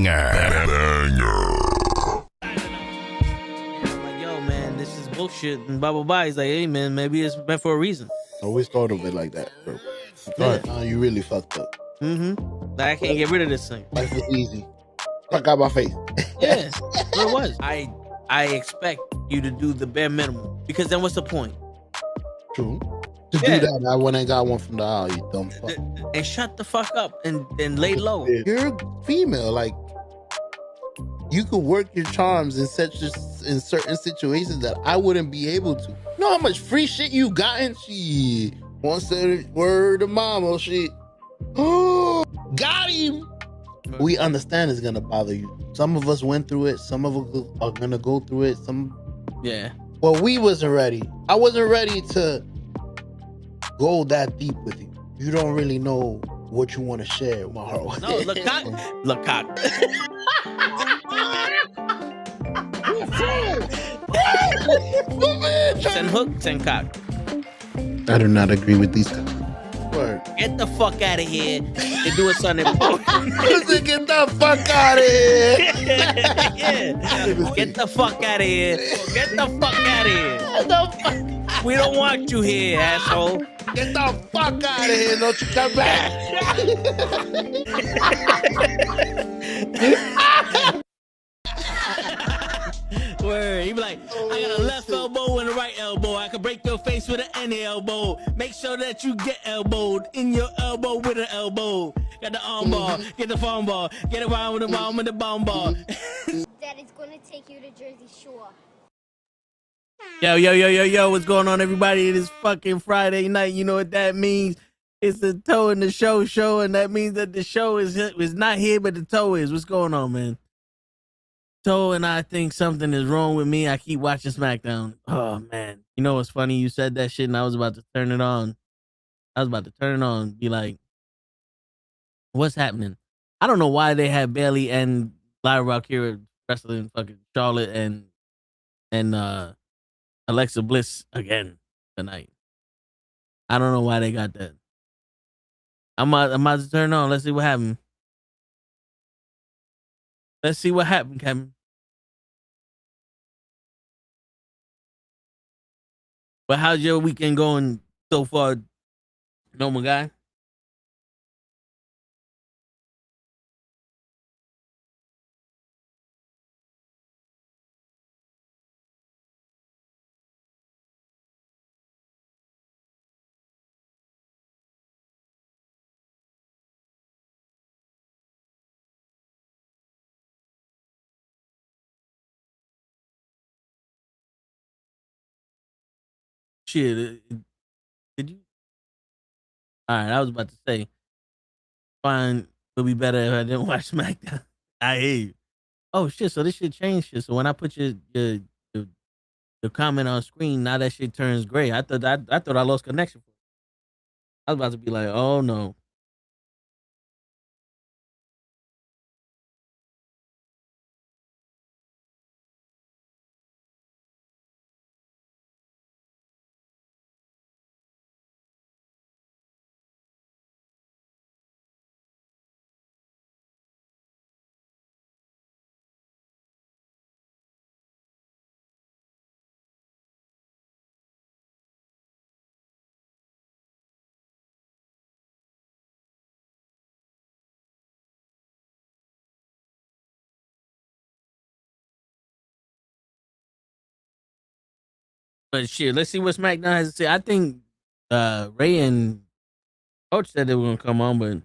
banger. Like, yo, man, this is bullshit. And blah, blah, blah. He's like, hey, man, maybe it's meant for a reason. Always thought of it like that, bro. You really fucked up. Mm-hmm. Like, I can't get rid of this thing. Life was easy. Fuck out my face. Yeah, what it was. I expect you to do the bare minimum. Because then what's the point? True. To do that, I went and got one from the aisle, you dumb fuck. And shut the fuck up and lay low. You're female, like you could work your charms in certain situations that I wouldn't be able to. You know how much free shit you gotten? She once said word to mama, shit. Oh, got him. We understand it's gonna bother you. Some of us went through it. Some of us are gonna go through it. Yeah. Well, we wasn't ready. I wasn't ready to go that deep with you. You don't really know what you want to share with my heart. No, look cock. Send hook, send cock. I do not agree with these. Word. Get the fuck out of here and do it Sunday morning. Get the fuck out of here. Yeah. Get the fuck out of here. Get the fuck out of here. We don't want you here, asshole. Get the fuck out of here. Don't you come back. Word. He be like, I got a left elbow and a right elbow. I can break your face with any elbow. Make sure that you get elbowed in your elbow with an elbow. Got the arm ball, get the phone ball, get around with the bomb with the bomb ball. Daddy's gonna take you to Jersey Shore. Yo, what's going on, everybody? It is fucking Friday night. You know what that means? It's the Toe in the Show, and that means that the show is not here, but the toe is. What's going on, man? Toe and I think something is wrong with me. I keep watching SmackDown. Oh, man. You know what's funny? You said that shit, and I was about to turn it on. Be like, what's happening? I don't know why they had Bailey and Lyra Valkyria wrestling fucking Charlotte and Alexa Bliss again tonight. I don't know why they got that. I'm about to turn on. Let's see what happened. Let's see what happened, Kevin. But how's your weekend going so far, normal guy? Shit, did you? All right, I was about to say, fine, it'll be better if I didn't watch SmackDown. I hear you. Oh shit, so this shit changed shit. So when I put your comment on screen, now that shit turns gray. I thought I lost connection. I was about to be like, oh no. But shit, let's see what SmackDown has to say. I think Ray and Coach said they were gonna come on, but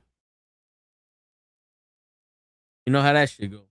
you know how that shit go.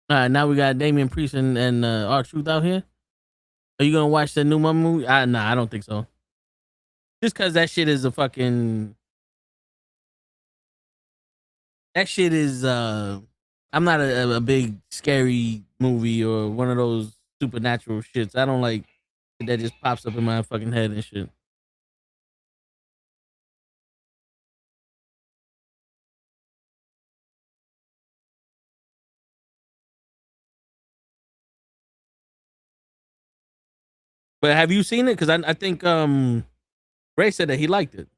All right, now we got Damian Priest and R-Truth out here. Are you gonna watch the new Mummy movie? Nah, I don't think so. Just cause that shit is a fucking. That shit is. I'm not a big scary movie or one of those supernatural shits. I don't like that just pops up in my fucking head and shit. But have you seen it? Because I think Ray said that he liked it.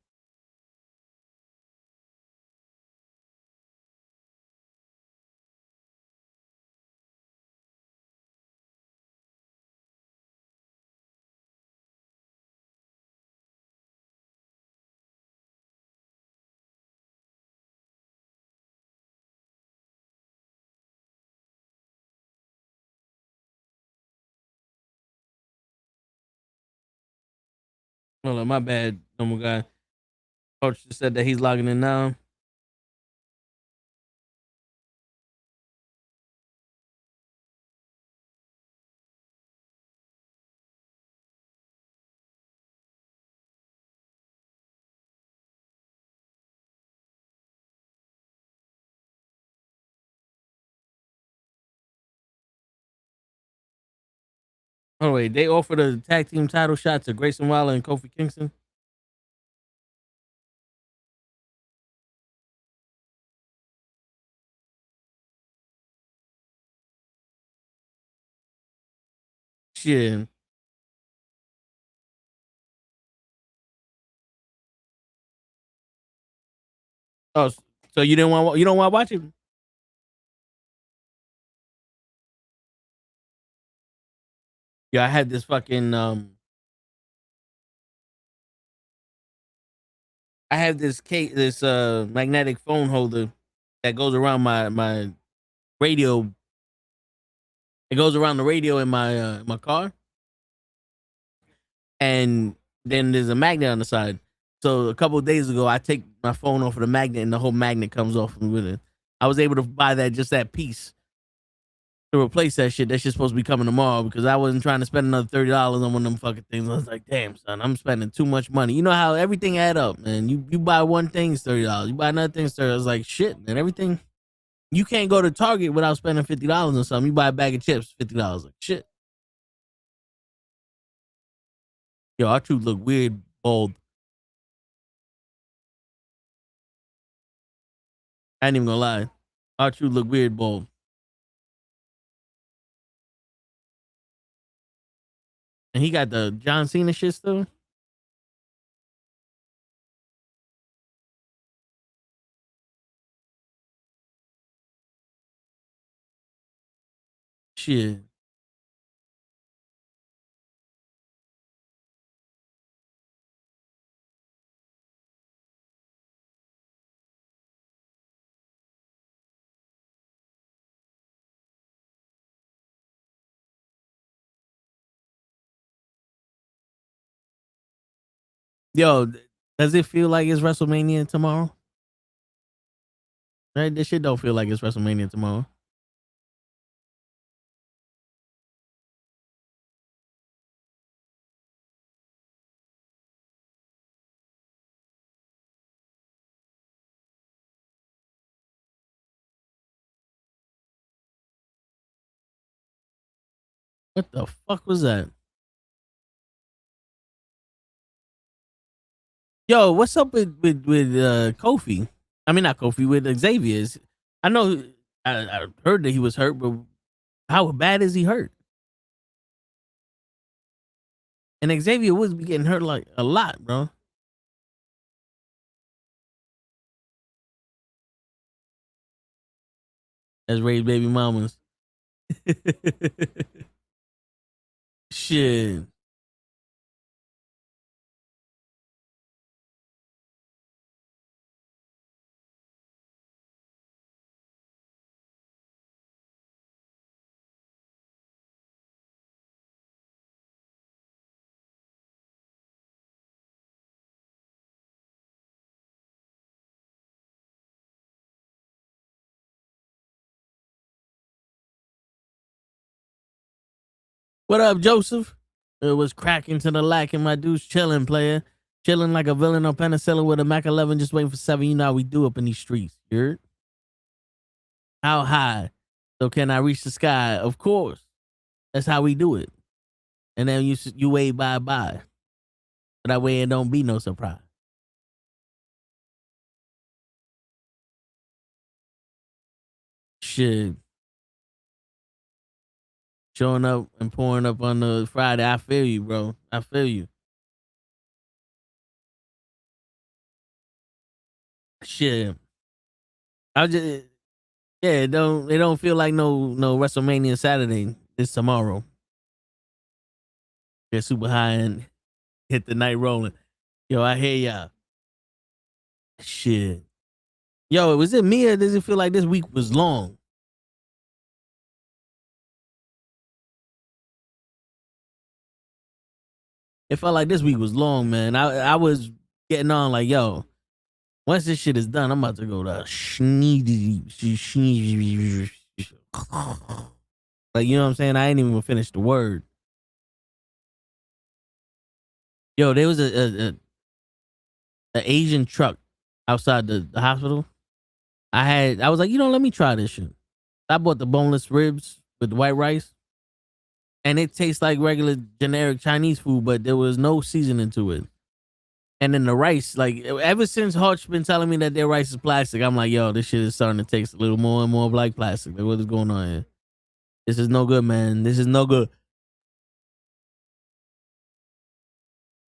Well, my bad, normal guy. Coach just said that he's logging in now. Oh wait, they offered a tag team title shot to Grayson Waller and Kofi Kingston. Shit. Oh, so you don't want to watch it? Yeah, I had this fucking I have this magnetic phone holder that goes around my radio. It goes around the radio in my car, and then there's a magnet on the side. So a couple of days ago, I take my phone off of the magnet, and the whole magnet comes off with it. I was able to buy that piece to replace that shit. That shit's supposed to be coming tomorrow because I wasn't trying to spend another $30 on one of them fucking things. I was like, damn, son, I'm spending too much money. You know how everything add up, man. You buy one thing, it's $30. You buy another thing, it's $30. I was like, shit, man, everything. You can't go to Target without spending $50 on something. You buy a bag of chips, $50. Like shit. Yo, our truth look weird, bald. I ain't even gonna lie. Our truth look weird, bald. And he got the John Cena shit still. Shit. Yo, does it feel like it's WrestleMania tomorrow? Right? This shit don't feel like it's WrestleMania tomorrow. What the fuck was that? Yo, what's up with Kofi? I mean, not Kofi, with Xavier's. I know I heard that he was hurt, but how bad is he hurt? And Xavier Woods be getting hurt like a lot, bro. As Ray's baby mamas. Shit. What up, Joseph? It was cracking to the lack and my dude's chilling, player. Chilling like a villain on penicillin with a Mac 11, just waiting for 7. You know how we do up in these streets. You heard? How high? So can I reach the sky? Of course. That's how we do it. And then you wave bye-bye. But that way it don't be no surprise. Shit. Showing up and pouring up on the Friday. I feel you, bro. I feel you. Shit. I just it don't feel like no WrestleMania Saturday. It's tomorrow. Get super high and hit the night rolling. Yo, I hear y'all. Shit. Yo, was it me or does it feel like this week was long? It felt like this week was long, man. I was getting on like, yo, once this shit is done, I'm about to go to like, you know what I'm saying? I ain't even finished the word. Yo, there was a Asian truck outside the hospital. I was like, let me try this shit. I bought the boneless ribs with white rice. And it tastes like regular generic Chinese food, but there was no seasoning to it. And then the rice, like ever since Hutch been telling me that their rice is plastic, I'm like, yo, this shit is starting to taste a little more and more like plastic. Like, what is going on here? This is no good, man. This is no good.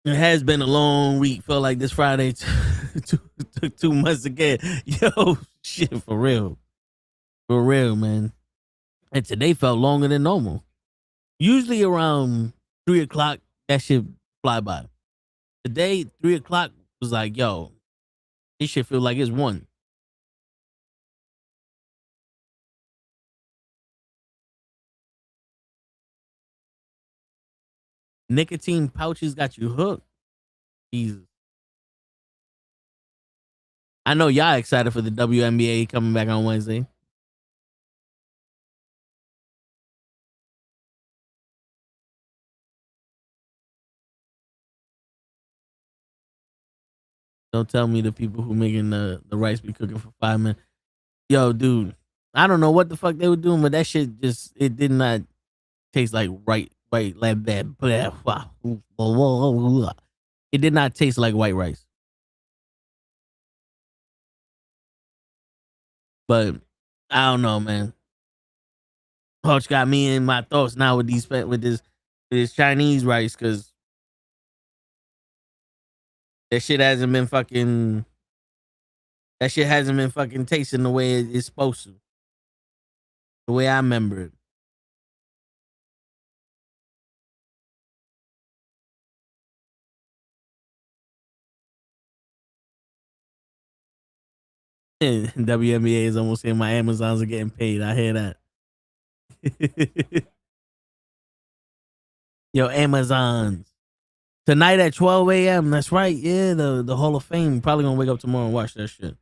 It has been a long week. Felt like this Friday took 2 months again. Yo, shit, for real. For real, man. And today felt longer than normal. Usually around 3 o'clock, that shit fly by. Today, 3 o'clock was like, yo, this shit feel like it's 1. Nicotine pouches got you hooked. Jesus. I know y'all excited for the WNBA coming back on Wednesday. Don't tell me the people who making the rice be cooking for 5 minutes. Yo, dude, I don't know what the fuck they were doing, but that shit it did not taste like like that. It did not taste like white rice. But I don't know, man. Coach got me in my thoughts now with this Chinese rice because that shit hasn't been fucking tasting the way it's supposed to. The way I remember it. WNBA is almost saying my Amazons are getting paid. I hear that. Yo, Amazons. Tonight at 12 a.m. That's right. Yeah, the Hall of Fame. Probably gonna wake up tomorrow and watch that shit.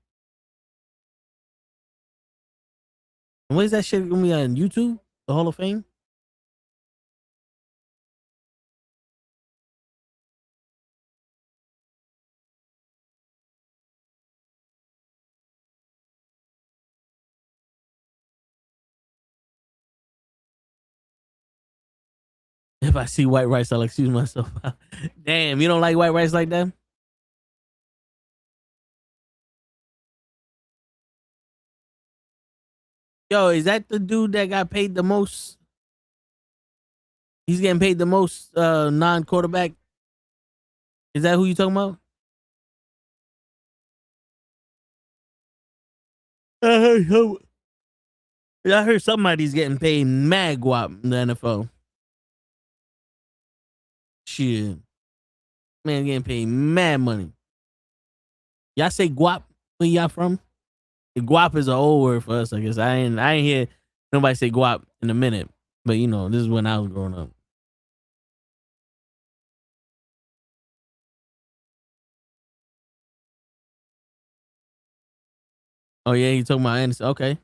And where's that shit gonna be on YouTube? The Hall of Fame? If I see white rice, I'll excuse myself. Damn, you don't like white rice like that? Yo, is that the dude that got paid the most? He's getting paid the most non-quarterback. Is that who you talking about? I heard, I heard somebody's getting paid mad guap in the NFL. Shit. Man getting paid mad money. Y'all say guap where y'all from? Guap is an old word for us, I guess. I ain't hear nobody say guap in a minute. But this is when I was growing up. Oh yeah, you talking about Anderson. Okay.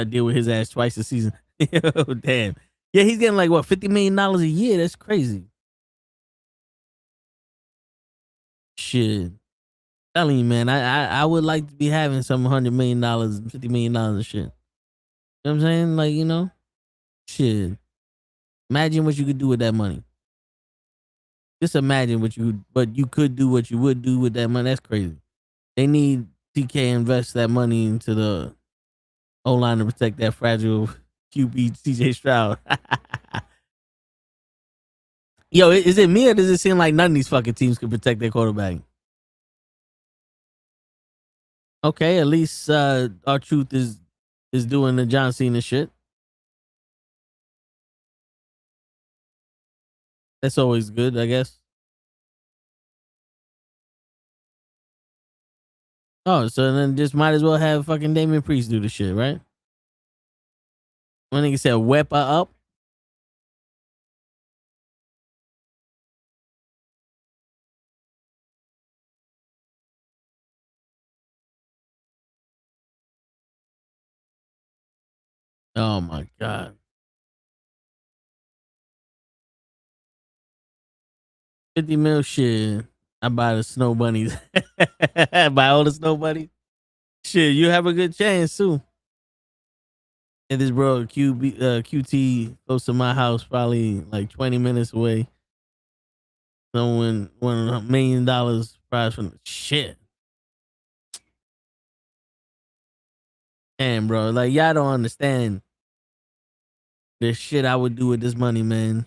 I deal with his ass twice a season. Damn. Yeah, he's getting like what, $50 million a year. That's crazy. Shit. Telling you, man, I would like to be having some $100 million, $50 million and shit. You know what I'm saying? Like, shit. Imagine what you could do with that money. Just imagine what you could do, what you would do with that money. That's crazy. They need TK invest that money into the O-line to protect that fragile QB CJ Stroud. Yo, is it me or does it seem like none of these fucking teams can protect their quarterback? Okay, at least our truth is doing the John Cena shit. That's always good, I guess. Oh, so then just might as well have fucking Damian Priest do the shit, right? When nigga said whip her up. Oh my god. 50 mil shit. I buy the snow bunnies. Buy all the snow bunnies. Shit, you have a good chance too. And this bro QT close to my house, probably like 20 minutes away. Someone won $1 million prize from the shit. Man, bro, like y'all don't understand the shit I would do with this money, man.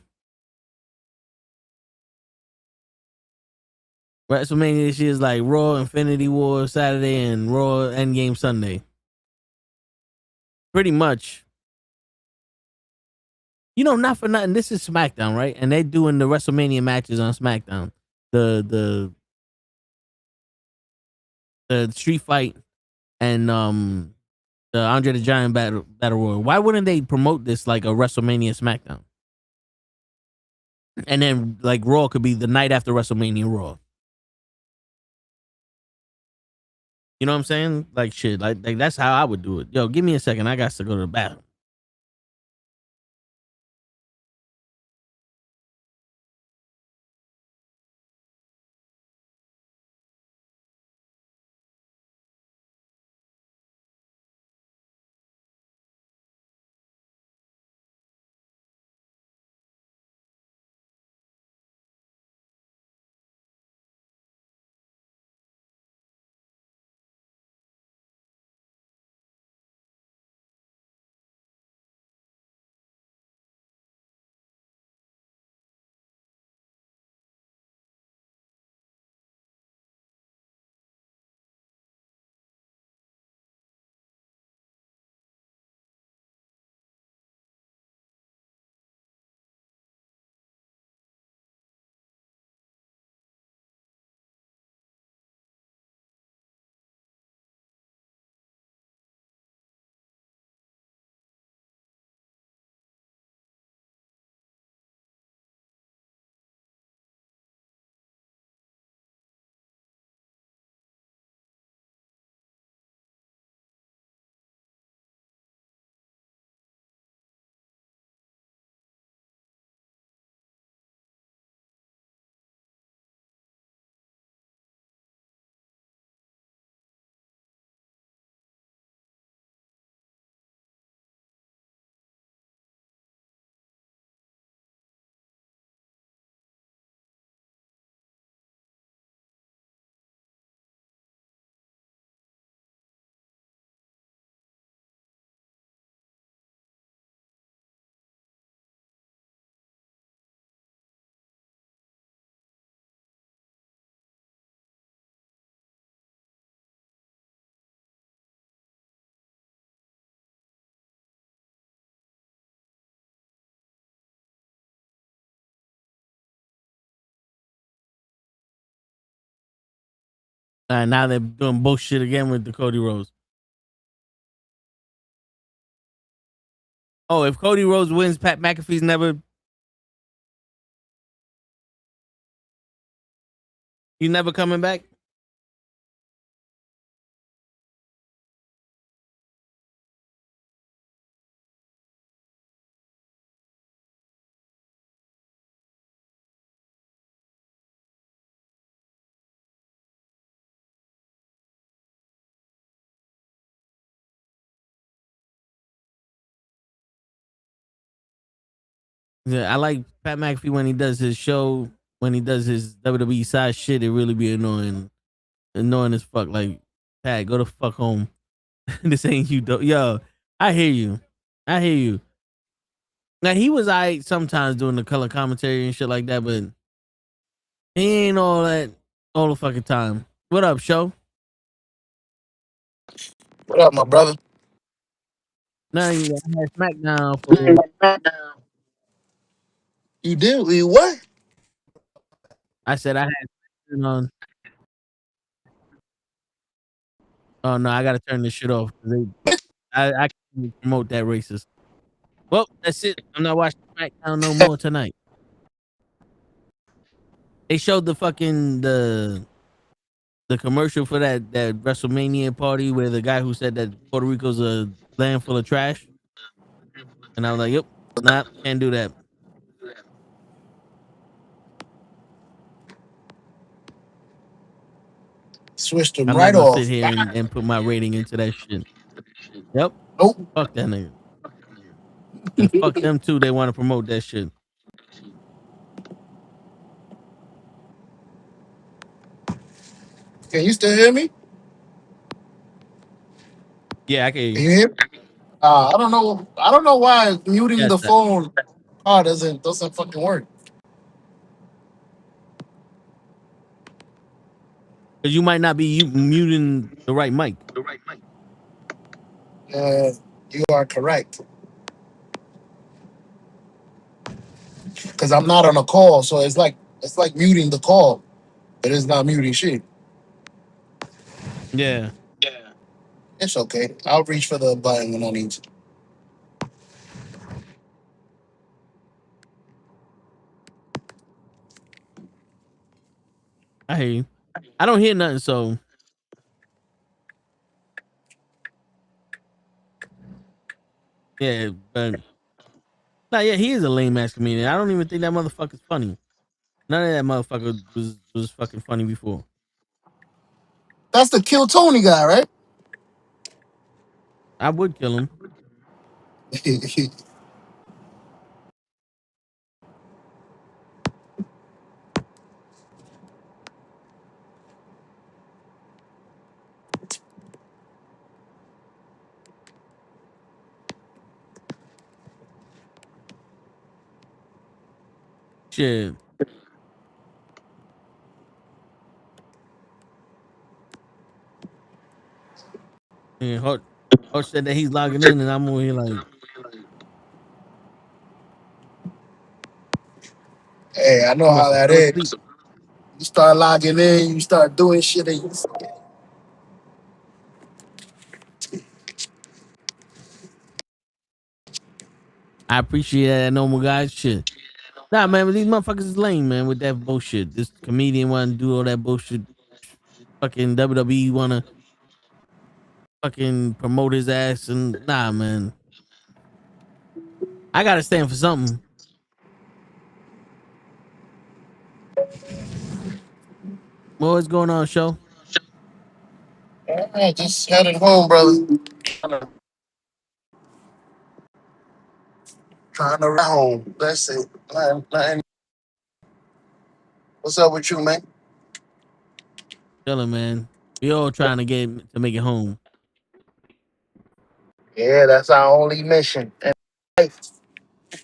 WrestleMania this year is like Raw Infinity War Saturday and Raw Endgame Sunday. Pretty much. Not for nothing. This is SmackDown, right? And they're doing the WrestleMania matches on SmackDown. The street fight and the Andre the Giant battle royal. Why wouldn't they promote this like a WrestleMania SmackDown? And then like Raw could be the night after WrestleMania Raw. You know what I'm saying? Like shit. Like that's how I would do it. Yo, give me a second. I got to go to the bathroom. Now they're doing bullshit again with the Cody Rhodes. Oh, if Cody Rhodes wins, Pat McAfee's he's never coming back. Yeah, I like Pat McAfee when he does his show, when he does his WWE side shit. It really be annoying as fuck. Like, Pat, go the fuck home. This ain't you, though. Yo, I hear you. I hear you. Now he was sometimes doing the color commentary and shit like that, but he ain't all that all the fucking time. What up, show? What up, my brother? Now you had SmackDown for. You did? You what? I said I had SmackDown on. Oh no, I gotta turn this shit off. I can't promote that racist. Well, that's it. I'm not watching SmackDown no more tonight. They showed the commercial for that WrestleMania party where the guy who said that Puerto Rico's a land full of trash, and I was like, "Yep, nah, can't do that." Switched them I'm not right gonna sit off. here and put my rating into that shit. Yep, Nope. fuck that nigga, and fuck them too. They want to promote that shit. Can you still hear me? Yeah, I can hear Can you. you hear me? I don't know. I don't know why muting Yes, the phone doesn't fucking work. because you might not be muting the right mic. You are correct. Because I'm not on a call, so it's like muting the call, but it's not muting shit. Yeah, It's okay. I'll reach for the button when I need to. I hear you. I don't hear nothing, so yeah, but nah, yeah, he is a lame ass comedian. I don't even think that motherfucker's funny. None of that motherfucker was fucking funny before. That's the Kill Tony guy, right? I would kill him. Shit. And Hutch said that he's logging in, and I'm over here like, Hey, I know he how must have that fell asleep. is. You start logging in, you start doing shit, and you forget. I appreciate that normal guys. Shit. Nah, man, but these motherfuckers is lame, man, with that bullshit. This comedian want to do all that bullshit. Fucking WWE want to fucking promote his ass, and nah, man. I gotta stand for something. What's going on, show? All right, just headed home, brother. Trying to run home. That's it. Nothing. What's up with you, man? Chilling, man. We all trying to get to make it home. Yeah, that's our only mission. And life.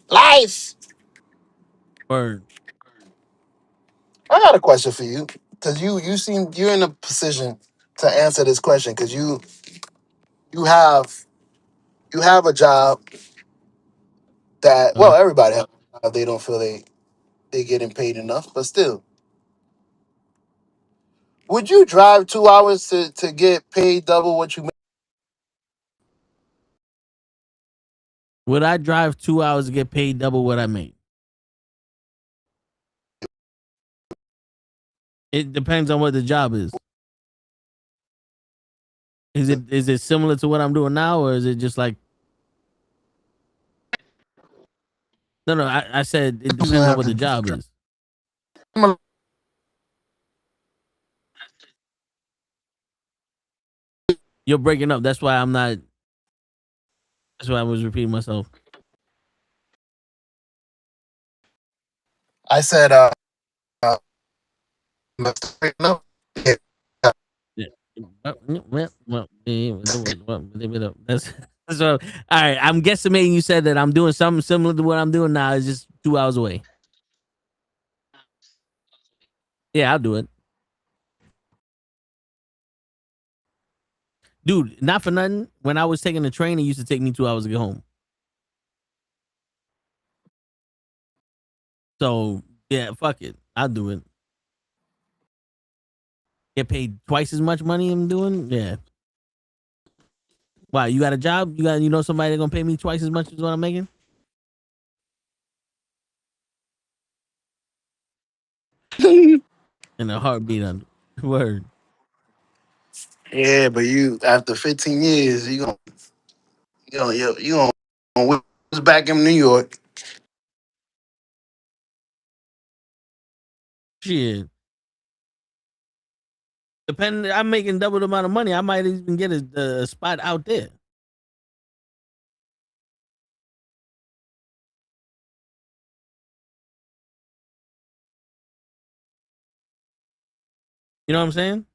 Life. Word. I got a question for you. Cause you seem you're in a position to answer this question because you have you have a job that Uh, everybody has a job they don't feel they getting paid enough, but still. Would you drive 2 hours to get paid double what you make? would I drive 2 hours to get paid double what I make? It depends on what the job is. Is it similar to what I'm doing now, or is it just like no? I said it I'm gonna depends on have what the to job is. I'm gonna You're breaking up. That's why I'm not. That's why I was repeating myself. I said, uh no. Yeah. Yeah. That's so. All right, I'm guesstimating you said that I'm doing something similar to what I'm doing now. It's just 2 hours away. Yeah, I'll do it, dude. Not for nothing. When I was taking the train, it used to take me 2 hours to get home. So yeah, fuck it. I'll do it. Get paid twice as much money I'm doing. Yeah. Why? You got a job? You know somebody that gonna pay me twice as much as what I'm making? In a heartbeat on word. Yeah, but you after 15 years, you gonna whip us back in New York. Shit. Depending, I'm making double the amount of money. I might even get a spot out there. You know what I'm saying?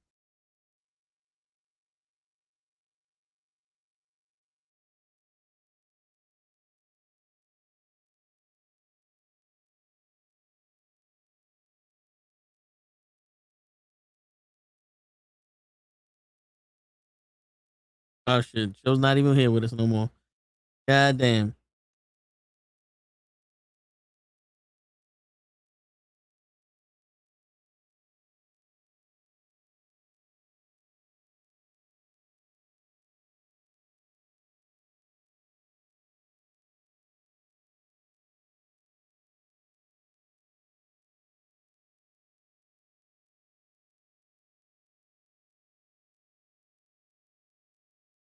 Oh shit, Joe's not even here with us no more. God damn.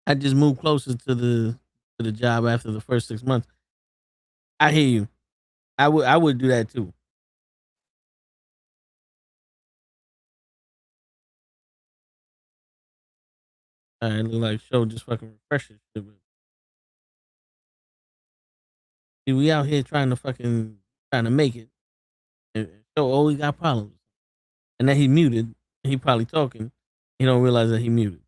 I just moved closer to the job after the first 6 months. I hear you. I would do that too. All right, look like show just fucking refreshes. We out here trying to make it. And show always got problems. And then he muted. He probably talking. He don't realize that he muted.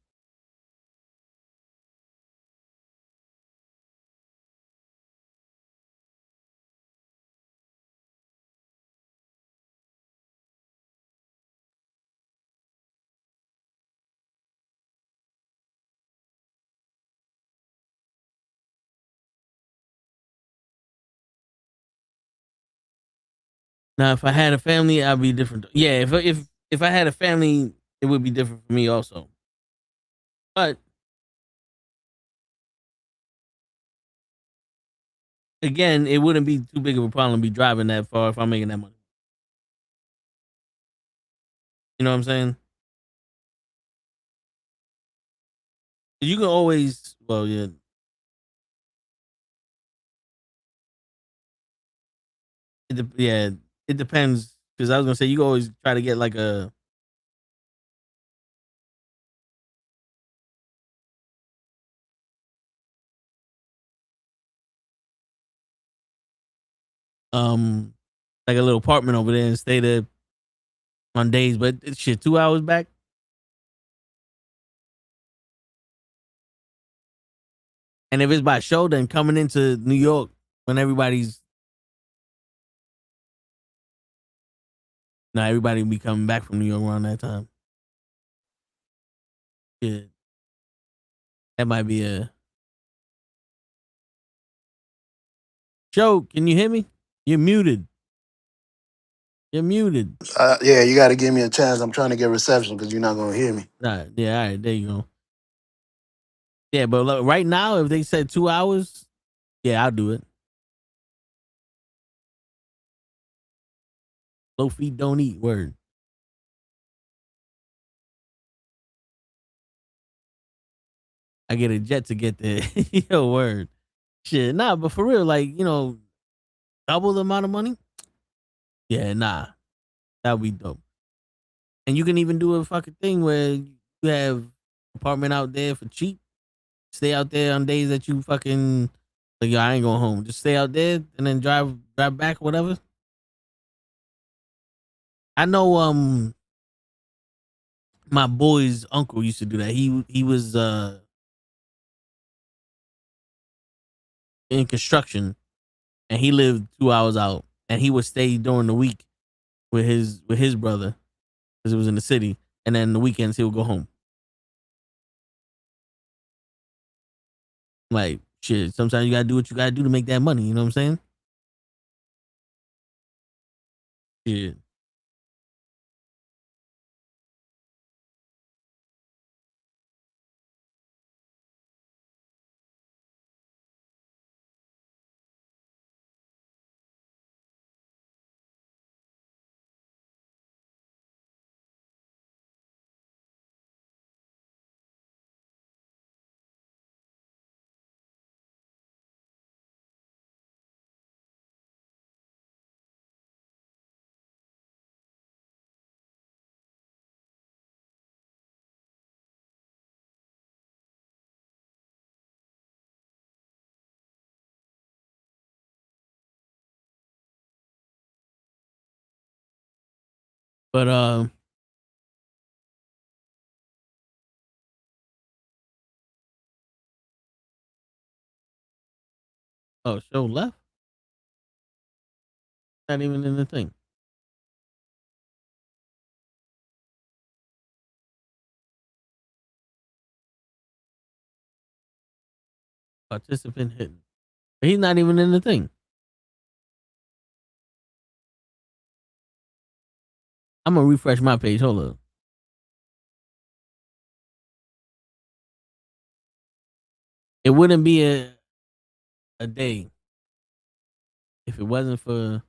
Now, if I had a family, I'd be different. Yeah, if I had a family, it would be different for me also. But again, it wouldn't be too big of a problem to be driving that far if I'm making that money. You know what I'm saying? You can always, well, yeah, yeah, it depends. Because I was gonna say you can always try to get like a um like a little apartment over there and stay there on days. But shit, 2 hours back. And if it's by show, then coming into New York when everybody's now everybody will be coming back from New York around that time. Yeah, that might be a show. Can you hear me? You're muted. You're muted. Yeah, you got to give me a chance. I'm trying to get reception because you're not gonna hear me. Nah, yeah, all right, there you go. Yeah, but look, right now, if they said 2 hours, yeah, I'll do it. Low feet don't eat. Word. I get a jet to get there. Yo, word. Shit, nah, but for real, like, double the amount of money? Yeah, nah. That would be dope. And you can even do a fucking thing where you have apartment out there for cheap. Stay out there on days that you fucking like, yo, I ain't going home. Just stay out there and then drive back, whatever. I know my boy's uncle used to do that. He was in construction and he lived 2 hours out and he would stay during the week with his brother because it was in the city, and then the weekends he would go home. Like shit, sometimes you gotta do what you gotta do to make that money. You know what I'm saying? Shit. But oh, show left. Not even in the thing. Participant hidden. He's not even in the thing. I'm gonna refresh my page. Hold up. It wouldn't be a day if it wasn't for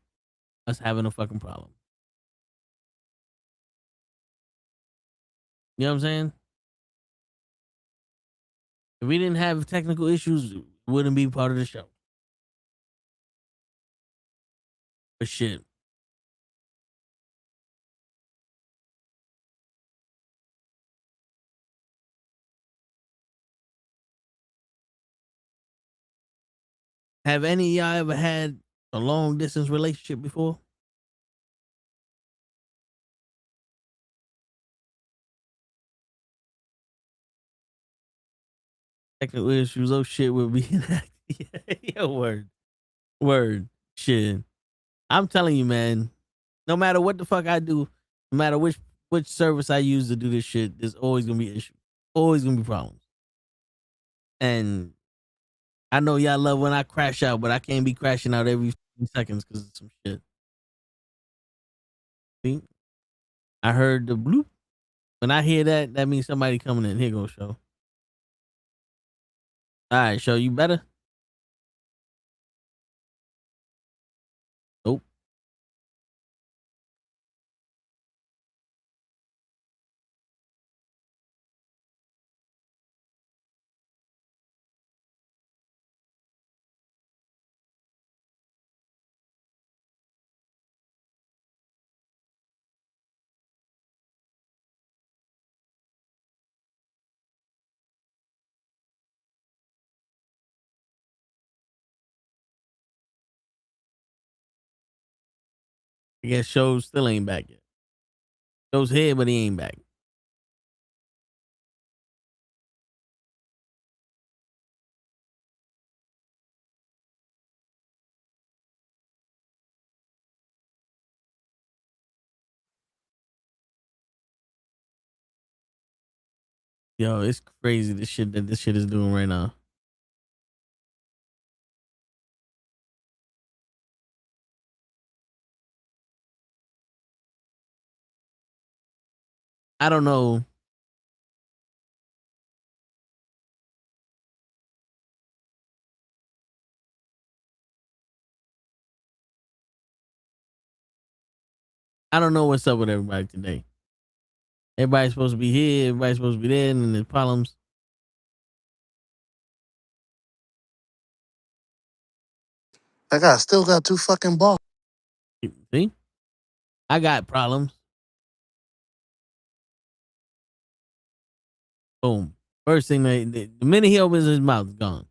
us having a fucking problem. You know what I'm saying? If we didn't have technical issues, it wouldn't be part of the show. But shit. Have any of y'all ever had a long distance relationship before? Technical issues, oh shit, we'll be Yo, word, shit. I'm telling you, man. No matter what the fuck I do, no matter which service I use to do this shit, there's always gonna be issues. Always gonna be problems. And I know y'all love when I crash out, but I can't be crashing out every few seconds because of some shit. See? I heard the bloop. When I hear that, that means somebody coming in. Here goes show. All right, show you better. Nope. I guess show still ain't back yet. Show's here, but he ain't back. Yo, it's crazy the shit that this shit is doing right now. I don't know. I don't know what's up with everybody today. Everybody's supposed to be here. Everybody's supposed to be there, and there's problems. That guy still got two fucking balls. See, I got problems. Boom. First thing, the minute he opens his mouth, it's gone.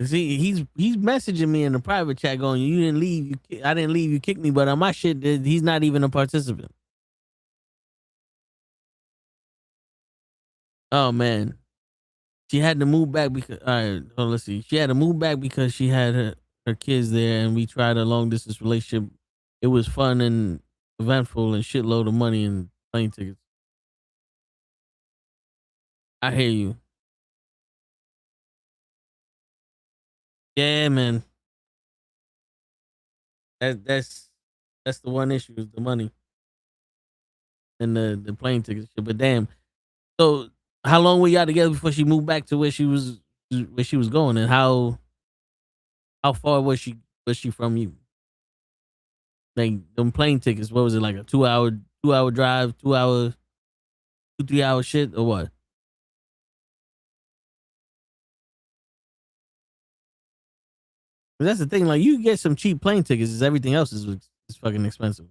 See, he's messaging me in the private chat going, "You didn't leave. I didn't leave. You kicked me." But on my shit, he's not even a participant. Oh man, she had to move back because. All right, let's see. She had to move back because she had her kids there, and we tried a long distance relationship. It was fun and eventful, and shitload of money and plane tickets. I hear you. Yeah, man. That's the one issue is the money and the plane tickets. But damn, so how long were y'all together before she moved back to where she was going, and how far was she from you? Like them plane tickets, what was it like a 2 hour drive, 2 hour, 2 3 hour shit or what? That's the thing. Like you get some cheap plane tickets, is everything else is fucking expensive.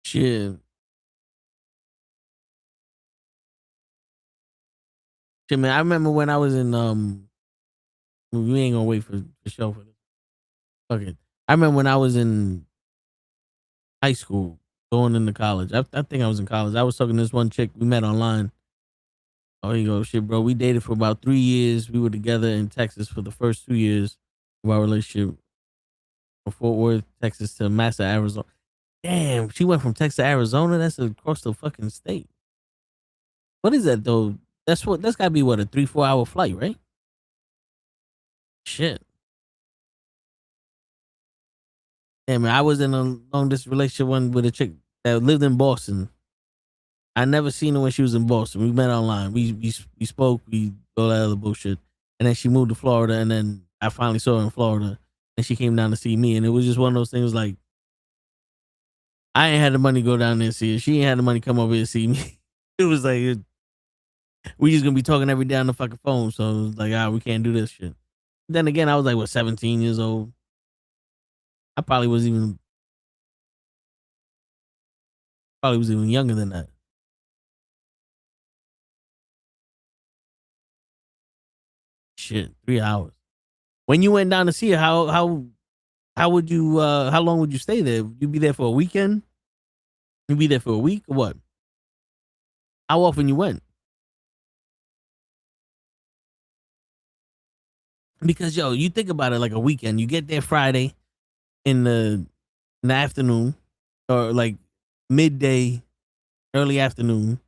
Shit. Shit, man. I remember when I was in we ain't gonna wait for the show for this. Fuck it. I remember when I was in high school, going into college. I think I was in college. I was talking to this one chick we met online. Oh, you go, shit, bro. We dated for about 3 years. We were together in Texas for the first 2 years of our relationship, from Fort Worth, Texas to Massa, Arizona. Damn, she went from Texas to Arizona. That's across the fucking state. What is that though? That's gotta be what, a 3 4 hour flight, right? Shit. Damn, man, I was in a long distance relationship one with a chick that lived in Boston. I never seen her when she was in Boston. We met online. We spoke. We all that other bullshit, and then she moved to Florida. And then I finally saw her in Florida, and she came down to see me. And it was just one of those things. Like I ain't had the money to go down there and see her. She ain't had the money to come over here and see me. It was like we just gonna be talking every day on the fucking phone. So it was like, we can't do this shit. Then again, I was like, what, 17 years old. I probably was even younger than that. Shit, 3 hours. When you went down to see her, how would you how long would you stay there? You be there for a weekend? You be there for a week or what? How often you went? Because yo, you think about it like a weekend. You get there Friday in the afternoon, or like midday, early afternoon.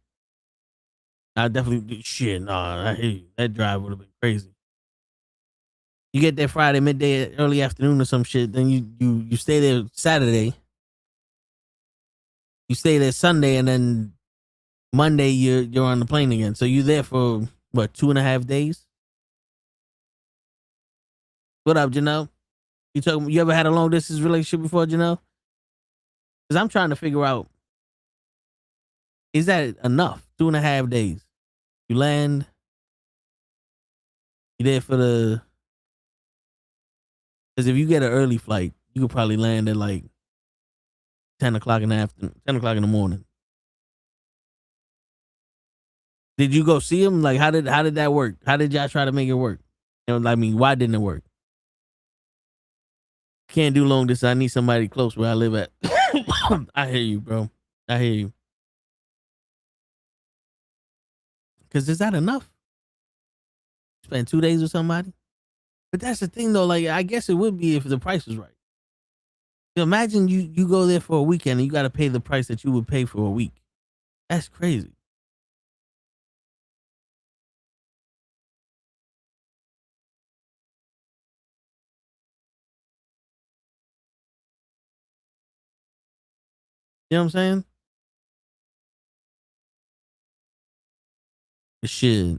I definitely shit. Nah, I hear you. That drive would have been crazy. You get there Friday midday, early afternoon or some shit. Then you stay there Saturday. You stay there Sunday, and then Monday you're on the plane again. So you there for What, 2.5 days? What up, Janelle? You ever had a long distance relationship before, Janelle? Because I'm trying to figure out, is that enough? 2.5 days. You land, you there for the, because if you get an early flight, you could probably land at like 10 o'clock in the afternoon, 10 o'clock in the morning. Did you go see him? Like, how did that work? How did y'all try to make it work? You know, I mean, why didn't it work? Can't do long distance. I need somebody close where I live at. I hear you, bro. I hear you. Because is that enough? Spend 2 days with somebody? But that's the thing, though. Like, I guess it would be if the price was right. Imagine you go there for a weekend and you got to pay the price that you would pay for a week. That's crazy. You know what I'm saying? Shit.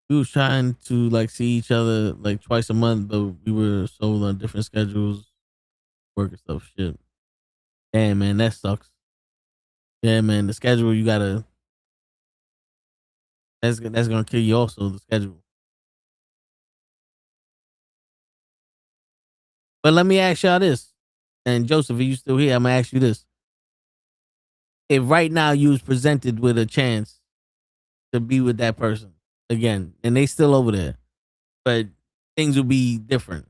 We was trying to like see each other like twice a month, but we were so on different schedules, work and stuff. Shit. Damn, man, that sucks. Yeah, man, the schedule you gotta. That's gonna kill you. Also, the schedule. But let me ask y'all this, and Joseph, are you still here? I'm gonna ask you this: if right now you was presented with a chance to be with that person again, and they still over there, but things would be different.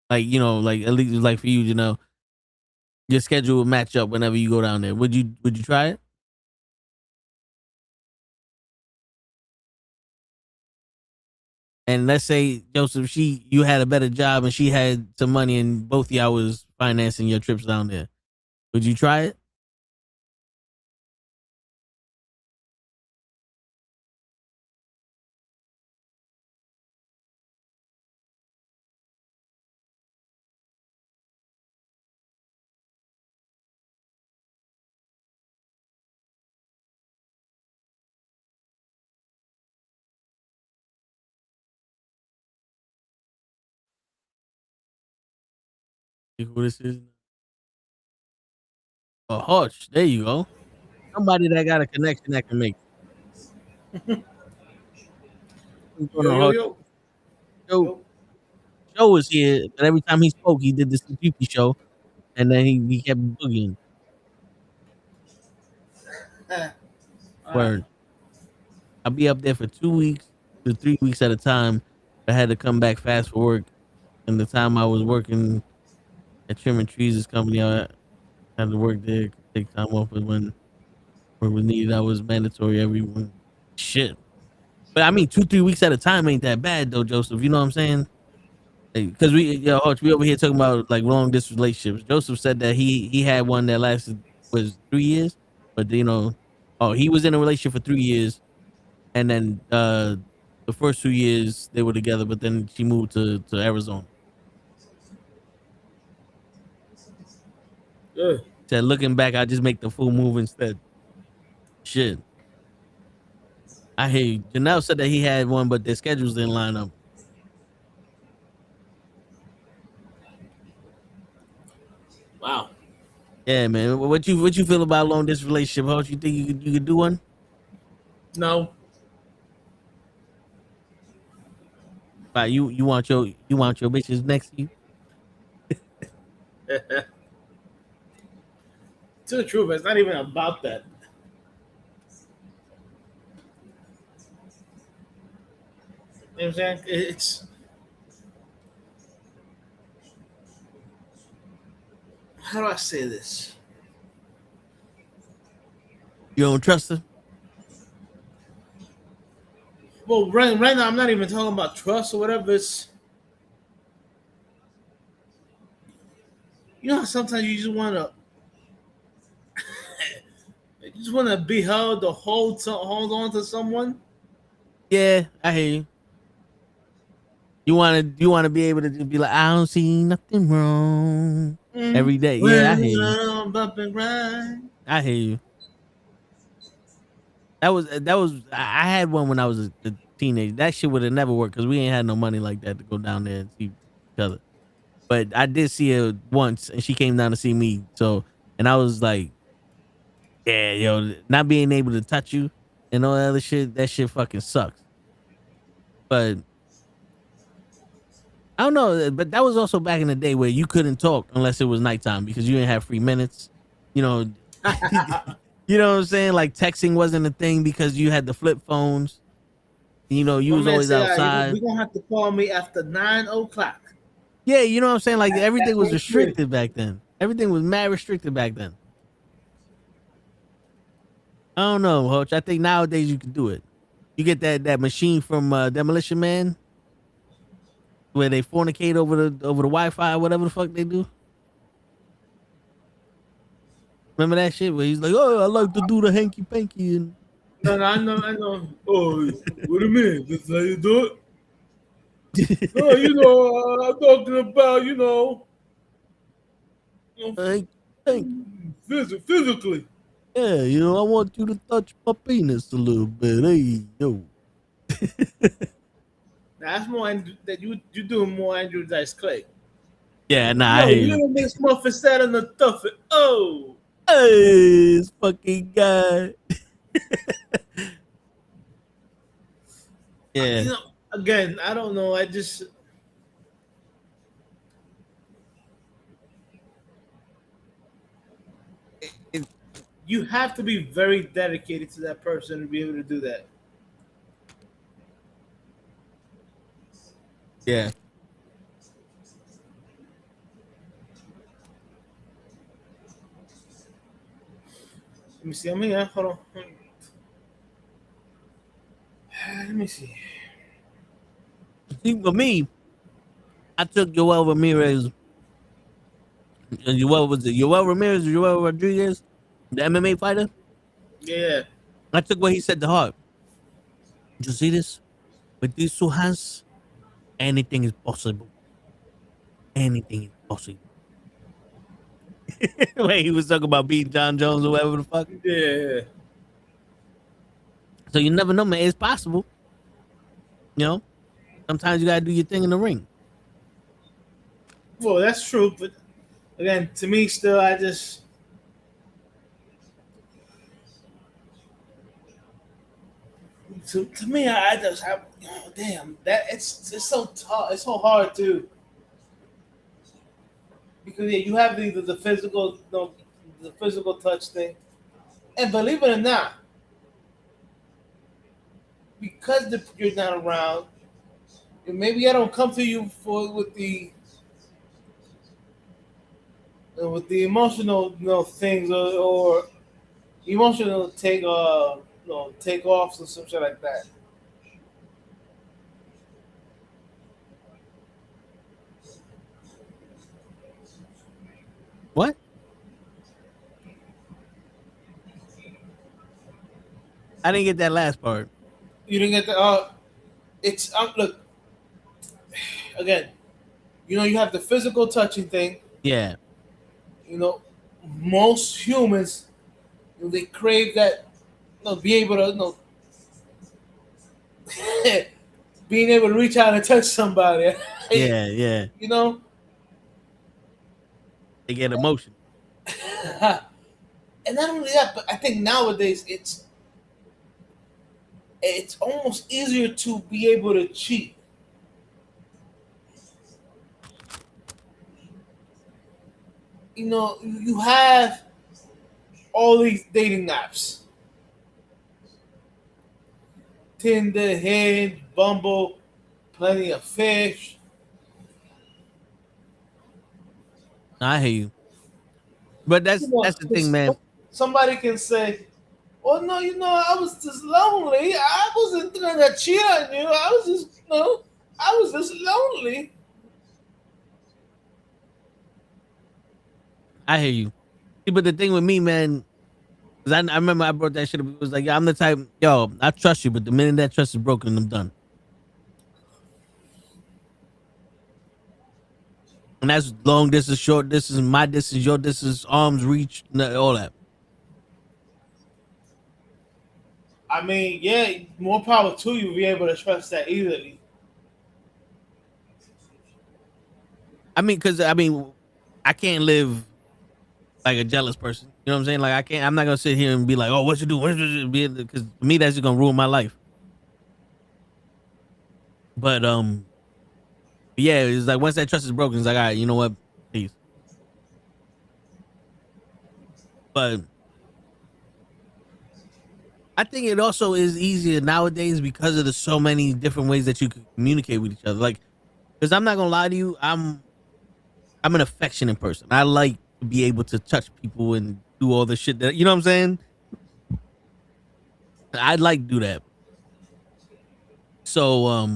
Like, you know, like at least like for you, you know, your schedule would match up whenever you go down there. Would you try it? And let's say Joseph, you had a better job and she had some money and both of y'all was financing your trips down there. Would you try it? You know who this is? A Hutch. There you go. Somebody that got a connection that can make it. What's going Yo, on, yo, Hutch? yo. Joe, Yo. Joe was here, but every time he spoke, he did the CPP show, and then he kept boogieing. Word. I'll be up there for 2 weeks to 3 weeks at a time. I had to come back fast for work. And the time I was working at Trimming Trees' company, I had to work there, take time off. But when work was needed, I was mandatory every week. Shit. But I mean, 2-3 weeks at a time ain't that bad though, Joseph. You know what I'm saying? Because we over here talking about like long distance relationships. Joseph said that he had one that lasted was 3 years, but you know, oh, he was in a relationship for 3 years, and then the first 2 years they were together, but then she moved to Arizona. Good. Said looking back, I just make the full move instead. Shit, I hear you. Janelle said that he had one, but their schedules didn't line up. Wow. Yeah, man. What you feel about long distance relationship? How you think you could do one? No. Like you want your bitches next to you? To the truth, it's not even about that. You know what I'm saying? It's how do I say this? You don't trust her? Well, right now I'm not even talking about trust or whatever. It's you know how sometimes you just wanna be held or hold on to someone. Yeah, I hear you. You want to be able to just be like, I don't see nothing wrong every day. Yeah, I hear you. Bump and grind. I hear you. That was. I had one when I was a teenager. That shit would have never worked because we ain't had no money like that to go down there and see each other. But I did see her once, and she came down to see me. So, and I was like, yeah, yo, not being able to touch you and all that other shit. That shit fucking sucks. But I don't know. But that was also back in the day where you couldn't talk unless it was nighttime because you didn't have free minutes. You know, you know what I'm saying? Like texting wasn't a thing because you had the flip phones. You know, you My was man always said, outside. "You're gonna have to call me after 9 o'clock." Yeah, you know what I'm saying? Like everything was That's what restricted back then. Everything was mad restricted back then. I don't know, Hoach. I think nowadays you can do it. You get that machine from Demolition Man where they fornicate over the Wi-Fi, whatever the fuck they do. Remember that shit where he's like, "Oh, I like to do the hanky panky," and No, I know. Oh, what do you mean? This is how you do it? No, I'm talking about, hanky panky. physically. Yeah, I want you to touch my penis a little bit. Hey, yo. That's more that you doing more Andrew Dice Clay. Yeah, nah, I Yo, hear you. little Miss Muffin sat on the tuffet. Oh, Hey, this fucking guy. Yeah. Again, I don't know. I just you have to be very dedicated to that person to be able to do that. Yeah. Let me see. I'm here. Hold on. Let me see. See, for me, I took Yoel Ramirez. And Yoel was it? Yoel Ramirez or Yoel Rodriguez, the MMA fighter. Yeah. I took what he said to heart. Did you see this? With these two hands, anything is possible. Anything is possible. Wait, he was talking about beating John Jones or whatever the fuck. Yeah. So you never know, man. It's possible. Sometimes you gotta do your thing in the ring. Well, that's true, but again, to me, still, I just to me, I just have. Oh, damn, that it's so tough. It's so hard to because yeah, you have the physical, the physical touch thing, and believe it or not, because you're not around, and maybe I don't come to you with the emotional things or emotional takeoffs or some shit like that. What? I didn't get that last part. You didn't get the it's look again. You have the physical touching thing. Yeah. Most humans they crave that. Be able to being able to reach out and touch somebody. Yeah, yeah. They get emotion. And not only that, but I think nowadays it's almost easier to be able to cheat. You have all these dating apps. Tinder, Hinge, Bumble, Plenty of Fish. I hear you. But that's the thing, man. Somebody can say, "Well, no, I was just lonely. I wasn't gonna cheat on you. I was just, I was just lonely." I hear you. See, but the thing with me, man, because I remember I brought that shit up. It was like, I'm the type, I trust you, but the minute that trust is broken, I'm done. And that's long distance, short distance, my distance, your distance, arms reach, all that. I mean, yeah, more power to you. Be able to trust that easily. I mean, because I can't live like a jealous person. You know what I'm saying? Like I can't. I'm not gonna sit here and be like, "Oh, what you do?" Because to me, that's just gonna ruin my life. But yeah, it's like once that trust is broken, it's like, all right, you know what? Peace. But I think it also is easier nowadays because of the so many different ways that you can communicate with each other. Like, because I'm not gonna lie to you, I'm an affectionate person. I like to be able to touch people and do all the shit that, you know what I'm saying? I'd like to do that. So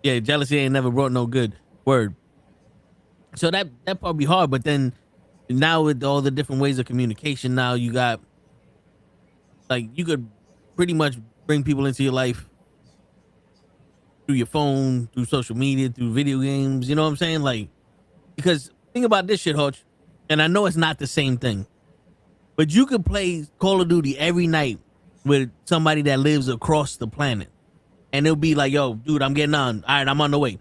yeah, jealousy ain't never brought no good word. So that part be hard, but then now with all the different ways of communication, now you got, like, you could pretty much bring people into your life through your phone, through social media, through video games. You know what I'm saying? Like, because think about this shit, Hutch, and I know it's not the same thing, but you could play Call of Duty every night with somebody that lives across the planet, and it'll be like, yo, dude, I'm getting on. All right, I'm on the way.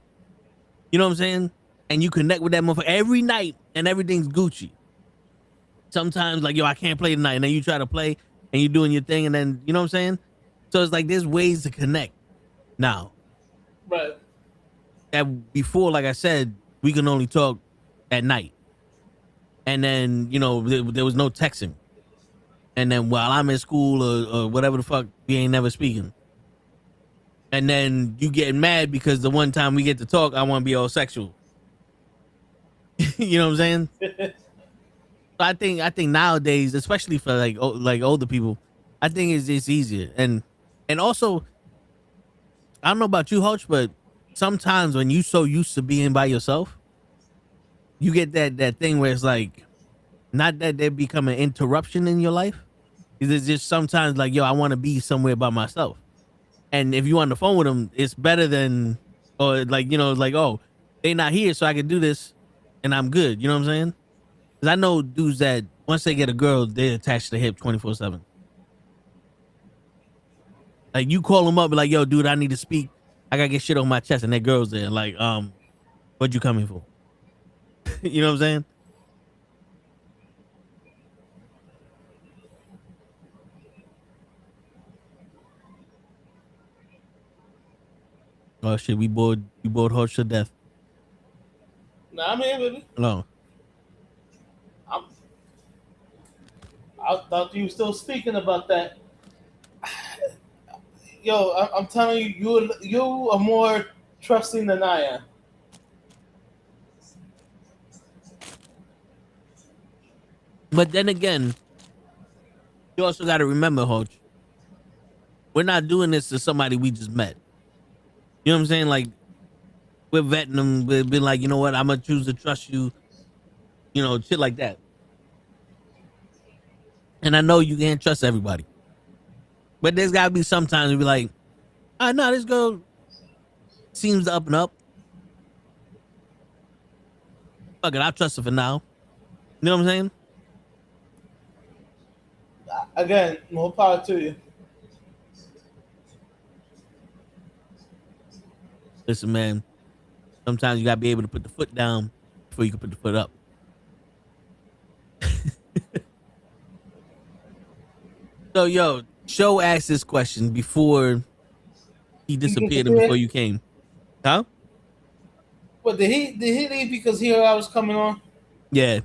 You know what I'm saying? And you connect with that motherfucker every night, and everything's Gucci. Sometimes, like, yo, I can't play tonight, and then you try to play, and you're doing your thing, and then, you know what I'm saying? So it's like there's ways to connect now. Right. That before, like I said, we can only talk at night. And then, you know, there was no texting. And then while I'm in school or whatever the fuck, we ain't never speaking. And then you getting mad because the one time we get to talk, I want to be all sexual. You know what I'm saying? So I think nowadays, especially for like older people, I think it's easier. And also, I don't know about you, Hutch, but sometimes when you so used to being by yourself, you get that thing where it's like, not that they become an interruption in your life. It's just sometimes like, yo, I want to be somewhere by myself. And if you on the phone with them, it's better than, or like, you know, like, oh, they not here, so I can do this and I'm good. You know what I'm saying? Because I know dudes that once they get a girl, they attach to the hip 24/7. Like, you call them up, be like, yo, dude, I need to speak. I gotta get shit on my chest, and that girl's there. Like, what you coming for? You know what I'm saying? Oh shit, we bored Hutch to death. Nah, I'm here, baby. No. I thought you were still speaking about that. Yo, I'm telling you, you are more trusting than I am. But then again, you also got to remember, Hutch, we're not doing this to somebody we just met. You know what I'm saying? Like, we're vetting them. We're being like, you know what? I'm going to choose to trust you. You know, shit like that. And I know you can't trust everybody. But there's got to be sometimes you be like, I know this girl seems up and up. Fuck it, I'll trust her for now. You know what I'm saying? Again, more power to you. Listen, man, sometimes you got to be able to put the foot down before you can put the foot up. So, yo, Show asked this question before he disappeared and before you came. Huh? What, did he leave because he heard I was coming on? Yeah.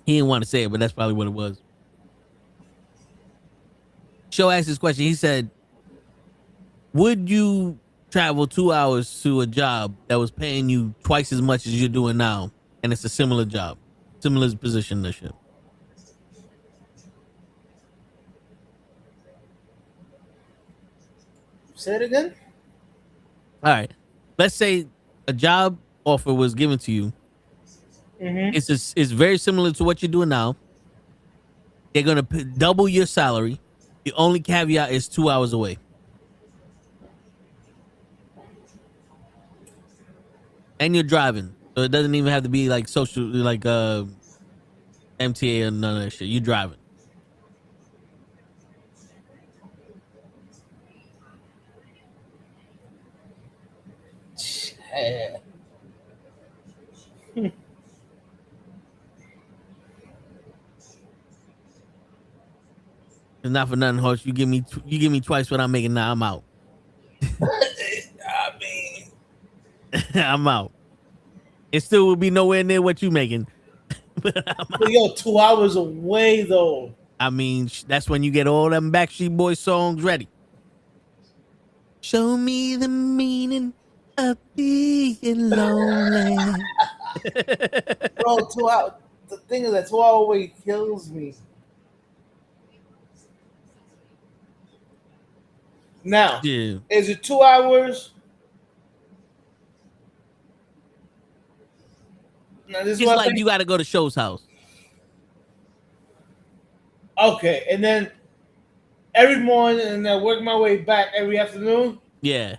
He didn't want to say it, but that's probably what it was. Show asked this question. He said, would you travel 2 hours to a job that was paying you twice as much as you're doing now, and it's a similar job, similar position, this shit? Say it again? All right. Let's say a job offer was given to you. Mm-hmm. It's very similar to what you're doing now. They're going to double your salary. The only caveat is 2 hours away. and you're driving, so it doesn't even have to be like social, like MTA or none of that shit. You driving. Yeah. It's not for nothing, horse. You give me twice what I'm making now. I'm out. I mean, I'm out. It still would be nowhere near what you making. But but yo, 2 hours away though. I mean, that's when you get all them Backstreet Boys songs ready. Show me the meaning of being lonely. Bro, 2 hours. The thing is that 2 hour away kills me. Now, Yeah. is it 2 hours? Now, this is It's what like you got to go to Show's house. okay, and then every morning, and I work my way back every afternoon. Yeah.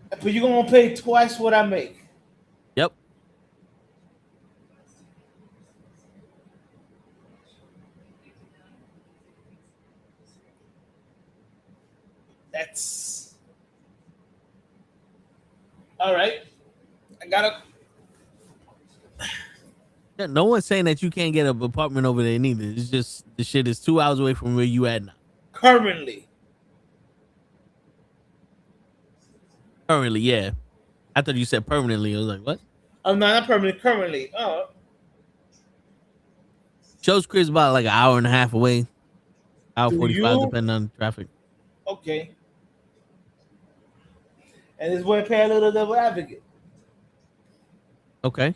But you're gonna pay twice what I make. Yep. That's all right. I gotta Yeah, no one's saying that you can't get an apartment over there neither. It's just the shit is 2 hours away from where you at now. currently. Currently, yeah. I thought you said permanently. I was like, what? I'm not permanent. Currently. Oh, Show's crib's about like an hour and a half away. Hour do 45, you? depending on traffic. Okay. And this is where I pay a little devil advocate. Okay.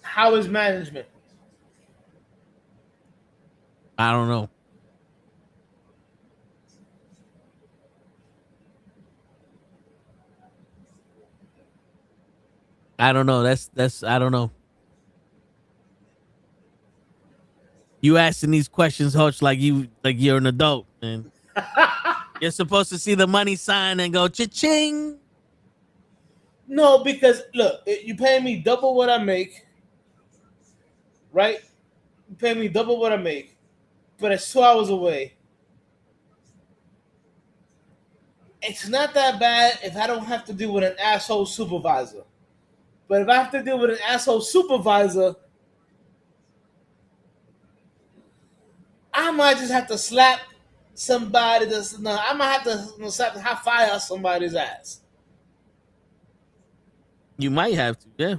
How is management? I don't know. I don't know. That's I don't know. You asking these questions, Hutch, like you're an adult, man. You're supposed to see the money sign and go cha-ching. No, because look, you pay me double what I make, right? You pay me double what I make, but it's 2 hours away. It's not that bad if I don't have to deal with an asshole supervisor. But if I have to deal with an asshole supervisor, I might just have to slap somebody. I might have to slap high fire somebody's ass. You might have to, yeah.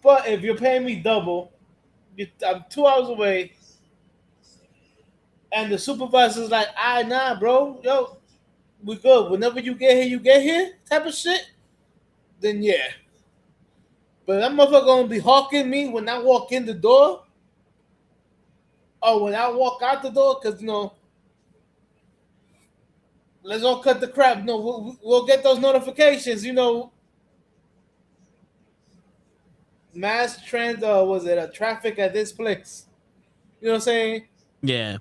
But if you're paying me double, I'm 2 hours away, and the supervisor's like, nah, bro, yo, we good. Whenever you get here, type of shit, then yeah. But that motherfucker gonna be hawking me when I walk in the door, or when I walk out the door, because, let's all cut the crap. No, we'll get those notifications, mass trend, was it a traffic at this place? You know what I'm saying? Yeah.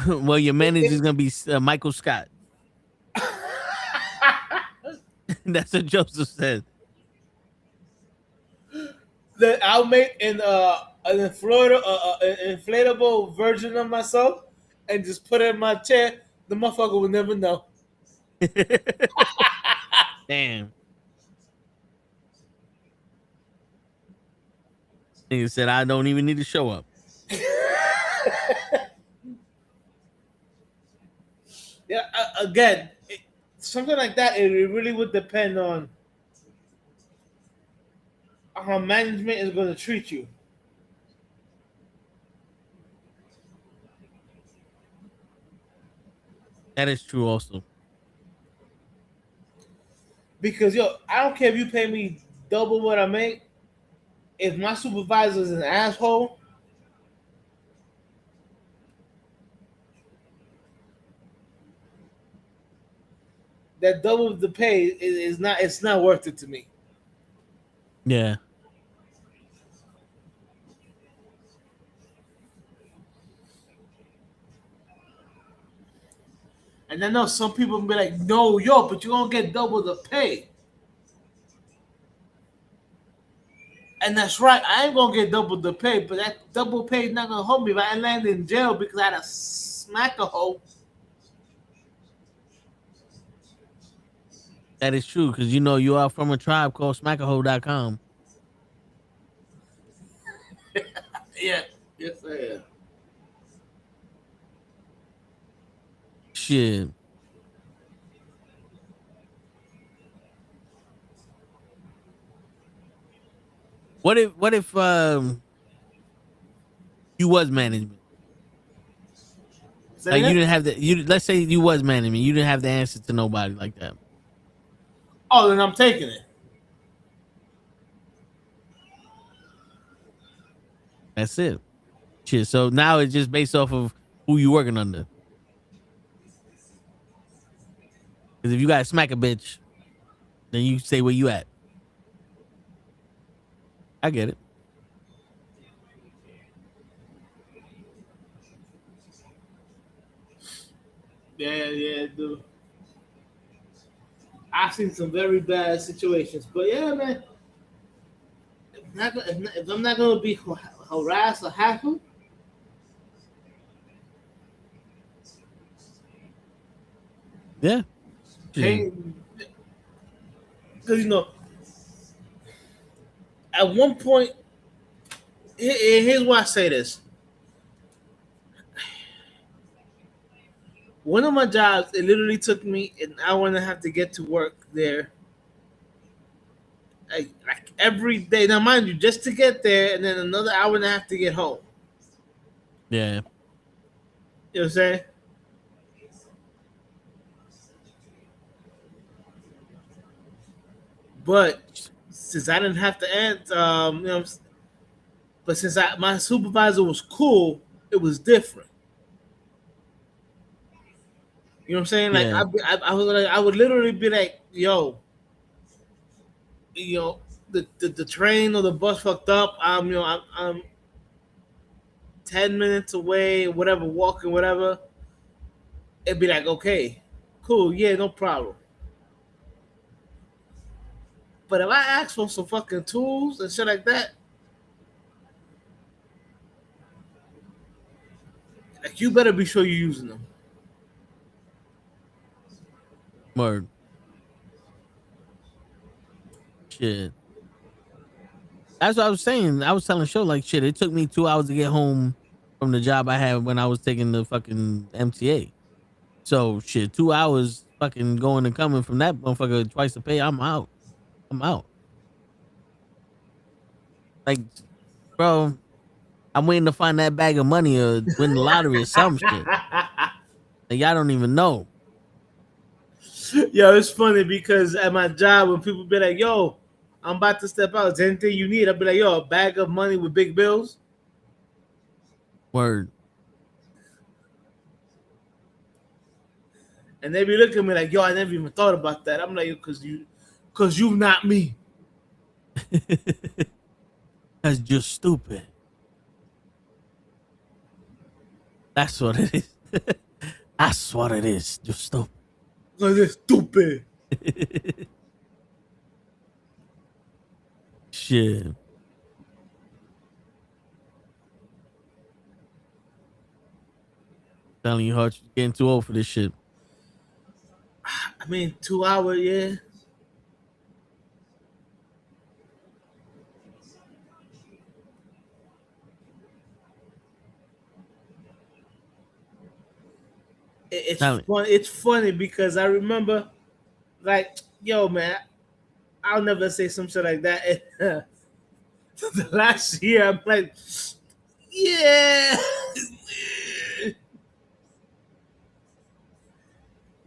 Well, your manager's gonna be Michael Scott. That's what Joseph said. That I'll make an inflatable version of myself and just put it in my chair. The motherfucker will never know. Damn. Nigga said I don't even need to show up. Yeah, again, something like that. It really would depend on how management is going to treat you. That is true also. Because I don't care if you pay me double what I make. If my supervisor is an asshole, that double the pay is not. It's not worth it to me. Yeah. And I know some people be like, no, yo, but you're going to get double the pay. And that's right. I ain't going to get double the pay, but that double pay is not going to hold me if I land in jail because I had a smack a hoe. That is true, because you know you are from a tribe called smackaho.com. Yeah. Yes, I am. Shit. What if you was management? Say Like you that? didn't have let's say you was management, you didn't have the answer to nobody like that. Oh, then I'm taking it. That's it. Shit. So now it's just based off of who you working under. Because if you got to smack a bitch, then you say where you at. I get it. Yeah, dude. I've seen some very bad situations, but yeah, man. If I'm not gonna be harassed or hackled, Yeah. Shit. pay because at one point, here's why I say this. One of my jobs, it literally took me an hour and a half to get to work there. Like every day. Now, mind you, just to get there, and then another hour and a half to get home. Yeah. You know what I'm saying? But since I didn't have to answer, but since my supervisor was cool, it was different. You know what I'm saying? Like Yeah. I would literally be like, "Yo, you know, the train or the bus fucked up. I'm 10 minutes away, whatever, walking, whatever." It'd be like, "Okay, cool, yeah, no problem." But if I ask for some fucking tools and shit like that, like you better be sure you're using them. Word. Shit. That's what I was saying. I was telling show like shit. It took me 2 hours to get home from the job I had when I was taking the fucking MTA. So shit, 2 hours fucking going and coming from that motherfucker twice the pay. I'm out. I'm out. Like, bro, I'm waiting to find that bag of money or win the lottery or some shit. Like, y'all don't even know. Yo, it's funny because at my job, when people be like, "Yo, I'm about to step out. Is there anything you need?" I'll be like, "Yo, a bag of money with big bills." Word. And they be looking at me like, "Yo, I never even thought about that." I'm like, "Cause you not me." That's just stupid. That's what it is. That's what it is. Just stupid. Cause it's stupid. Shit. Telling you, Hutch, you're getting too old for this shit. I mean, 2 hours, yeah. It's Telling. fun. It's funny because I remember, like, yo, man, I'll never say some shit like that. The last year, I'm like, yeah.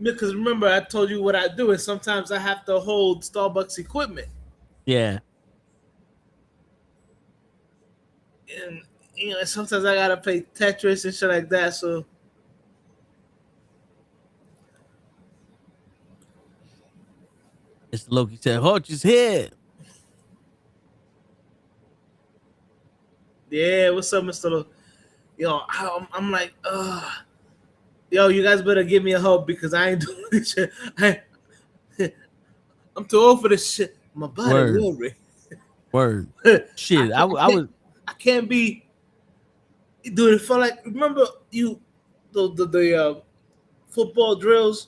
Because remember, I told you what I do, and sometimes I have to hold Starbucks equipment, Yeah. and sometimes I gotta play Tetris and shit like that. So Mr. Loki said, Hutch is here. Yeah, what's up, Mister? Yo, I'm like, yo, you guys better give me a hug because I ain't doing this shit. I'm too old for this shit. My body Word, worry. word. I, Shit, I I can't was. I can't be dude. It felt like remember you the football drills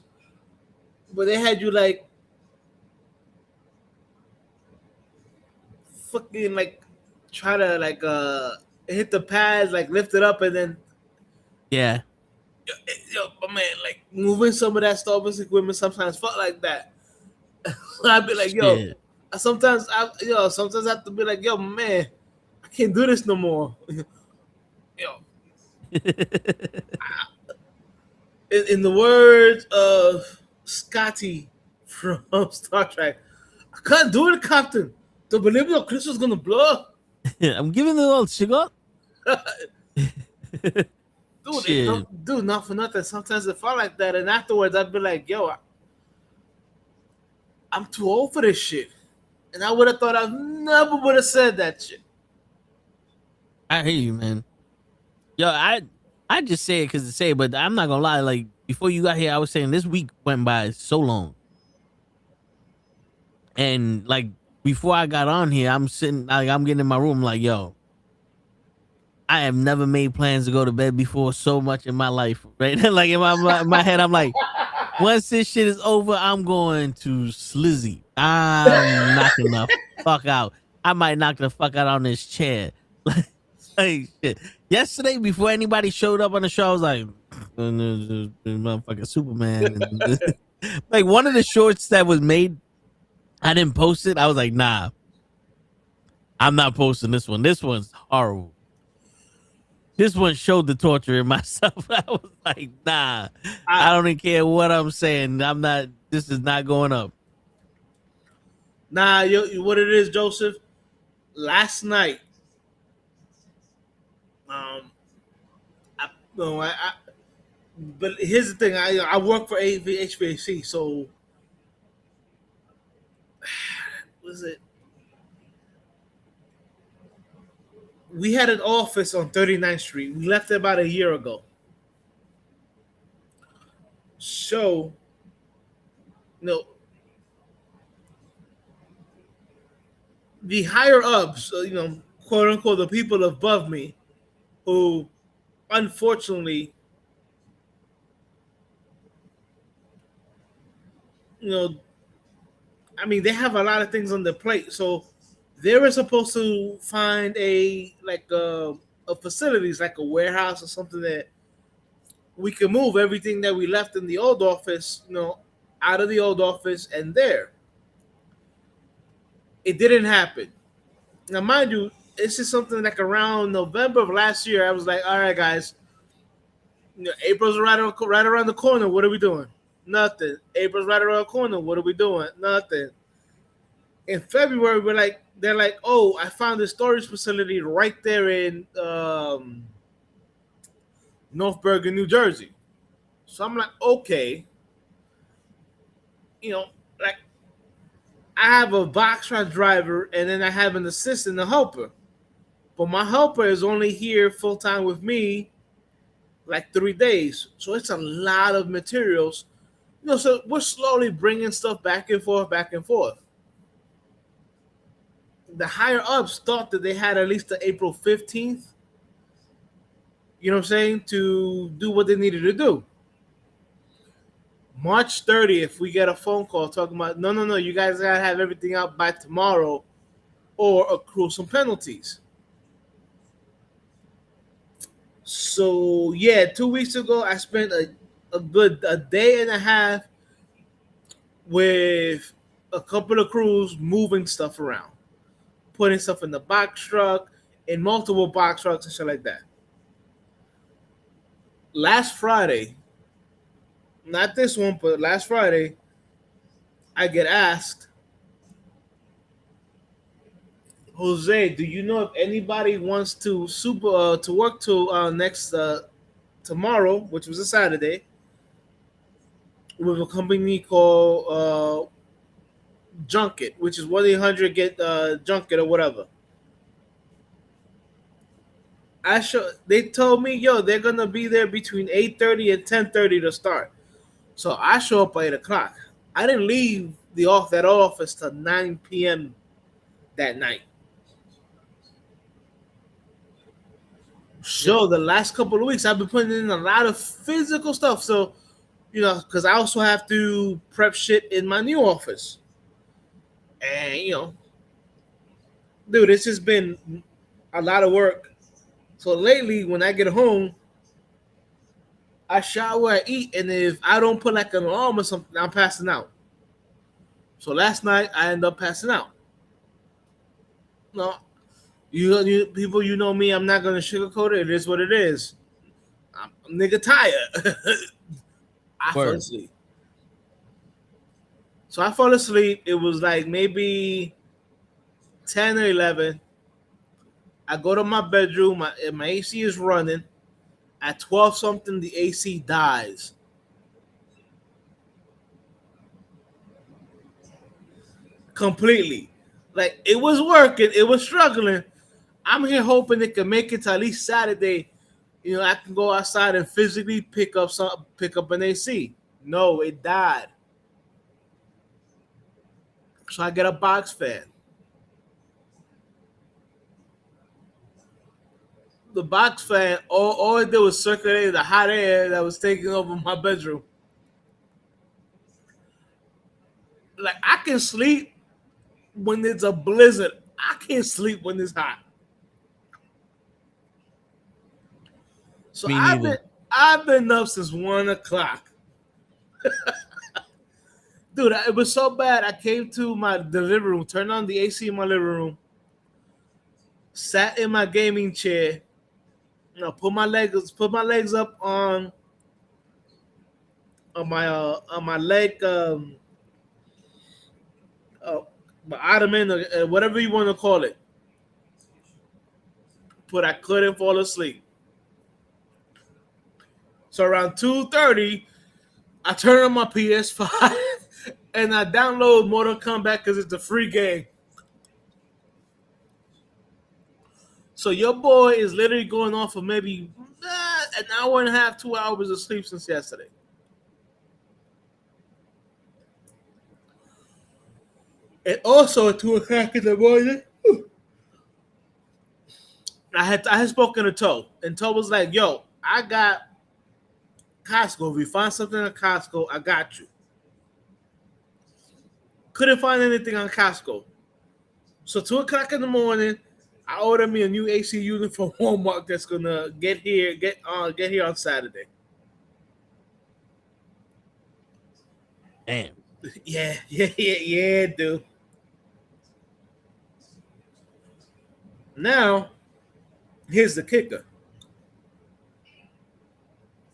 where they had you like fucking like try to like hit the pads like lift it up and then Yeah. yo my man like moving some of that Starbucks equipment sometimes felt like that. I'd be like yo Shit. sometimes I have to be like yo man I can't do this no more. Yo, in the words of Scotty from Star Trek, I can't do it, Captain. To believe the crystal's gonna blow up. I'm giving it all sugar. Dude, Shit. dude, not for nothing. Sometimes it felt like that, and afterwards I'd be like, "Yo, I'm too old for this shit." And I would have thought I never would have said that shit. I hear you, man. Yo, I just say it because to say it, but I'm not gonna lie. Like before you got here, I was saying this week went by so long, and like before I got on here, I'm sitting like I'm getting in my room, like yo, I have never made plans to go to bed before so much in my life, right? Like in my head, I'm like, once this shit is over, I'm going to slizzy. I'm knocking the fuck out. I might knock the fuck out on this chair. Like shit. Yesterday, before anybody showed up on the show, I was like, motherfucking Superman. Like one of the shorts that was made, I didn't post it. I was like, nah, I'm not posting this one. This one's horrible. This one showed the torture in myself. I was like, nah, I don't even care what I'm saying. I'm not, this is not going up. Nah, what it is, Joseph? Last night, I, no, but here's the thing. I work for HVAC, so was it? We had an office on 39th Street. We left it about a year ago. So, you know, the higher ups, quote unquote, the people above me, who unfortunately, you know, I mean, they have a lot of things on their plate. So they were supposed to find a facilities like a warehouse or something that we can move everything that we left in the old office, out of the old office and there. It didn't happen. Now, mind you, this is something like around November of last year. I was like, all right, guys, April's right around the corner. What are we doing? Nothing. April's right around the corner. What are we doing? Nothing. In February, they're like, oh, I found a storage facility right there in North Bergen, New Jersey. So I'm like, okay, like I have a box truck driver and then I have an assistant, a helper. But my helper is only here full time with me like 3 days. So it's a lot of materials. So we're slowly bringing stuff back and forth, back and forth. The higher ups thought that they had at least the April 15th, you know what I'm saying, to do what they needed to do. March 30th, we get a phone call talking about, no, you guys got to have everything out by tomorrow or accrue some penalties. So, yeah, 2 weeks ago, I spent a day and a half with a couple of crews moving stuff around, putting stuff in the box truck, in multiple box trucks and shit like that. Last Friday, not this one, but last Friday, I get asked, Jose, do you know if anybody wants to work to next tomorrow, which was a Saturday, with a company called Junket, which is 1-800 get Junket or whatever. They told me, yo, they're gonna be there between 8:30 and 10:30 to start. So I show up at 8 o'clock. I didn't leave that office till 9 p.m. that night. So the last couple of weeks, I've been putting in a lot of physical stuff. So because I also have to prep shit in my new office, and dude, it's just been a lot of work. So lately, when I get home, I shower, I eat, and if I don't put like an alarm or something, I'm passing out. So last night I ended up passing out. No, you people, you know me. I'm not gonna sugarcoat it. It is what it is. I'm nigga tired. I fell Word. asleep. So I fell asleep. It was like maybe 10 or 11. I go to my bedroom. My AC is running. At 12 something, the AC dies. Completely. Like, it was working. It was struggling. I'm here hoping it can make it to at least Saturday. I can go outside and physically pick up an AC. No, it died. So I get a box fan. The box fan, all it did was circulate the hot air that was taking over my bedroom. Like, I can sleep when it's a blizzard. I can't sleep when it's hot. So Me neither. I've been up since 1 o'clock. Dude, it was so bad. I came to the living room, turned on the AC in my living room, sat in my gaming chair, put my legs up on my leg, my ottoman, or whatever you want to call it. But I couldn't fall asleep. So around 2:30, I turn on my PS5 and I download Mortal Kombat because it's a free game. So your boy is literally going off of maybe an hour and a half, 2 hours of sleep since yesterday. And also at 2 o'clock in the morning, I had spoken to Toe, and Toe was like, "Yo, I got Costco. If we find something at Costco, I got you." Couldn't find anything on Costco. So 2 o'clock in the morning, I ordered me a new AC unit from Walmart that's gonna get here on Saturday. Damn. Yeah, dude. Now, here's the kicker.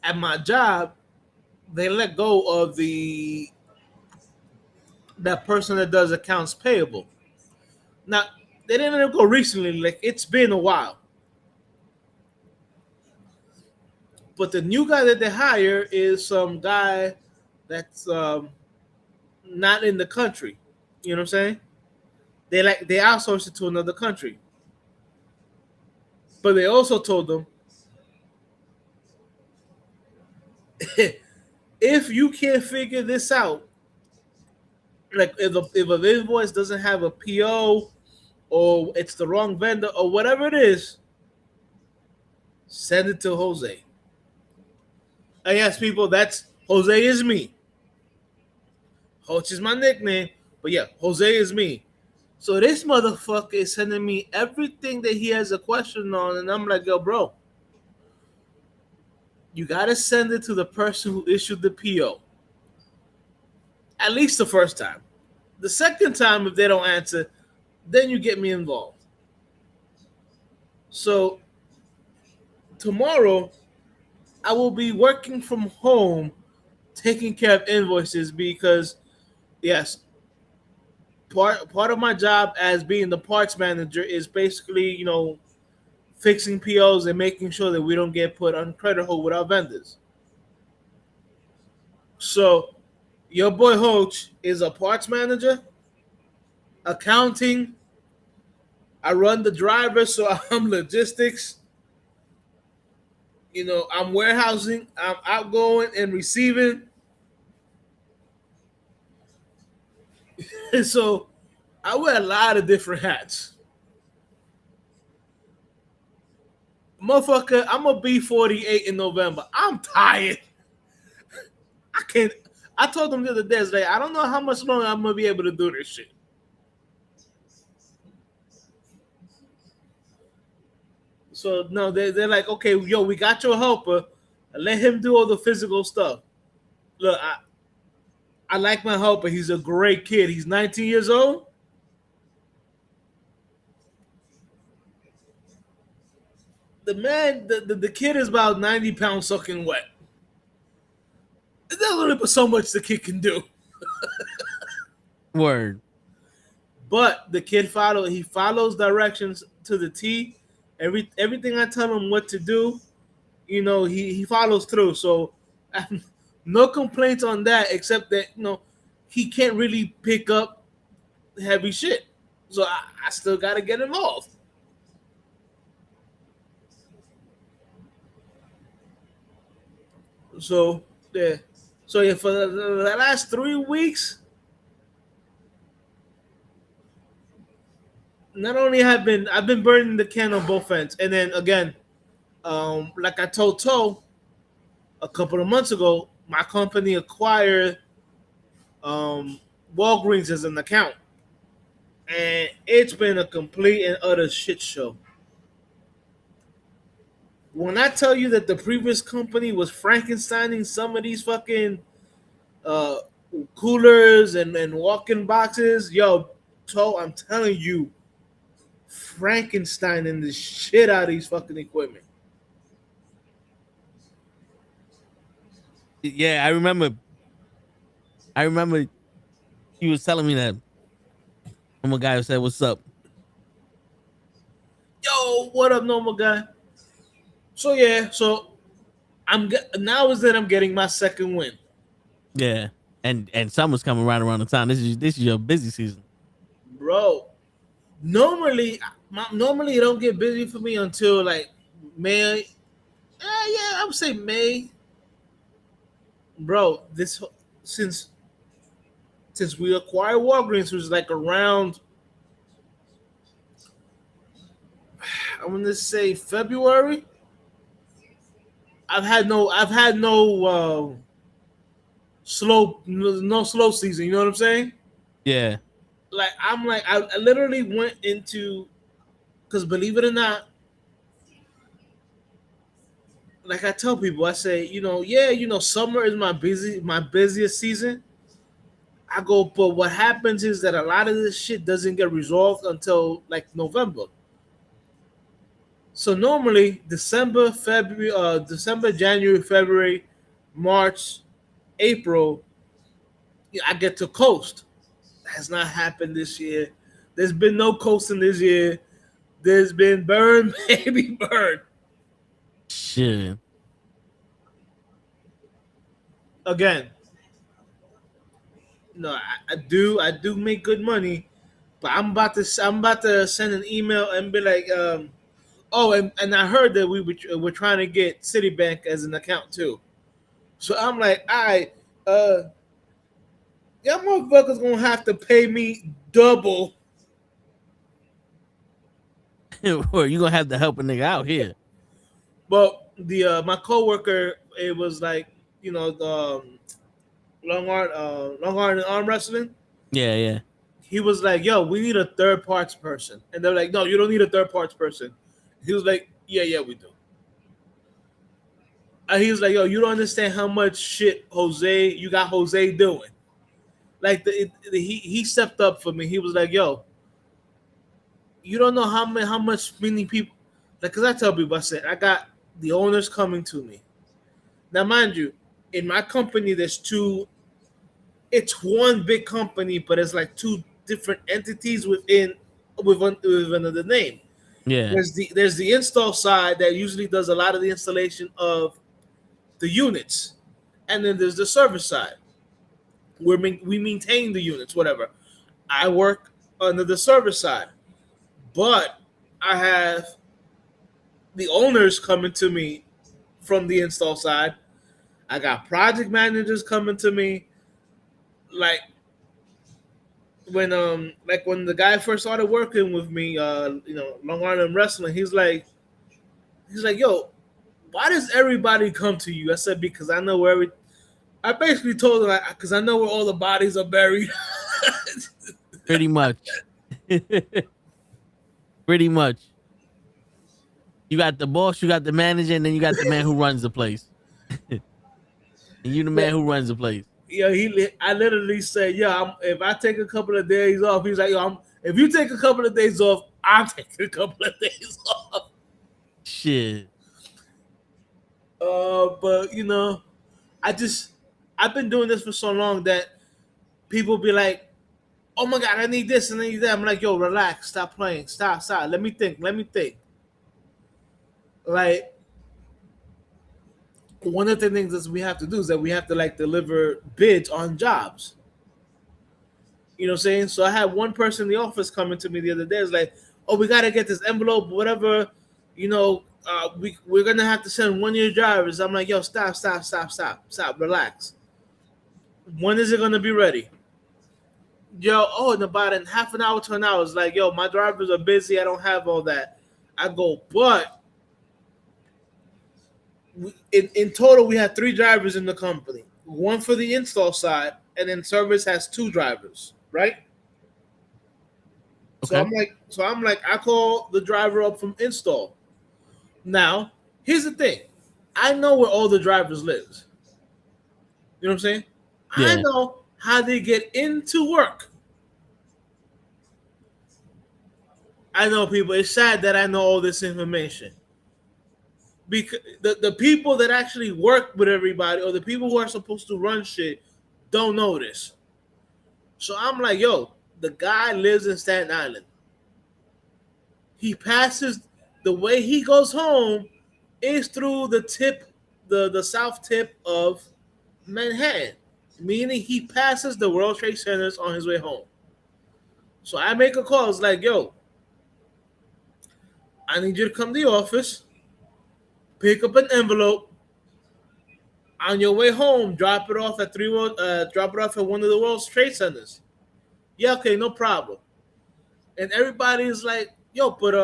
At my job, they let go of that person that does accounts payable. Now, they didn't let go recently. Like, it's been a while. But the new guy that they hire is some guy that's not in the country. You know what I'm saying? They outsourced it to another country. But they also told them, if you can't figure this out, like if an invoice doesn't have a PO or it's the wrong vendor or whatever it is, send it to Jose. And yes, people, that's Jose is me. Hoch is my nickname, but yeah, Jose is me. So this motherfucker is sending me everything that he has a question on, and I'm like, yo, bro, you gotta send it to the person who issued the PO. At least the first time. The second time, if they don't answer, then you get me involved. So tomorrow, I will be working from home, taking care of invoices because, yes, part of my job as being the parts manager is basically, fixing POs and making sure that we don't get put on credit hold with our vendors. So your boy Hoach is a parts manager, accounting. I run the driver, so I'm logistics. I'm warehousing, I'm outgoing and receiving. And so I wear a lot of different hats. Motherfucker, I'm gonna be 48 in November. I'm tired. I can't. I told them the other day, like, I don't know how much longer I'm gonna be able to do this shit. So no, they're like, okay, yo, we got your helper. Let him do all the physical stuff. Look, I like my helper. He's a great kid. He's 19 years old. The man, the kid is about 90 pounds soaking wet. There's only so much the kid can do. Word. But the kid follows directions to the T. Everything I tell him what to do, he follows through. So no complaints on that, except that he can't really pick up heavy shit. So I still gotta get involved. So yeah. So yeah, for the last 3 weeks, not only I've been burning the can on both ends, and then again, like I told Toe a couple of months ago, my company acquired Walgreens as an account, and it's been a complete and utter shit show. When I tell you that the previous company was Frankensteining some of these fucking uh, coolers and walk-in boxes, yo, Toe, I'm telling you, Frankensteining the shit out of these fucking equipment. Yeah, I remember. He was telling me that. I'm a guy who said, "What's up?" Yo, what up, normal guy? So yeah, so now is that I'm getting my second win, Yeah, and summer's coming right around the time. This is your busy season. bro. Normally it don't get busy for me until like May. Yeah, I would say May, bro. This since since we acquired Walgreens, which was like around, I want to say February. I've had no no slow season. You know what I'm saying? Yeah, I literally went into, because believe it or not, like I tell people, I say, summer is my busiest season. I go, but what happens is that a lot of this shit doesn't get resolved until like November. So normally December, January, February, March, April, I get to coast. Has not happened this year. There's been no coasting this year. There's been burn, baby, burn. shit. Again, no, I do make good money, but I'm about to send an email and be like, oh, and I heard that we're trying to get Citibank as an account too. So I'm like, all right, y'all motherfuckers gonna have to pay me double. Or you gonna have to help a nigga out here. But the my coworker, it was like, the long arm and arm wrestling. Yeah, yeah. He was like, yo, we need a third parts person. And they're like, no, you don't need a third parts person. He was like, yeah, we do. And he was like, yo, you don't understand how much shit you got Jose doing. Like he stepped up for me. He was like, yo, you don't know how much many people, like, because I tell people, I said, I got the owners coming to me. Now, mind you, in my company, it's one big company, but it's like two different entities with another name. Yeah. There's the install side that usually does a lot of the installation of the units, and then there's the service side where we maintain the units, whatever. I work under the service side, but I have the owners coming to me from the install side. I got project managers coming to me. Like when when the guy first started working with me, Long Island Wrestling, he's like, yo, why does everybody come to you? I said, because I know where I basically told him, because I know where all the bodies are buried. Pretty much. Pretty much. You got the boss, you got the manager, and then you got the man who runs the place. And you the man who runs the place. Yeah, I literally said, yeah, if I take a couple of days off, he's like, yo, if you take a couple of days off, I'm taking a couple of days off. Shit. But I've been doing this for so long that people be like, oh my God, I need this and I need that. I'm like, yo, relax, stop playing, stop. Let me think. Like, one of the things that we have to do is that we have to like deliver bids on jobs. You know what I'm saying? So I had one person in the office coming to me the other day. It's like, oh, we got to get this envelope, whatever, we're going to have to send 1 year drivers. I'm like, yo, stop, relax. When is it going to be ready? Yo, in about half an hour to an hour. It's like, yo, my drivers are busy. I don't have all that. I go, but in total, we had 3 drivers in the company. One for the install side, and then service has 2 drivers, right? Okay. So I'm like, I call the driver up from install. Now, here's the thing. I know where all the drivers live. You know what I'm saying? Yeah. I know how they get into work. I know, people. It's sad that I know all this information. Because the people that actually work with everybody, or the people who are supposed to run shit, don't know this. So I'm like, yo, the guy lives in Staten Island. He passes, the way he goes home is through the south tip of Manhattan, meaning he passes the World Trade Centers on his way home. So I make a call. It's like, yo, I need you to come to the office, pick up an envelope. On your way home, drop it off at one of the World Trade Centers. Yeah, okay, no problem. And everybody's like, yo, but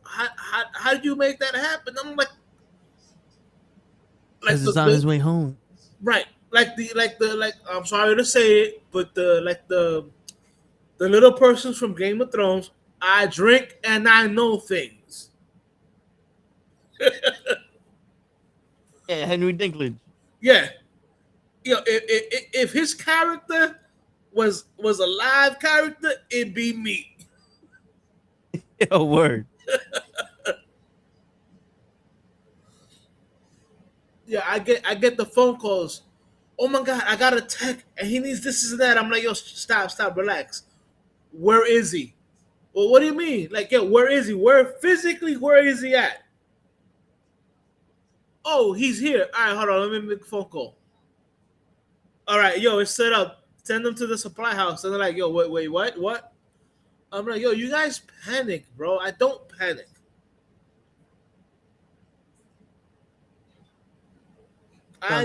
how did you make that happen? I'm like it's on his way home. Right. Like I'm sorry to say it, but the little persons from Game of Thrones, I drink and I know things. Yeah, Henry Dinklage. Yeah. If his character was a live character, it'd be me. Yo, word. Yeah, I get the phone calls. Oh my God, I got a tech and he needs this and that. I'm like, yo, stop, relax. Where is he? Well, what do you mean? Like, yo, where is he? Where is he at? Oh, he's here. All right, hold on. Let me make a phone call. All right, yo, it's set up. Send them to the supply house. And they're like, yo, wait, what? I'm like, yo, you guys panic, bro. I don't panic.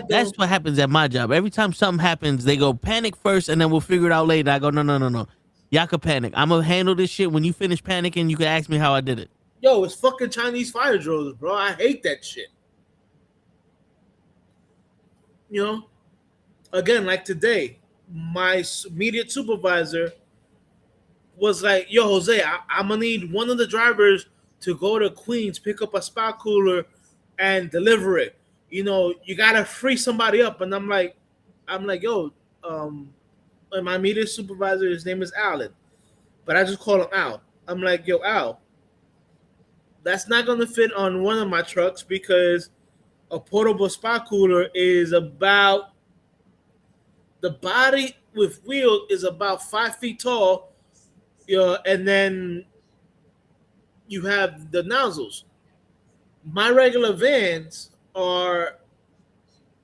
That's what happens at my job. Every time something happens, they go panic first, and then we'll figure it out later. I go, no. Y'all can panic. I'm going to handle this shit. When you finish panicking, you can ask me how I did it. Yo, it's fucking Chinese fire drills, bro. I hate that shit. You know? Again, like today, my immediate supervisor was like, yo, Jose, I'm going to need one of the drivers to go to Queens, pick up a spot cooler, and deliver it. You know, you got to free somebody up. And I'm like, yo, my immediate supervisor, his name is Alan. But I just call him Al. I'm like, yo, Al, that's not going to fit on one of my trucks because a portable spot cooler is about, the body with wheel is about 5 feet tall, and then you have the nozzles. My regular vans are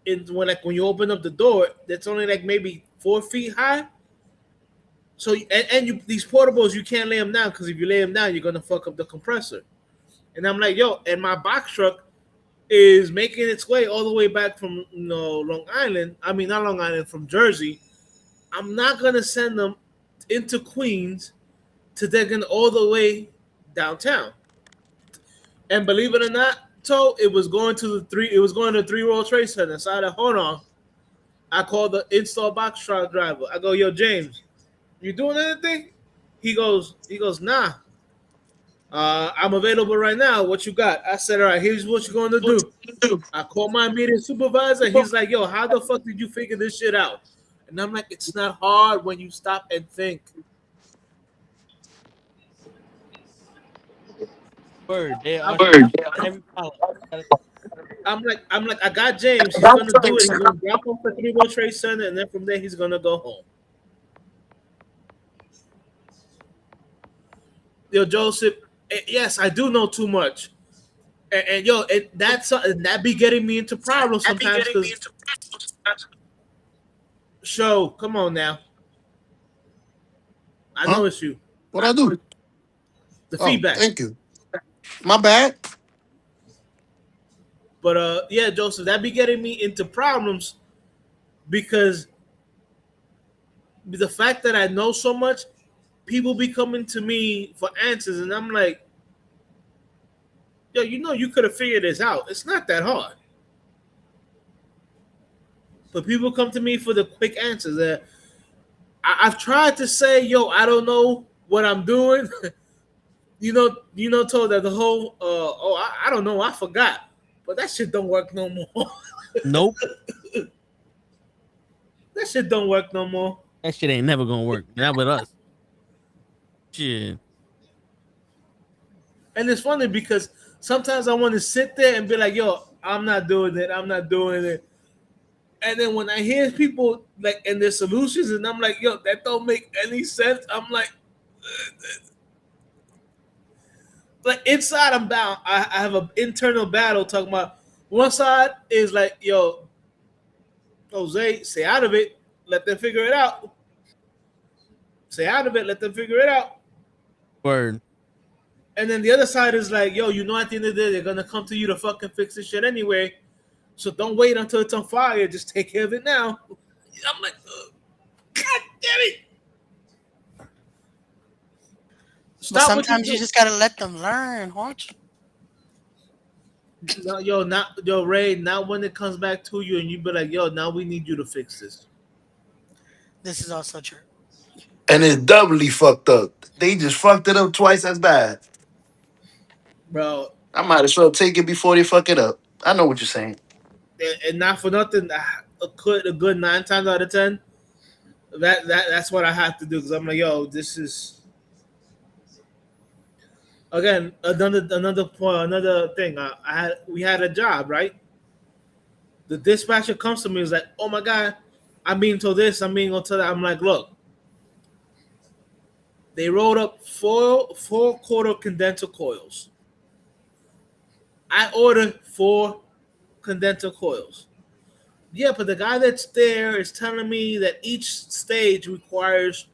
when you open up the door, that's only like maybe 4 feet high. So these portables, you can't lay them down because if you lay them down, you're gonna fuck up the compressor. And I'm like, yo, and my box truck is making its way all the way back from Long Island. I mean, not Long Island, from Jersey. I'm not gonna send them into Queens to then all the way downtown. And believe it or not, so it was going to the three. It was going to Three World Trade Center. So I said, hold on. I called the install box truck driver. I go, yo, James, you doing anything? He goes, nah. I'm available right now. What you got? I said, all right, here's what you're going to do. I called my immediate supervisor. He's like, yo, how the fuck did you figure this shit out? And I'm like, it's not hard when you stop and think. Word. They are every power. I'm like, I got James. He's gonna do it. He's gonna drop off the Three World Trade Center, and then from there he's gonna go home. Yo, Joseph. Yes, I do know too much, and yo, that be getting me into problems sometimes. Because show, come on now. I know it's you. What I do? The Oh, feedback. thank you. My bad. But yeah, Joseph, that be getting me into problems because the fact that I know so much, people be coming to me for answers, and I'm like, yo, you could have figured this out. It's not that hard. But people come to me for the quick answers. I've tried to say, yo, I don't know what I'm doing. Told that the whole, I don't know, I forgot. But that shit don't work no more. Nope. That shit don't work no more. That shit ain't never gonna work. Not with us. Shit. And it's funny because sometimes I want to sit there and be like, yo, I'm not doing it. I'm not doing it. And then when I hear people like and their solutions, and I'm like, yo, that don't make any sense. I'm like inside I'm down. I have an internal battle talking about one side is like, yo, Jose, stay out of it. Let them figure it out. Stay out of it. Let them figure it out. Word. And then the other side is like, yo, at the end of the day, they're gonna come to you to fucking fix this shit anyway. So don't wait until it's on fire. Just take care of it now. I'm like, God damn it. But sometimes you just gotta let them learn, won't you? No, yo, Ray, not when it comes back to you and you be like, yo, now we need you to fix this. This is also true. And it's doubly fucked up. They just fucked it up twice as bad. Bro, I might as well take it before they fuck it up. I know what you're saying. and not for nothing, a good 9 times out of 10, that's what I have to do because I'm like, yo, this is again another point, another thing. We had a job, right? The dispatcher comes to me and is like, oh my god, I'm being told this, I'm being told that. I'm like, look, they rolled up four quarter condenser coils. I ordered 4 condenser coils. Yeah, but the guy that's there is telling me that each stage requires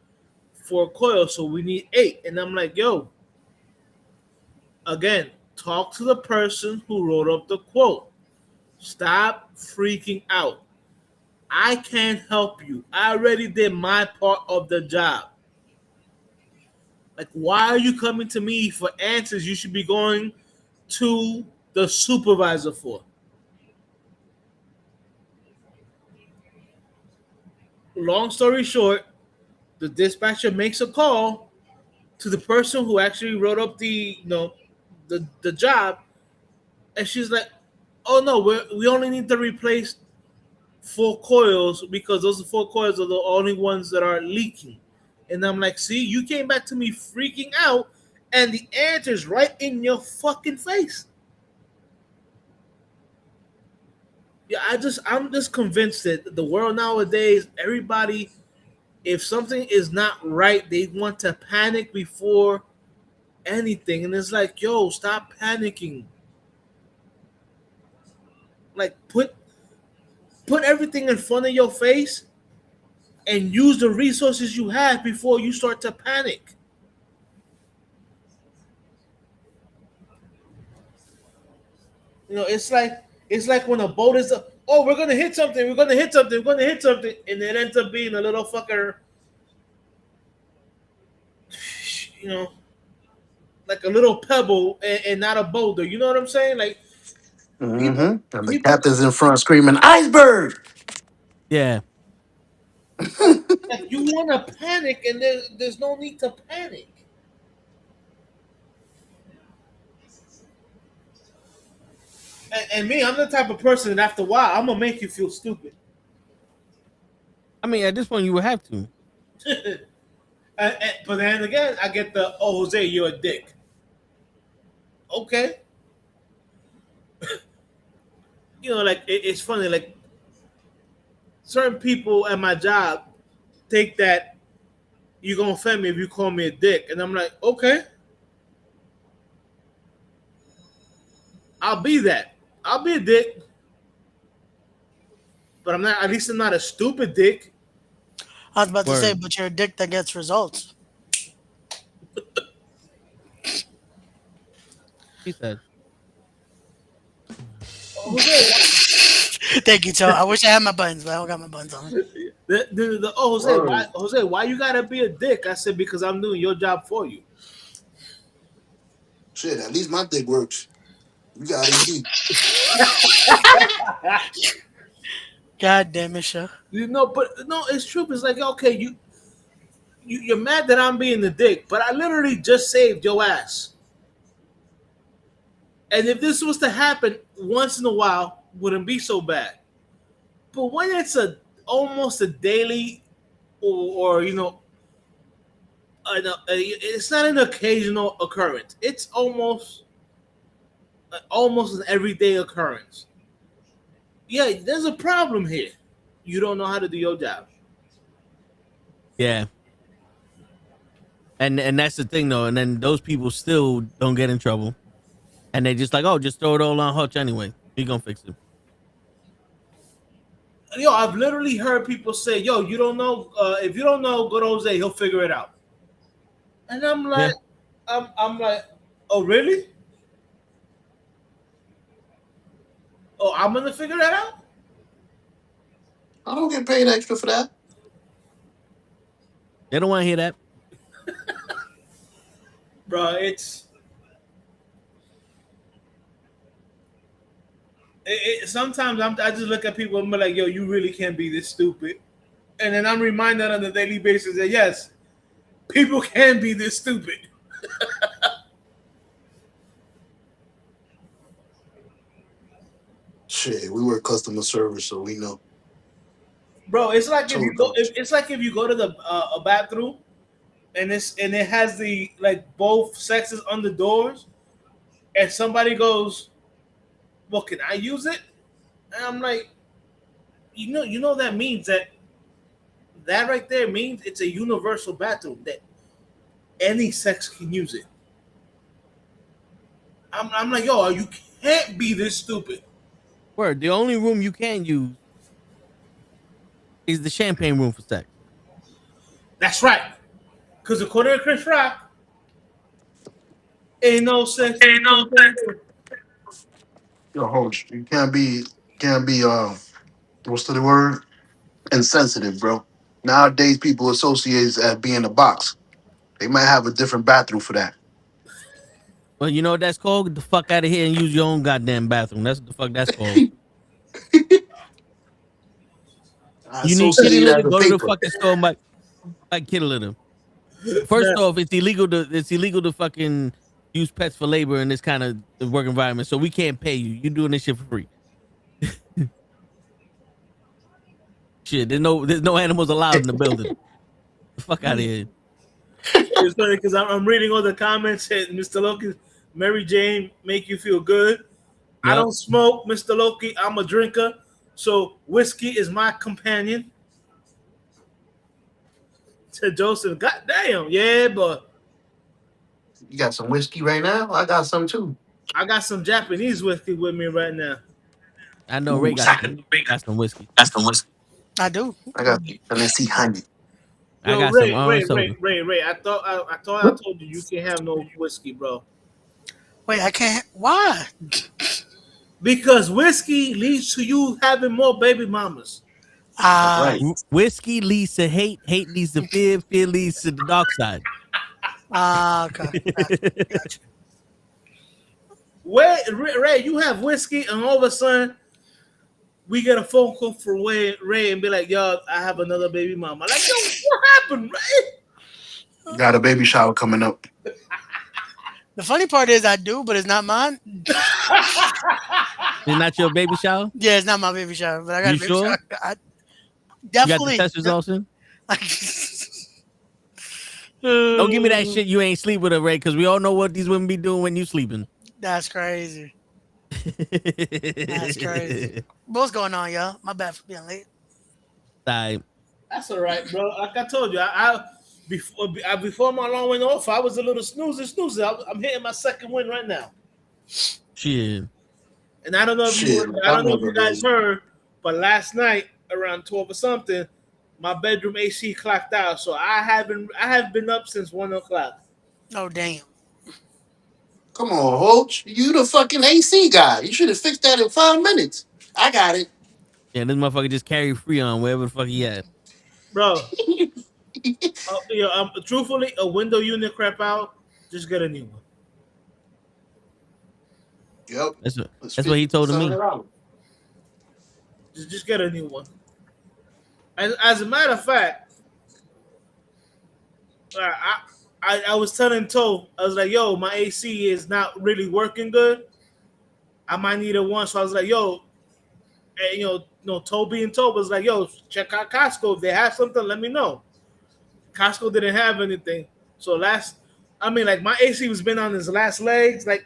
4 coils, so we need 8. And I'm like, yo, again, talk to the person who wrote up the quote. Stop freaking out. I can't help you. I already did my part of the job. Like, why are you coming to me for answers you should be going to the supervisor for? Long story short, the dispatcher makes a call to the person who actually wrote up the job, and she's like, "Oh no, we only need to replace 4 coils because those 4 coils are the only ones that are leaking." And I'm like, "See, you came back to me freaking out, and the answer's right in your fucking face." Yeah, I'm just convinced that the world nowadays, everybody, if something is not right, they want to panic before anything. And it's like, yo, stop panicking. Like put everything in front of your face and use the resources you have before you start to panic. It's like It's like when a boat is, oh, we're gonna hit something, we're gonna hit something, we're gonna hit something, and it ends up being a little fucker, you know, like a little pebble and not a boulder. You know what I'm saying? Like people, Mm-hmm. And the people, captain's in front screaming, "Iceberg!" Yeah. like you want to panic, and there's no need to panic. And me, I'm the type of person that after a while, I'm gonna make you feel stupid. I mean, at this point, you would have to. But then again, I get the, oh, Jose, you're a dick. Okay. You know, like it's funny. Like certain people at my job think that you're gonna offend me if you call me a dick, and I'm like, okay, I'll be that. I'll be a dick, but I'm not. At least I'm not a stupid dick. I was about to say, Word. but you're a dick that gets results. He said, Jose, Thank you, Joe. I wish I had my buttons, but I don't got my buttons on. Jose, why you gotta be a dick? I said because I'm doing your job for you. Shit, at least my dick works. You got ED. God damn it, show. You know, but no, it's true. It's like, okay, you're mad that I'm being the dick, but I literally just saved your ass. And if this was to happen once in a while, wouldn't be so bad. But when it's almost a daily, or you know, it's not an occasional occurrence. It's almost an everyday occurrence. Yeah, there's a problem here. You don't know how to do your job. yeah. And that's the thing, though. And then those people still don't get in trouble. And they just like, oh, just throw it all on Hutch anyway. He gonna fix it. Yo, I've literally heard people say, "Yo, you don't know. If you don't know, go to Jose. He'll figure it out." And I'm like, I'm like, oh really? Oh, I'm gonna figure that out, I don't get paid extra for that. They don't want to hear that. bro. Sometimes I just look at people and be like, "Yo, you really can't be this stupid." And then I'm reminded on a daily basis that yes, people can be this stupid. Shit, we work customer service, so we know. Bro, it's like if you go, Totally. it's like if you go to the a bathroom and it has the like both sexes on the doors, and somebody goes, "Well, can I use it?" And I'm like, you know that means that right there means it's a universal bathroom that any sex can use it. I'm like, yo, you can't be this stupid. Word. The only room you can use is the champagne room for sex. That's right. Because according to Chris Rock, ain't no sex. Ain't no sex. Yo, host, you can't be what's the word? Insensitive, bro. Nowadays people associate it as being a box. They might have a different bathroom for that. Well, you know what that's called? Get the fuck out of here and use your own goddamn bathroom. That's what the fuck that's called. I You need kitty associate it litter, as a go to the paper. fucking store and buy kitty litter. First off, it's illegal to fucking use pets for labor in this kind of work environment. So we can't pay you. You're doing this shit for free. Shit, there's no animals allowed in the building. The fuck out of here. It's funny because I'm reading all the comments. And Mr. Loki, Mary Jane, make you feel good. I Yep. don't smoke, Mr. Loki. I'm a drinker, so whiskey is my companion. To Joseph, goddamn, yeah, but You got some whiskey right now? I got some too. I got some Japanese whiskey with me right now. I know Ooh, Ray got some whiskey. I do. I got Tennessee honey. I Yo, got some orange Ray, soda. Ray. I thought I told you you can't have no whiskey, bro. Wait, I can't. Why? Because whiskey leads to you having more baby mamas. Ah, Whiskey leads to hate. Hate leads to fear. Fear leads to the dark side. okay. Gotcha. Ray, you have whiskey, and all of a sudden we get a phone call for Ray and be like, "Yo, I have another baby mama." Like, yo, what happened, Ray? Got a baby shower coming up. The funny part is I do, but it's not mine. It's not your baby shower. Yeah, it's not my baby shower, but I got You a baby sure? shower. You got the Definitely. test results in? Don't Don't give me that shit. You ain't sleep with her, Ray, because we all know what these women be doing when you sleeping. That's crazy. That's crazy. What's going on, y'all? My bad for being late. Right. That's all right, bro. Like I told you, before my alarm went off, I was a little snoozy. I'm hitting my second win right now. Shit. And I don't know if you guys heard, but last night around 12 or something, my bedroom AC clocked out. So I have been up since 1 o'clock. Oh damn. Come on, Holch. You the fucking AC guy. You should have fixed that in 5 minutes. I got it. Yeah, this motherfucker just carry Freon wherever the fuck he at. Bro. Truthfully, a window unit crap out, just get a new one. Yep. That's what he told me. Just get a new one. And as a matter of fact, I was telling Toe, I was like, yo, my AC is not really working good. I might need a one. So I was like, yo, and, Toby and Toe was like, yo, check out Costco. If they have something, let me know. Costco didn't have anything. So my AC was been on his last legs. Like,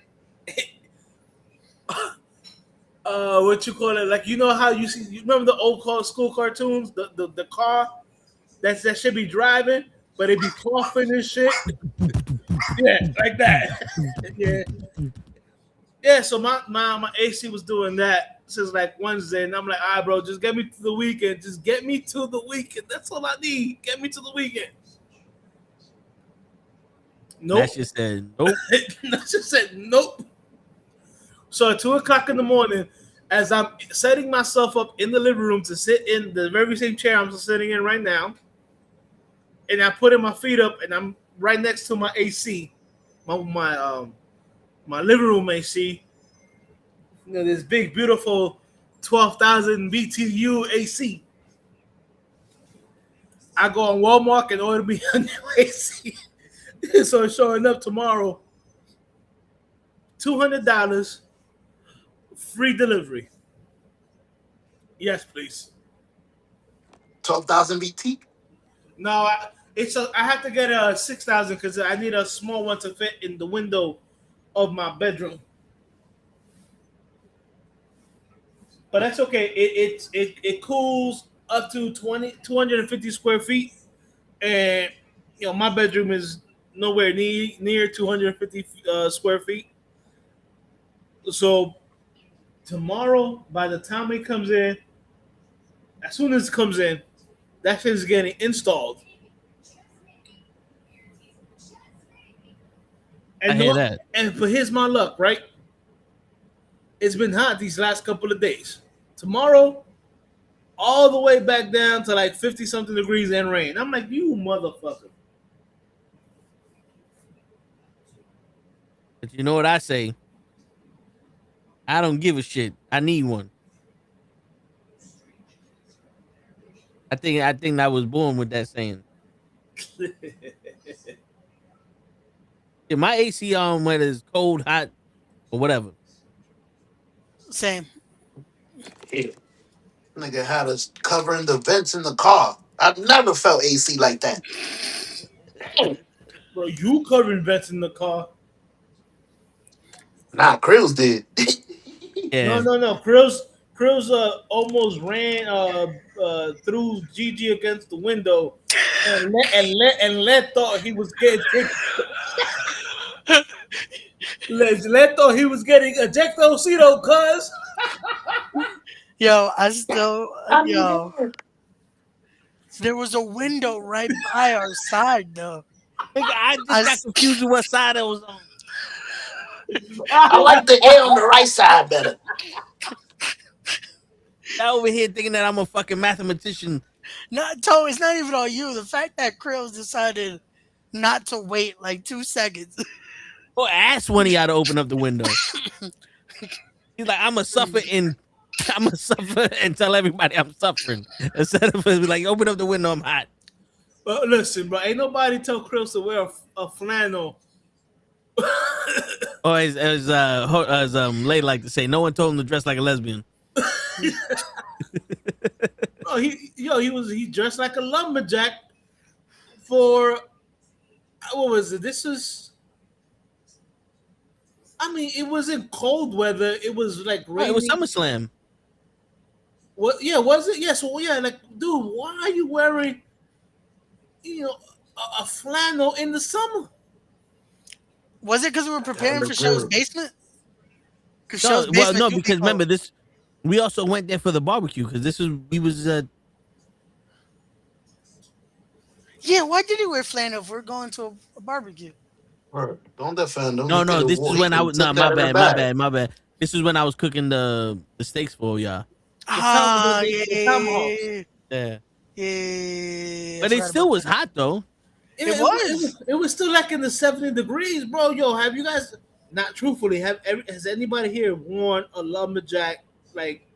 what you call it? Like, you know how you remember the old school cartoons? The car that should be driving, but it be coughing and shit. Yeah, like that. Yeah. So my AC was doing that since like Wednesday, and I'm like, all right, bro, just get me to the weekend. Just get me to the weekend. That's all I need. Get me to the weekend. Nope. That shit said nope. That shit said nope. So at 2 o'clock in the morning, as I'm setting myself up in the living room to sit in the very same chair I'm sitting in right now, and I put in my feet up, and I'm right next to my AC, my living room AC. This big, beautiful 12,000 BTU AC. I go on Walmart and order me a new AC. So it's showing up tomorrow. $200, free delivery. Yes, please. 12,000 BT? No, I have to get a 6,000 because I need a small one to fit in the window of my bedroom. But that's okay. It cools up to 250 square feet, and my bedroom is nowhere near 250 square feet. So tomorrow, by the time it comes in, as soon as it comes in, that shit is getting installed. And I hear that. And here's my luck, right? It's been hot these last couple of days. Tomorrow, all the way back down to like 50-something degrees and rain. I'm like, you motherfucker. But you know what I say? I don't give a shit. I need one. I think I was born with that saying. Yeah, my AC on whether it's cold, hot, or whatever. Same. Yeah. Nigga had us covering the vents in the car. I've never felt AC like that. Bro, you covering vents in the car. Nah, Krills did. Yeah. No. Krills almost ran through Gigi against the window, and let thought he was getting let thought he was getting ejectocito, cuz. Yo, there was a window right by our side though. I just got confused with what side I was on. I like the air on the right side better. I over here thinking that I'm a fucking mathematician. Not Toe, it's not even on you. The fact that Krills decided not to wait like 2 seconds. Or ask one of y'all to open up the window. He's like, I'm a suffer and tell everybody I'm suffering. Instead of be like, open up the window, I'm hot. But listen, bro, ain't nobody tell Chris to wear a flannel. Or as Lay like to say, no one told him to dress like a lesbian. Bro, he dressed like a lumberjack for what was it? This was. I mean, it wasn't cold weather. It was like Oh, rainy. it was SummerSlam. What? Yeah, was it? Yeah. So yeah, like, dude, why are you wearing, a flannel in the summer? Was it because we were preparing look for Show's good. basement? Because No, Show's basement. no, do because be remember cold. this. We also went there for the barbecue because we was Yeah, why did he wear flannel if we're going to a barbecue? Bro, don't defend him. He no, could have this is when I he was no, took that in the my bag. bad, my bad. This is when I was cooking the steaks for y'all. Ah, The tomahawks. yeah. Yeah, Yeah. but it still was hot though. It was. It was still like in the 70 degrees, bro. Yo, have you guys? Not truthfully, has anybody here worn a lumberjack like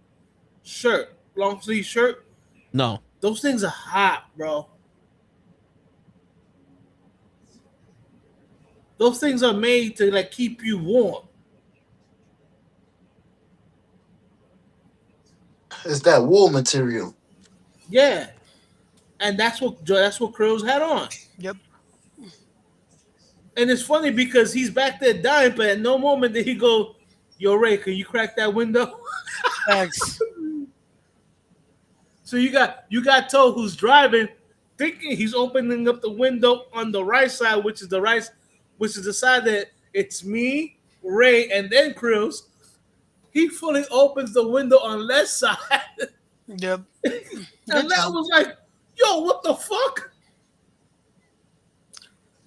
shirt, long sleeve shirt? No, Those things are hot, bro. Those things are made to like keep you warm. It's that wool material. Yeah, and that's what Krills had on. Yep. And it's funny because he's back there dying, but at no moment did he go, "Yo, Ray, can you crack that window?" Thanks. So you got Toe who's driving, thinking he's opening up the window on the right side, which is the side that it's me, Ray, and then Krills. He fully opens the window on left side, Yep. and Good that job. was like, "Yo, what the fuck,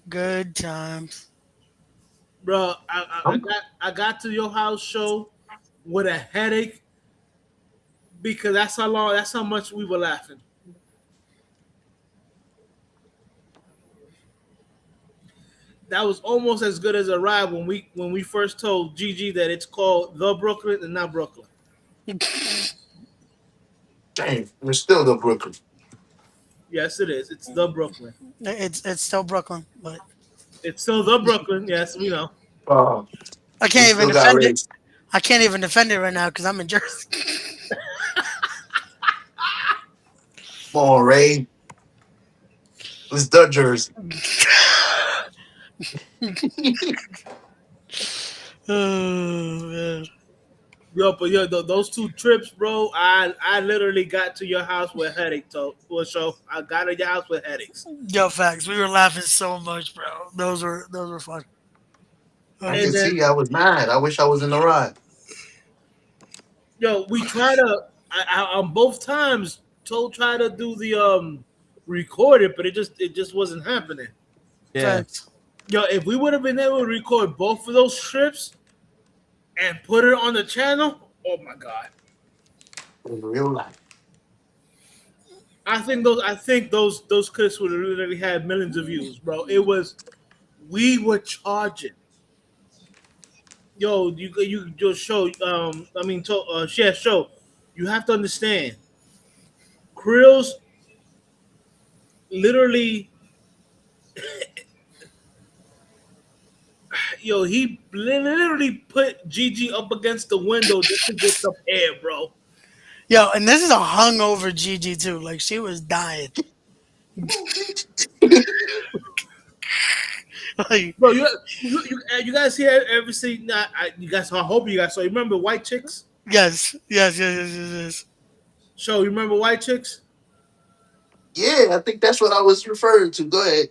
Good times. bro?" I got to your house show with a headache because that's how much we were laughing. That was almost as good as a ride when we first told Gigi that it's called the Brooklyn and not Brooklyn. Dang, we're still the Brooklyn. Yes, it is. It's the Brooklyn. It's still Brooklyn, but It's still the Brooklyn. Yes, we know. Oh, I we can't even still got defend it. race. I can't even defend it right now because I'm in Jersey. Come on, Ray. It's the Jersey. Oh man. Yo, but those 2 trips, bro. I literally got to your house with headache. So I got to your house with headaches. Yo, facts. We were laughing so much, bro. Those were fun. I And can then see I was mad. I wish I was in the ride. we try to. On both times, tried to do the record it, but it just wasn't happening. yeah. Facts. Yo, if we would have been able to record both of those trips and put it on the channel, oh my god. In real life. I think those clips would have literally had millions of views, bro. We were charging. Yo, you just show show. You have to understand. Krills literally he literally put Gigi up against the window just to get some air, bro. Yo, and this is a hungover Gigi too. Like she was dying. Like Bro, you guys hear every scene? You guys, I hope you guys saw. You remember White Chicks? yes. Show, you remember White Chicks? Yeah, I think that's what I was referring to. Go ahead.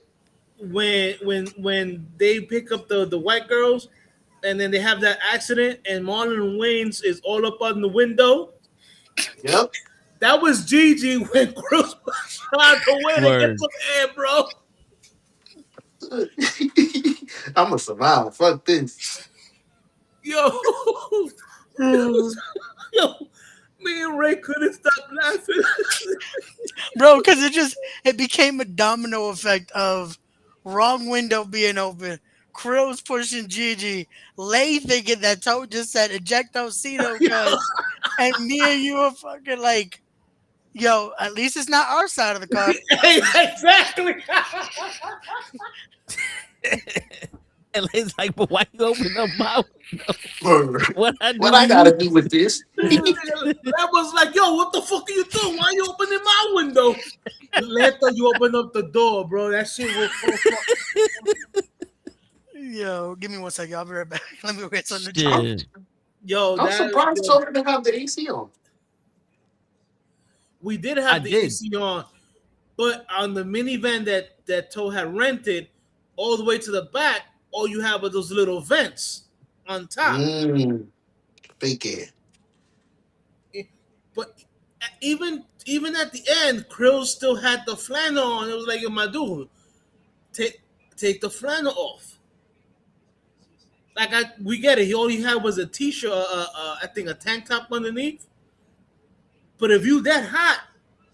When they pick up the white girls and then they have that accident and Marlon Wayans is all up on the window. Yep. That was Gigi when Cruz was out the way to get Word. some air, bro. I'm gonna survive. Fuck this. yo, me and Ray couldn't stop laughing. Bro, because it became a domino effect of wrong window being open, Krill's pushing Gigi, Lay thinking that Toad just said ejectocito Yo, cuz, and me and you were fucking like, yo, at least it's not our side of the car. exactly. And it's like, but why you open up my window? Word. What I do What to I you? gotta do with this? That was like, yo, what the fuck are you doing? Why you opening my window? Later, you open up the door, bro. That shit was so fuck. Yo, give me one second. I'll be right back. Let me get something to drink. Shit. Yo, I'm that surprised yo, Tony didn't have the AC on. we did I have the did. AC on, but on the minivan that Toe had rented, all the way to the back, all you have are those little vents on top. Fake it. But even at the end, Krill still had the flannel on. It was like, yo, my dude, take the flannel off. Like we get it. He only had was a t-shirt, I think a tank top underneath. But if you that hot,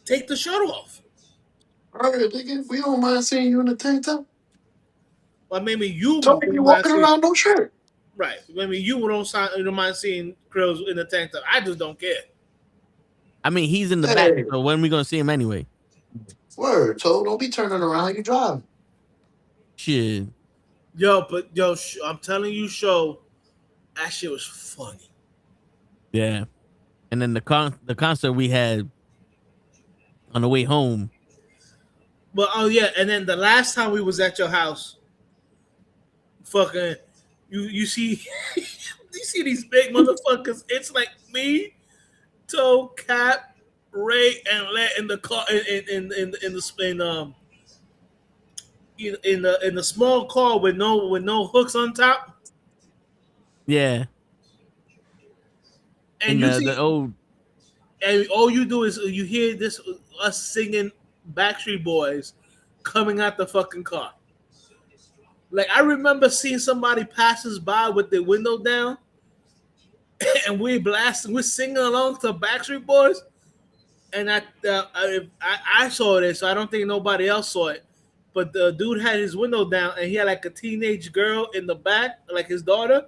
take the shirt off. All right, nigga, we don't mind seeing you in the tank top. Or maybe you Tony be don't mind walking seeing, around no shirt. right. Maybe you don't mind seeing Krill in the tank top. I just don't care. I mean, he's in the back, Hey, so when are we gonna see him anyway? word. So don't be turning around. You drive. Shit. I'm telling you, show that shit was funny. Yeah. And then the concert we had on the way home. But oh yeah, and then the last time we was at your house, fucking, you see, you see these big motherfuckers. It's like me, Toe, Cap, Ray, and Let in the car in the small car with no hooks on top, Yeah. and And you the see, old and all you do is you hear this us singing Backstreet Boys coming out the fucking car. Like I remember seeing somebody pass us by with their window down, and we're singing along to Backstreet Boys. And I saw this, so I don't think nobody else saw it. But the dude had his window down, and he had like a teenage girl in the back, like his daughter.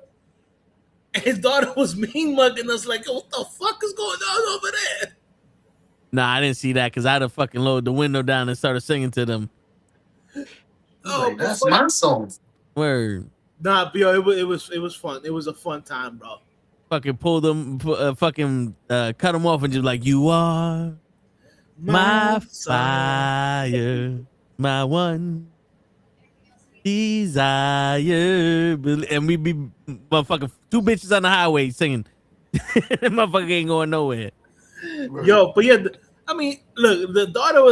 And his daughter was mean mugging us, like, "What the fuck is going on over there?" Nah, I didn't see that because I'd have fucking lowered the window down and started singing to them. He's Oh, like, but that's my song. Word. nah, yo, it was fun. It was a fun time, bro. Fucking pull them, cut them off and just like, you are my fire, my one desire. And we be motherfucking two bitches on the highway singing. Motherfucker ain't going nowhere. Yo, but yeah, I mean, look, the daughter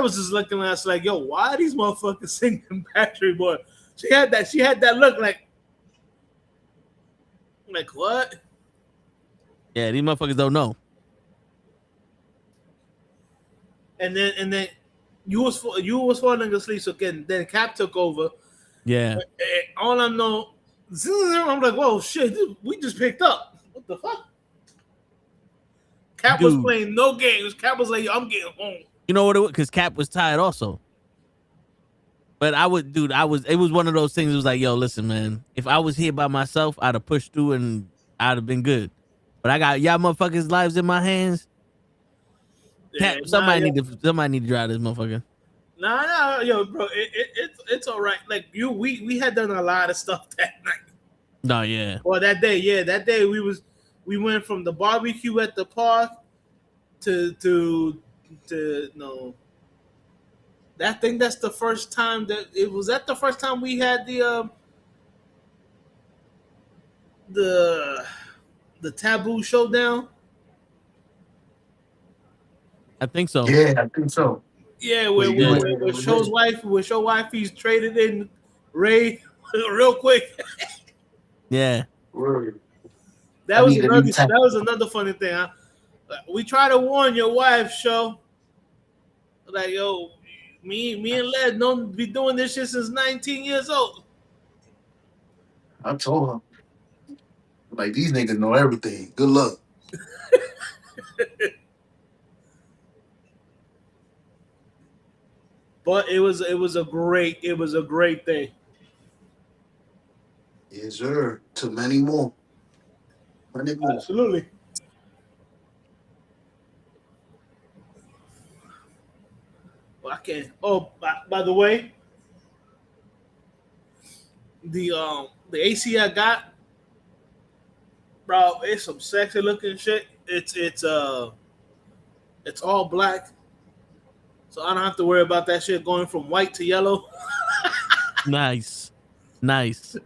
was just looking at us like, yo, why are these motherfuckers singing Backstreet Boy? She had that look like what? Yeah, these motherfuckers don't know. And then you was falling asleep. So then Cap took over. Yeah. All I know, I'm like, whoa, shit, we just picked up. What the fuck? Cap was Dude. playing no games. Cap was like, yo, I'm getting home. You know what it was? Because Cap was tired also. But it was one of those things. It was like, yo, listen, man. If I was here by myself, I'd have pushed through and I'd have been good. But I got y'all motherfuckers' lives in my hands. Yeah, Somebody need to drive this motherfucker. Nah, yo, bro, it's all right. Like we had done a lot of stuff that night. No, yeah. Well, that day we went from the barbecue at the park to no. I think that's the first time the first time we had the taboo showdown. I think so. Yeah, I think so. Yeah, Yeah. where Show Wifey's traded in Ray real quick. Yeah. Word. That was another funny thing. Huh? We try to warn your wife, Show. Like, yo, me and Led don't be doing this shit since 19 years old. I told him. Like these niggas know everything. Good luck. But it was a great thing. Yes, sir. To many more. Many more. Absolutely. Well, I can't. Oh, by the way, the AC I got, bro, it's some sexy looking shit. It's all black, so I don't have to worry about that shit going from white to yellow. Nice. Nice.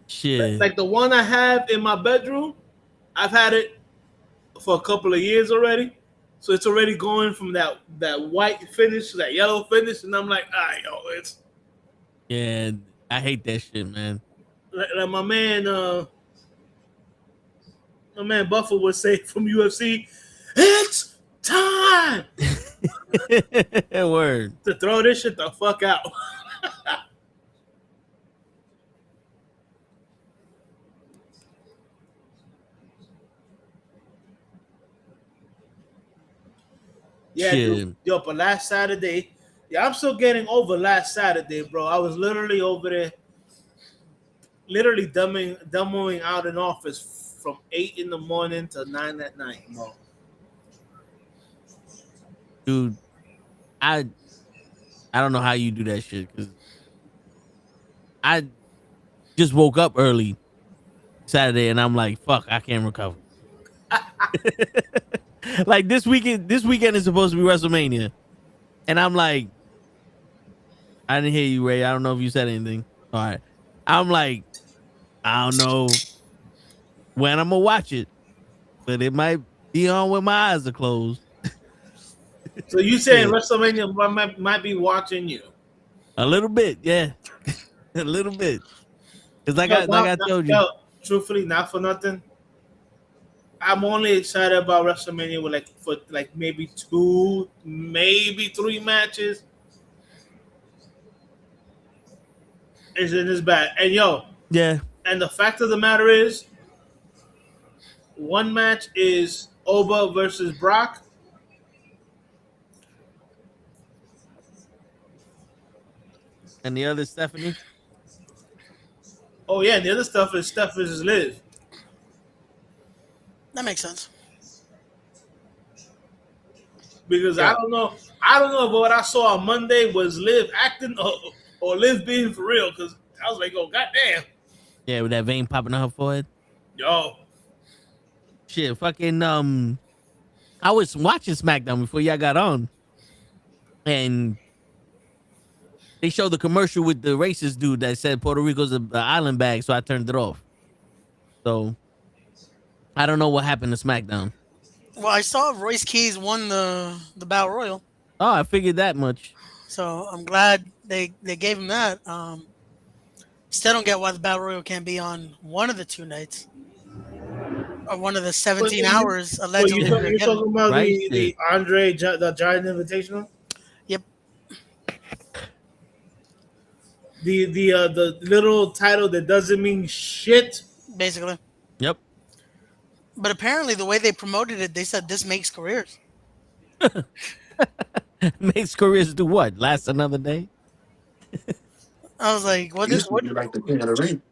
Shit. Like the one I have in my bedroom, I've had it for a couple of years already. So it's already going from that white finish to that yellow finish, and I'm like, yo, it's Yeah, I hate that shit, man. like my man Buffer would say from UFC, it's time Word. to throw this shit the fuck out. Yeah, dude. Shit. Yo, but last Saturday, yeah, I'm still getting over last Saturday, bro. I was literally over there, literally demoing out an office from 8 in the morning to 9 at night, bro. Dude, I I don't know how you do that shit because I just woke up early Saturday and I'm like, fuck, I can't recover. Like this weekend is supposed to be WrestleMania. And I'm like, I didn't hear you, Ray. I don't know if you said anything. All right. I'm like, I don't know when I'm gonna watch it, but it might be on when my eyes are closed. So you saying Yeah. WrestleMania might be watching you? A little bit, yeah. A little bit. Cause like Yo, I told you. yo, truthfully, not for nothing. I'm only excited about WrestleMania with for maybe 2, maybe 3 matches. Isn't this bad? And yo, Yeah. and the fact of the matter is, one match is Oba versus Brock. And the other Stephanie. Oh yeah, and the other stuff is Steph versus Liv. That makes sense. Because Yeah. I don't know if what I saw on Monday was Liv acting or Liv being for real. Because I was like, oh goddamn, Yeah, with that vein popping on her forehead. yo, Shit, fucking I was watching SmackDown before y'all got on. And they showed the commercial with the racist dude that said Puerto Rico's a island bag, so I turned it off. So I don't know what happened to SmackDown. Well, I saw Royce Keys won the Battle Royal, Oh, I figured that much. so I'm glad they gave him that. Still don't get why the Battle Royal can't be on one of the 2 nights or one of the 17 hours So allegedly. you're talking about Right? the Andre the Giant Invitational, Yep. the little title that doesn't mean shit. Basically. Yep. But apparently, the way they promoted it, they said this makes careers. Makes careers do what? Last another day? I was like, what? Used to be like the king of the ring.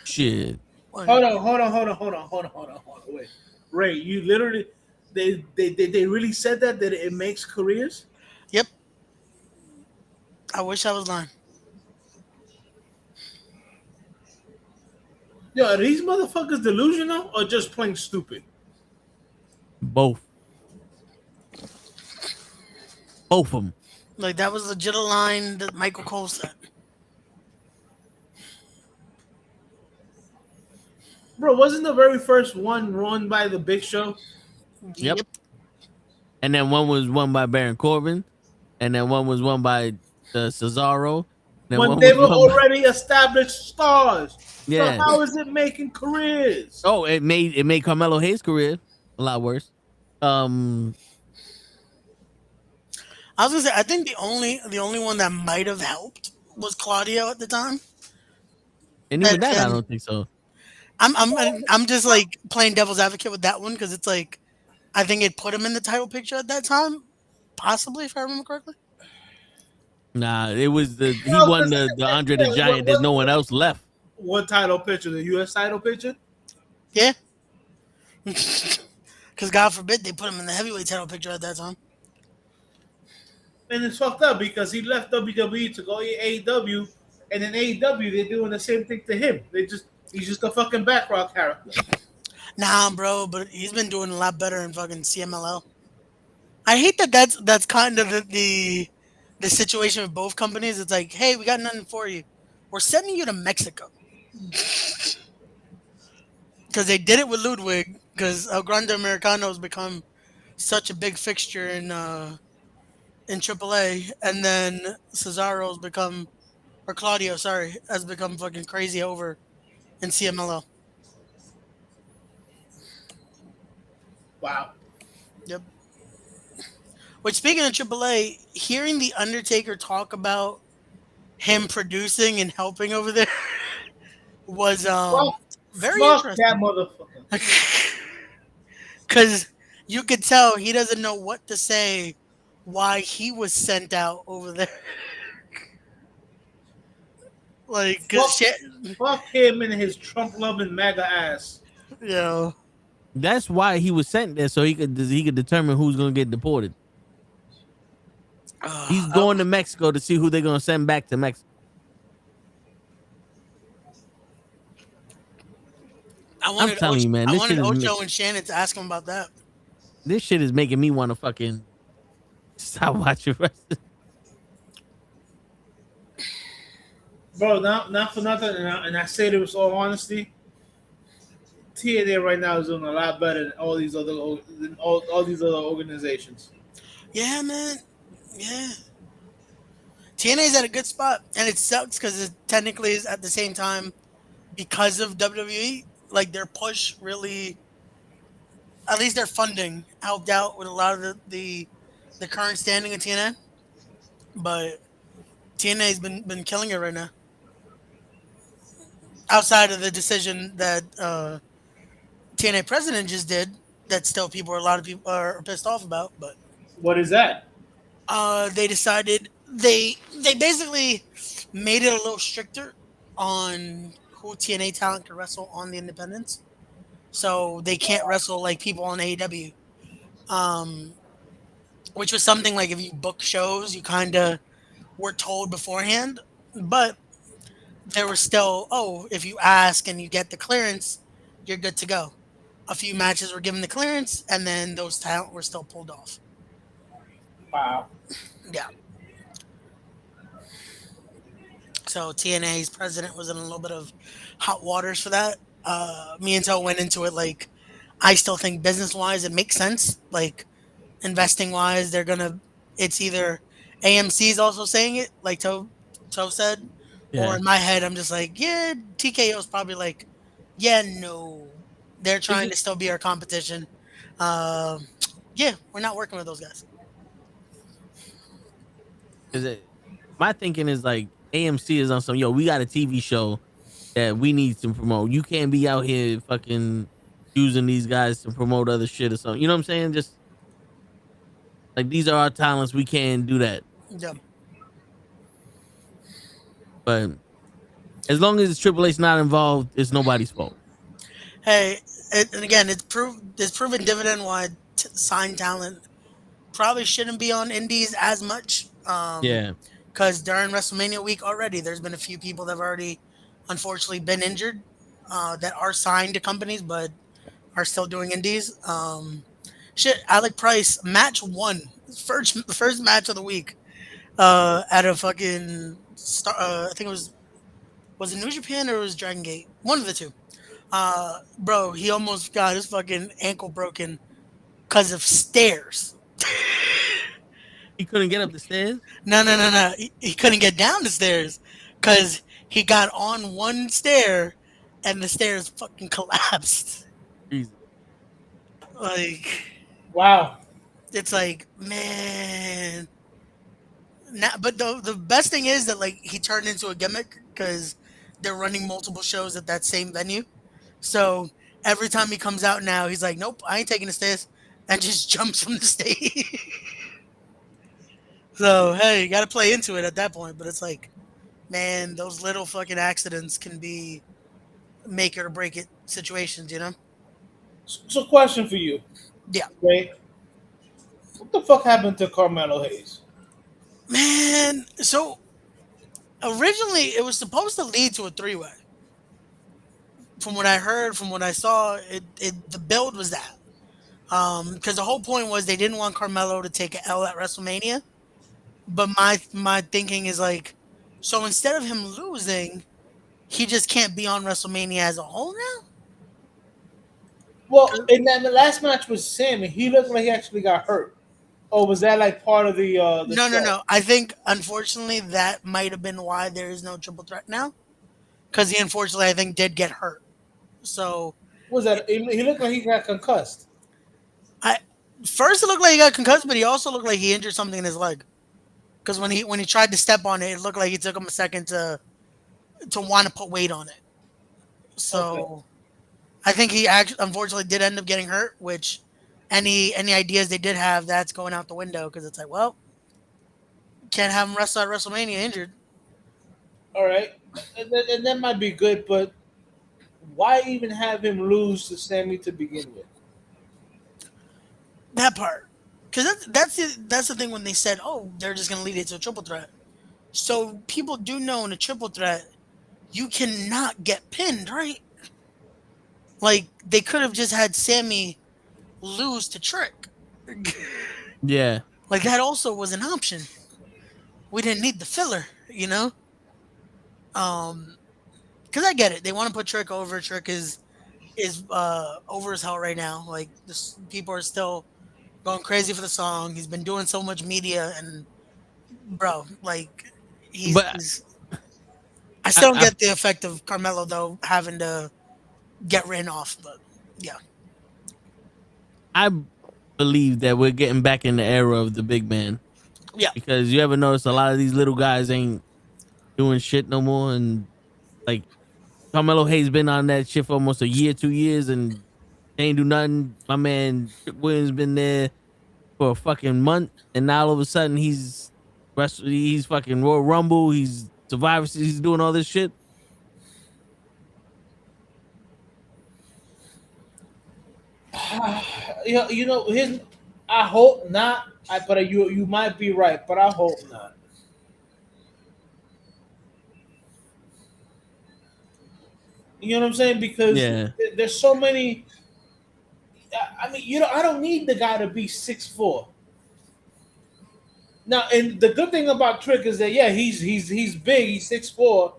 Shit. Hold on. Wait, Ray, you literally they really said that it makes careers. Yep. I wish I was lying. Yo, are these motherfuckers delusional or just plain stupid? Both. Both of them. Like that was legit a line that Michael Cole said. Bro, wasn't the very first one run by the Big Show? Yep. And then one was won by Baron Corbin. And then one was won by Cesaro. Then When one they was were won by- already established stars. Yeah. So how is it making careers? Oh, it made Carmelo Hayes' career a lot worse. I was gonna say, I think the only one that might have helped was Claudio at the time. And And even that, I then don't think so. I'm just like playing devil's advocate with that one because it's like I think it put him in the title picture at that time, possibly if I remember correctly. Nah, it was he No, won because the Andre the Giant. There's no one else left. what title picture? The U.S. title picture? Yeah, because God forbid they put him in the heavyweight title picture at that time. And it's fucked up because he left WWE to go to AEW, and in AEW they're doing the same thing to him. He's just a fucking background character. Nah, bro, but he's been doing a lot better in fucking CMLL. I hate that that's kind of the situation with both companies. It's like, hey, we got nothing for you. We're sending you to Mexico because they did it with Ludwig because El Grande Americano has become such a big fixture in AAA, and then Cesaro's become or Claudio, sorry, has become fucking crazy over in CMLL. Wow. Yep. Which speaking of AAA, hearing the Undertaker talk about him producing and helping over there was Fuck, very fuck that interesting. motherfucker. Because you could tell he doesn't know what to say why he was sent out over there. Like, because Fuck, fuck him and his Trump loving MAGA ass. you know, That's why he was sent there, so he could determine who's gonna get deported. He's I, going to Mexico to see who they're gonna send back to Mexico. I'm telling you, man, I wanted Ocho and Shannon to ask him about that. this shit is making me want to fucking stop watching wrestling. Bro, not for nothing, and I say this with all honesty. TNA right now is doing a lot better than all these other all these other organizations. Yeah, man. Yeah. TNA's at a good spot, and it sucks because it technically is at the same time because of WWE. Like their push really, at least their funding helped out with a lot of the current standing of TNA. But TNA's been killing it right now. Outside of the decision that TNA president just did, that still a lot of people are pissed off about. But What is that? they decided they basically made it a little stricter on who TNA talent can wrestle on the independents. So they can't wrestle like people on AEW. Um, which was something like if you book shows, you kind of were told beforehand. But there was still, oh, if you ask and you get the clearance, you're good to go. A few matches were given the clearance, and then those talent were still pulled off. Wow. Yeah. So TNA's president was in a little bit of hot waters for that. Me and Toe went into it like I still think business wise it makes sense. Like investing wise, it's either AMC's also saying it, like Toe said, or Yeah, in my head I'm just like, yeah, TKO's probably like, yeah, no, they're is trying it? to still be our competition. Um, yeah, we're not working with those guys. Is it? My thinking is like AMC is on some. Yo, we got a TV show that we need to promote. You can't be out here fucking using these guys to promote other shit or something. You know what I'm saying? Just like these are our talents. We can't do that. Yeah. But as long as Triple H not involved, it's nobody's fault. Hey, and again, it's proven dividend why signed talent probably shouldn't be on indies as much. Yeah. Because during WrestleMania week already, there's been a few people that have already, unfortunately, been injured that are signed to companies but are still doing indies. Alec Price, match one, first match of the week at a fucking star. I think was it New Japan or was Dragon Gate? One of the two. Bro, he almost got his fucking ankle broken because of stairs. He couldn't get up the stairs. No. He couldn't get down the stairs because he got on one stair and the stairs fucking collapsed. Jesus. Like, Wow. it's like, man. Now, but the best thing is that like he turned into a gimmick because they're running multiple shows at that same venue. So every time he comes out now, he's like, "Nope, I ain't taking the stairs," and just jumps from the stage. So hey, you got to play into it at that point. But it's like, man, those little fucking accidents can be make it or break it situations, you know? So, question for you, Yeah, okay? What the fuck happened to Carmelo Hayes? man. So originally, it was supposed to lead to a three-way. From what I heard, from what I saw, the build was that. Because the whole point was they didn't want Carmelo to take an L at WrestleMania. But my thinking is like, so instead of him losing, he just can't be on WrestleMania as a whole now. Well, in that the last match with Sammy, he looked like he actually got hurt. Or was that like part of the No, no, show? no. I think unfortunately that might have been why there is no triple threat now. Because he unfortunately I think did get hurt. So Was that he looked like he got concussed? I first it looked like he got concussed, but he also looked like he injured something in his leg. Because when he tried to step on it, it looked like it took him a second to want to put weight on it. Okay. So I think he actually unfortunately did end up getting hurt, which any ideas they did have that's going out the window because it's like, well, can't have him wrestle at WrestleMania injured. All right. And that might be good, but why even have him lose to Sammy to begin with? That part, because that's the thing when they said, oh, they're just gonna lead it to a triple threat. So people do know in a triple threat, you cannot get pinned, right? Like they could have just had Sammy lose to Trick. Yeah. Like that also was an option. We didn't need the filler, you know. Um, because I get it. They want to put Trick over. Trick is over as hell right now. Like this, people are still going crazy for the song. He's been doing so much media, and bro, like But he's. I I, still don't I get the effect of Carmelo though having to get written off, but yeah, I believe that we're getting back in the era of the big man yeah, because you ever notice a lot of these little guys ain't doing shit no more, and like Carmelo Hayes been on that shit for almost a year, 2 years, and they ain't do nothing. My man Trick Williams been there for a fucking month, and now all of a sudden he's fucking Royal Rumble, he's Survivor Series, he's doing all this shit. His. I hope not. But you might be right, but I hope not. You know what I'm saying? Because Yeah, there's so many. I mean, I don't need the guy to be 6'4". Now, and the good thing about Trick is that he's big, he's 6'4",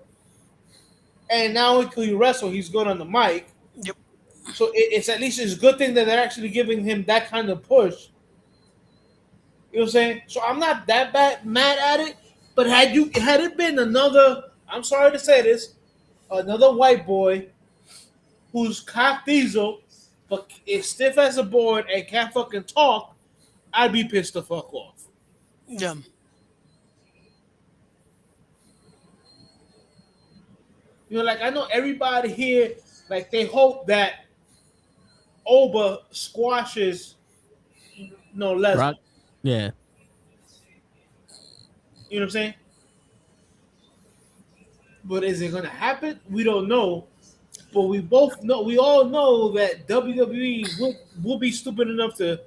and now he can wrestle. He's good on the mic, yep. so it's at least it's a good thing that they're actually giving him that kind of push. You know what I'm saying? So I'm not that mad at it. But had it been another, I'm sorry to say this, another white boy who's cock diesel, but is stiff as a board and can't fucking talk, I'd be pissed the fuck off. Yeah. Like I know everybody here, like they hope that Oba squashes Lesnar. Brock. Yeah, You know what I'm saying? But is it gonna happen? We don't know. But we all know that WWE will be stupid enough to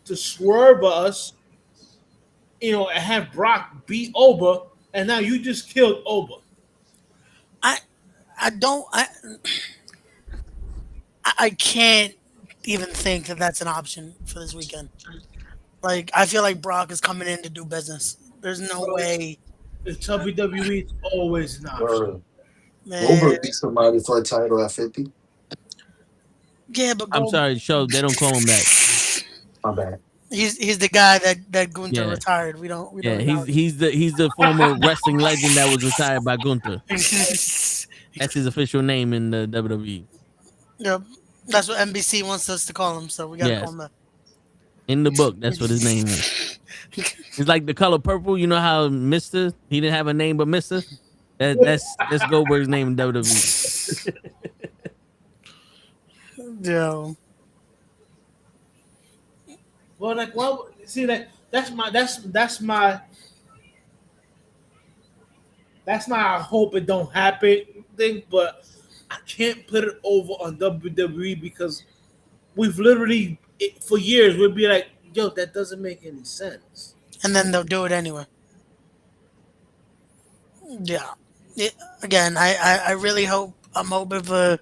swerve us, and have Brock beat Oba, and now you just killed Oba. I I don't I can't even think that that's an option for this weekend. Like I feel like Brock is coming in to do business. There's no Bro, way, it's WWE. It's always an option. Word. man. Goldberg beat somebody for a title at 50. Yeah, but I'm go. sorry, show they don't call him that. My bad. He's the guy that Gunther Yeah, retired. We yeah, don't he's acknowledge. he's the former wrestling legend that was retired by Gunther. Yep, That's his official name in the WWE. that's what NBC wants us to call him. So we gotta call Yes, him that. in the book, that's what his name is. It's like the color purple. You know how Mister he didn't have a name but Mister. That's Goldberg's name in WWE. Yo. Well, like, well, see, like that's my I hope it don't happen thing, but I can't put it over on WWE because we've literally for years we'd be like, yo, that doesn't make any sense. And then they'll do it anyway. Yeah. It, again, I really hope I'm hoping for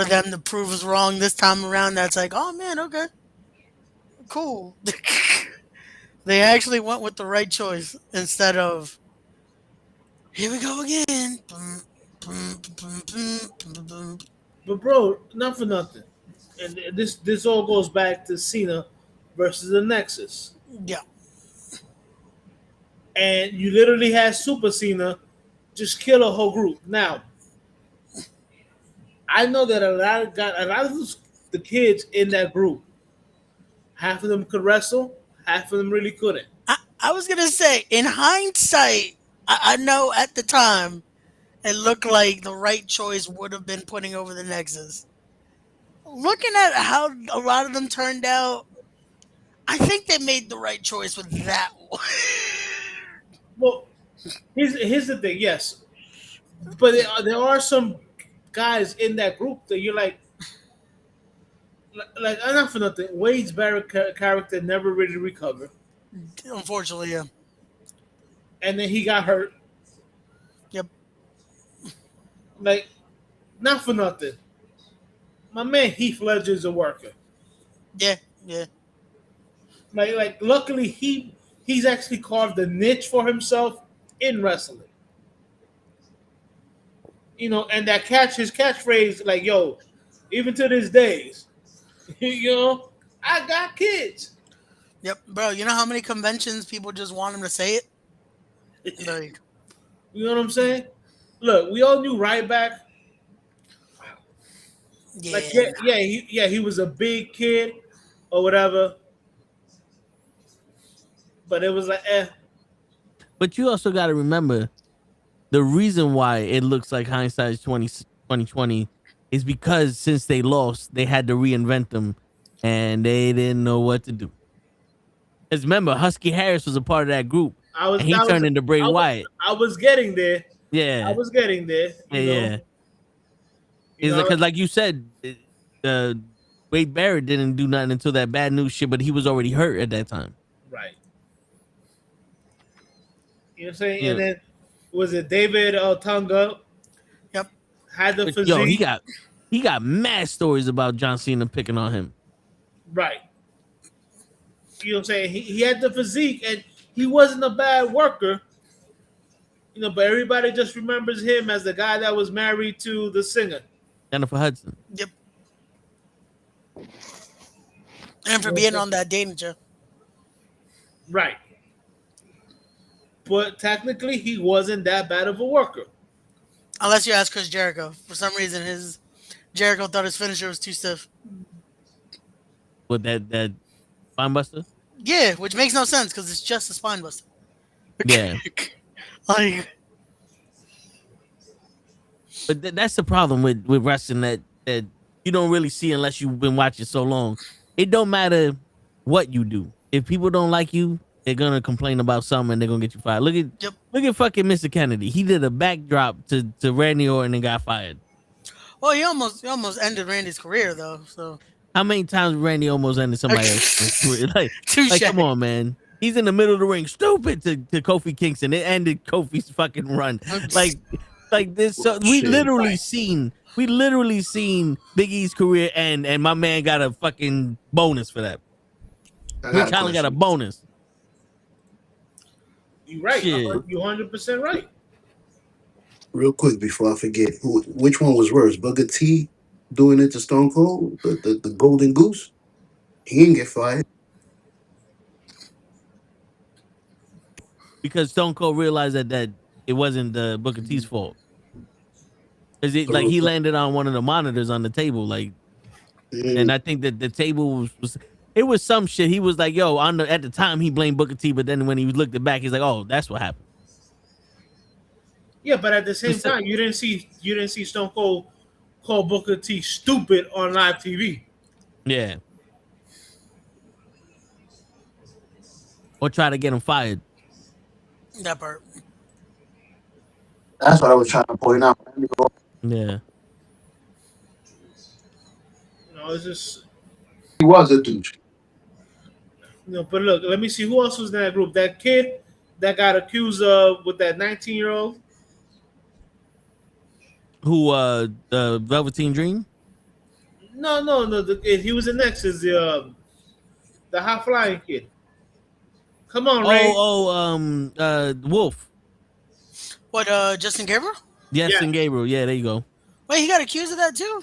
them to prove us wrong this time around. That's like, oh man, okay, cool. They actually went with the right choice instead of here we go again. But bro, not for nothing, and this all goes back to Cena versus the Nexus, Yeah. and you literally had Super Cena just kill a whole group. Now, I know that a lot of the kids in that group, half of them could wrestle, half of them really couldn't. I was gonna say, in hindsight, I know at the time it looked like the right choice would have been putting over the Nexus. Looking at how a lot of them turned out, I think they made the right choice with that one. Well, here's the thing, yes, but there are some guys in that group that you're like enough for nothing. Wade's Barrett character never really recovered, Unfortunately, yeah. and then he got hurt. Yep. Like, not for nothing. My man Heath Ledger's a worker. Yeah, yeah. Like luckily he's actually carved a niche for himself in wrestling. You know, and his catchphrase, like, yo, even to this days, you know, I got kids. Yep, bro. You know how many conventions people just want him to say it? Like, You know what I'm saying? Look, we all knew Ryback. yeah. Like, he was a big kid or whatever. But it was like, But you also got to remember the reason why it looks like hindsight's 2020 is because since they lost, they had to reinvent them, and they didn't know what to do. Because remember, Husky Harris was a part of that group, and he turned into Bray Wyatt. I was getting there. Yeah, I was getting there. yeah. It's because, like you said, Wade Barrett didn't do nothing until that bad news shit, but he was already hurt at that time. Right. You know what I'm saying? Yeah. And then was it David Otunga? Yep. Had the But, physique. yo, he got mad stories about John Cena picking on him. Right. You know what I'm saying? He had the physique and he wasn't a bad worker. You know, but everybody just remembers him as the guy that was married to the singer. Jennifer Hudson. Yep. And for being on that dating show. Right. But technically, he wasn't that bad of a worker. Unless you ask Chris Jericho. For some reason, Jericho thought his finisher was too stiff. With that spine buster? Yeah, which makes no sense because it's just a spine buster. Yeah. Like, But that's the problem with wrestling that you don't really see unless you've been watching so long. It don't matter what you do. If people don't like you, they're gonna complain about something and they're gonna get you fired. Look at fucking Mr. Kennedy. He did a backdrop to Randy Orton and got fired. well, he almost ended Randy's career though. So How many times Randy almost ended somebody else's career? Touche. Like, come on, man. He's in the middle of the ring, stupid to Kofi Kingston. It ended Kofi's fucking run. Like this. So we literally seen Big E's career end, and my man got a fucking bonus for that. He kind of got a bonus. You're right. Shit. You're 100% right. Real quick before I forget, which one was worse? Booker T doing it to Stone Cold, the Golden Goose? He didn't get fired. Because Stone Cold realized that it wasn't the Booker T's fault. Cause he landed on one of the monitors on the table, and I think that the table was some shit. He was like, yo, at the time he blamed Booker T, but then when he looked it back, he's like, oh, that's what happened. Yeah, but at the same It's a- time, you didn't see Stone Cold call Booker T stupid on live TV. yeah. Or try to get him fired. That part. That's what I was trying to point out. Yeah. It's just He was a douche. But look, let me see who else was in that group. That kid that got accused of with that 19-year-old. Who Velveteen Dream? No. He was the next. Is the high flying kid. Come on, Ray. Wolf. What, Justin Gabriel? Yes, Yeah. and Gabriel. Yeah, there you go. Wait, he got accused of that too?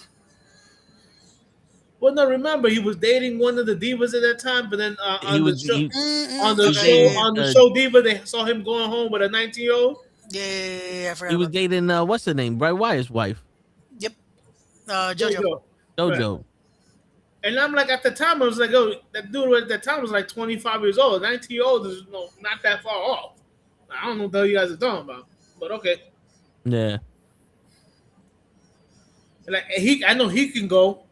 Well, no, remember he was dating one of the divas at that time, but then He on the was show, he, on the was show, dating, on the show Diva, they saw him going home with a 19-year-old. Yeah, I forgot. he was about dating what's her name? Bray Wyatt's wife, Yep. There you JoJo. go. JoJo. Right. And I'm like, at the time, I was like, oh, that dude at that time was like 25 years old. 19-year-old is not that far off. I don't know what the hell you guys are talking about, but okay. Yeah. Like I know he can go.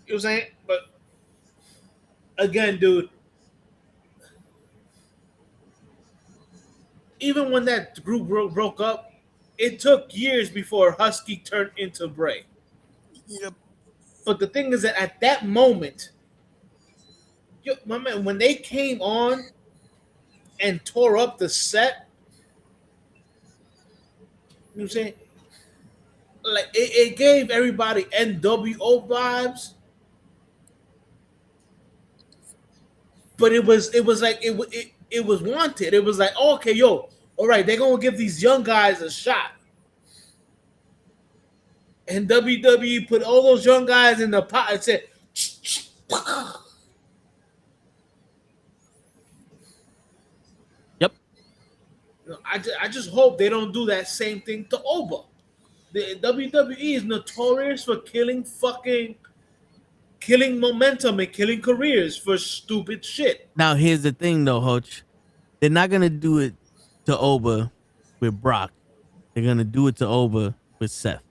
You know what I'm saying? But again, dude, even when that group broke up, it took years before Husky turned into Bray. Yep. But the thing is that at that moment, my man, when they came on and tore up the set, you know what I'm saying? Like it gave everybody NWO vibes. But it was like it was wanted. It was like, oh, okay, yo, all right, they're gonna give these young guys a shot. And WWE put all those young guys in the pot and said, Yep. I just hope they don't do that same thing to Oba. The WWE is notorious for killing momentum and killing careers for stupid shit. Now here's the thing, though, Hutch. They're not gonna do it to Oba with Brock. They're gonna do it to Oba with Seth.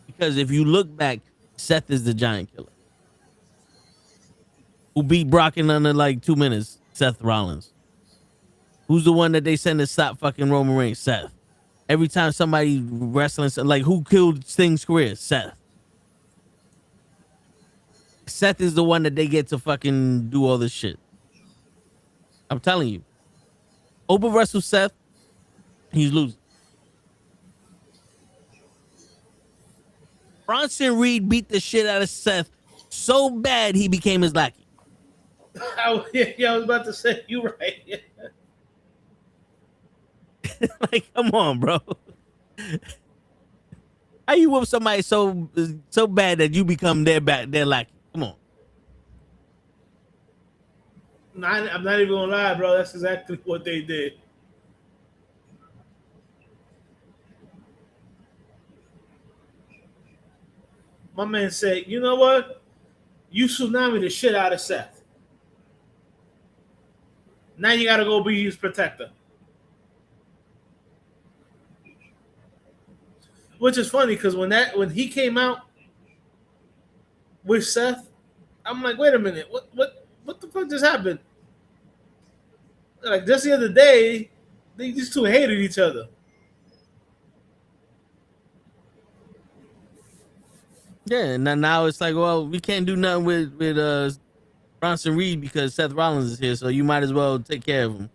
Because if you look back, Seth is the giant killer who beat Brock in under like 2 minutes. Seth Rollins. Who's the one that they send to stop fucking Roman Reigns? Seth. Every time somebody wrestling, like who killed Sting's career? Seth. Seth is the one that they get to fucking do all this shit. I'm telling you. Oba wrestles Seth, he's losing. Bronson Reed beat the shit out of Seth so bad he became his lackey. I was about to say, you right. Like, come on, bro. How you whoop somebody so bad that you become their lackey? Come on. I'm not even gonna lie, bro. That's exactly what they did. My man said, you know what? You tsunami the shit out of Seth. Now you gotta go be his protector. Which is funny because when he came out with Seth, I'm like, wait a minute, what the fuck just happened? Like just the other day, these two hated each other. Yeah, and now it's like, well, we can't do nothing with Bronson Reed because Seth Rollins is here, so you might as well take care of him.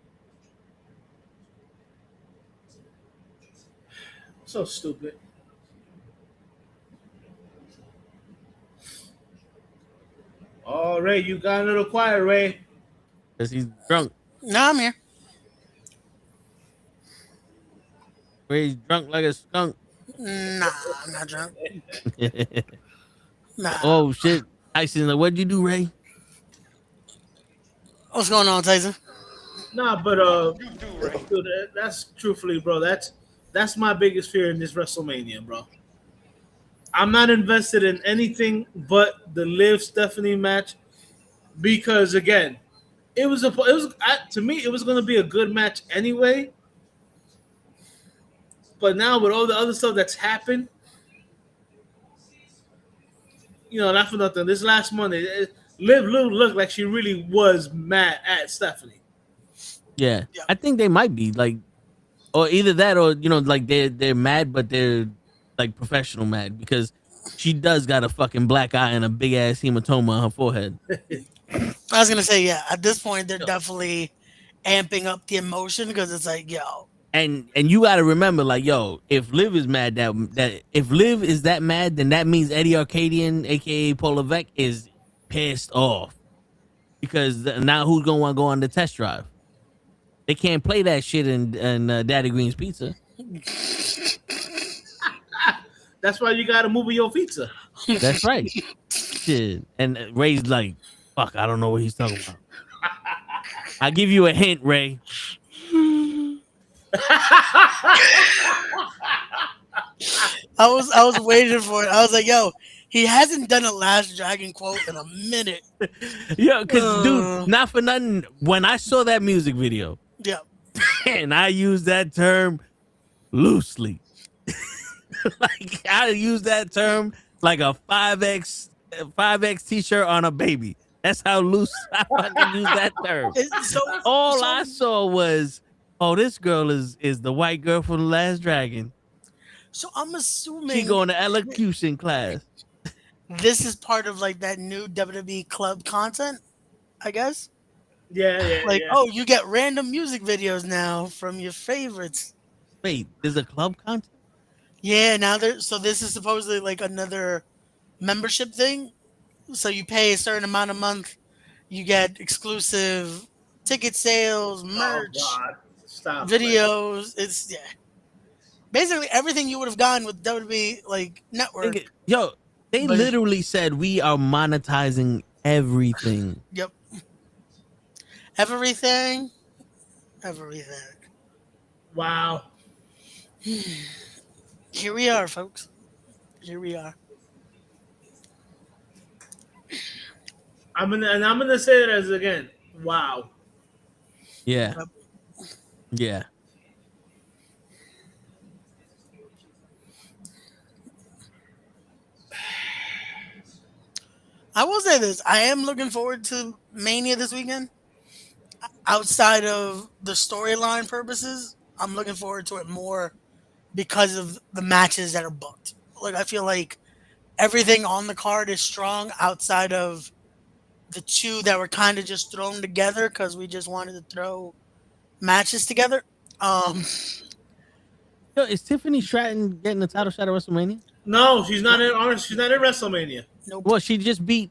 So stupid. Oh, Ray, you got a little quiet, Ray. Because he's drunk. No, I'm here. Ray's drunk like a skunk. Nah, I'm not drunk. Nah. Oh, shit. Tyson, like, what'd you do, Ray? What's going on, Tyson? Nah, but dude, that's truthfully, bro. That's my biggest fear in this WrestleMania, bro. I'm not invested in anything but the Liv Stephanie match because again, to me it was going to be a good match anyway. But now with all the other stuff that's happened, not for nothing. This last Monday, Liv looked like she really was mad at Stephanie. Yeah. Yeah. I think they might be like, or either that, or like they're mad, but they're like professional mad because she does got a fucking black eye and a big ass hematoma on her forehead. I was gonna say, yeah. At this point, they're Yo. definitely amping up the emotion because it's like, yo, And you got to remember, like, yo, if Liv is mad, that if Liv is that mad, then that means Eddie Arcadian, aka Paul Levesque, is pissed off because now who's gonna want to go on the test drive? They can't play that shit in Daddy Green's Pizza. That's why you got to move your pizza. That's right. Shit. And Ray's like, fuck, I don't know what he's talking about. I'll give you a hint, Ray. I was waiting for it. I was like, yo, he hasn't done a Last Dragon quote in a minute. Yeah, because, dude, not for nothing, when I saw that music video, Yeah. and I use that term loosely. Like I use that term like a 5X t-shirt on a baby. That's how loose I fucking use that term. All I saw was, oh, this girl is the white girl from The Last Dragon. So I'm assuming She going to elocution class. this is part of like that new WWE club content, I guess. Yeah. Like, oh, you get random music videos now from your favorites. Wait, there's a club content? Yeah, now so this is supposedly like another membership thing. So you pay a certain amount a month, you get exclusive ticket sales, merch, Stop, videos. It's basically everything you would have gotten with WWE like network. Yo, they But literally said we are monetizing everything. Yep. Everything. Wow. Here we are, folks. Here we are. I'm gonna say it as again. Wow. Yeah. Yeah. I will say this. I am looking forward to Mania this weekend. Outside of the storyline purposes, I'm looking forward to it more because of the matches that are booked. Like, I feel like everything on the card is strong outside of the two that were kind of just thrown together because we just wanted to throw matches together. Yo, is Tiffany Stratton getting the title shot at WrestleMania? No, she's not in WrestleMania. Nope. Well, she beat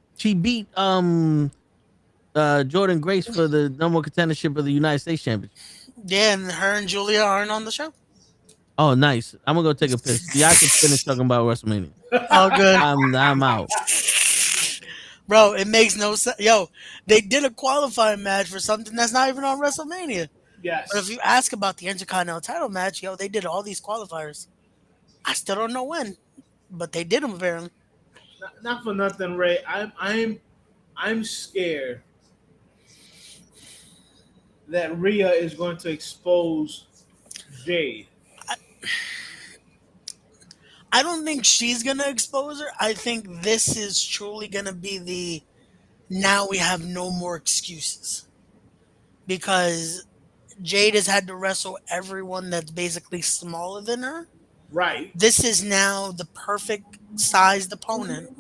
Jordan Grace for the number one contendership of the United States Championship. Yeah, and her and Julia aren't on the show. Oh, nice. I'm gonna go take a piss. Y'all can finish talking about WrestleMania. Oh, good. I'm out. Bro, it makes no sense. Yo, they did a qualifying match for something that's not even on WrestleMania. Yes. But if you ask about the Intercontinental title match, yo, they did all these qualifiers. I still don't know when, but they did them apparently. Not for nothing, Ray. I'm scared that Rhea is going to expose Jade. I don't think she's gonna expose her. I think this is truly gonna be now we have no more excuses. Because Jade has had to wrestle everyone that's basically smaller than her. Right. This is now the perfect sized opponent.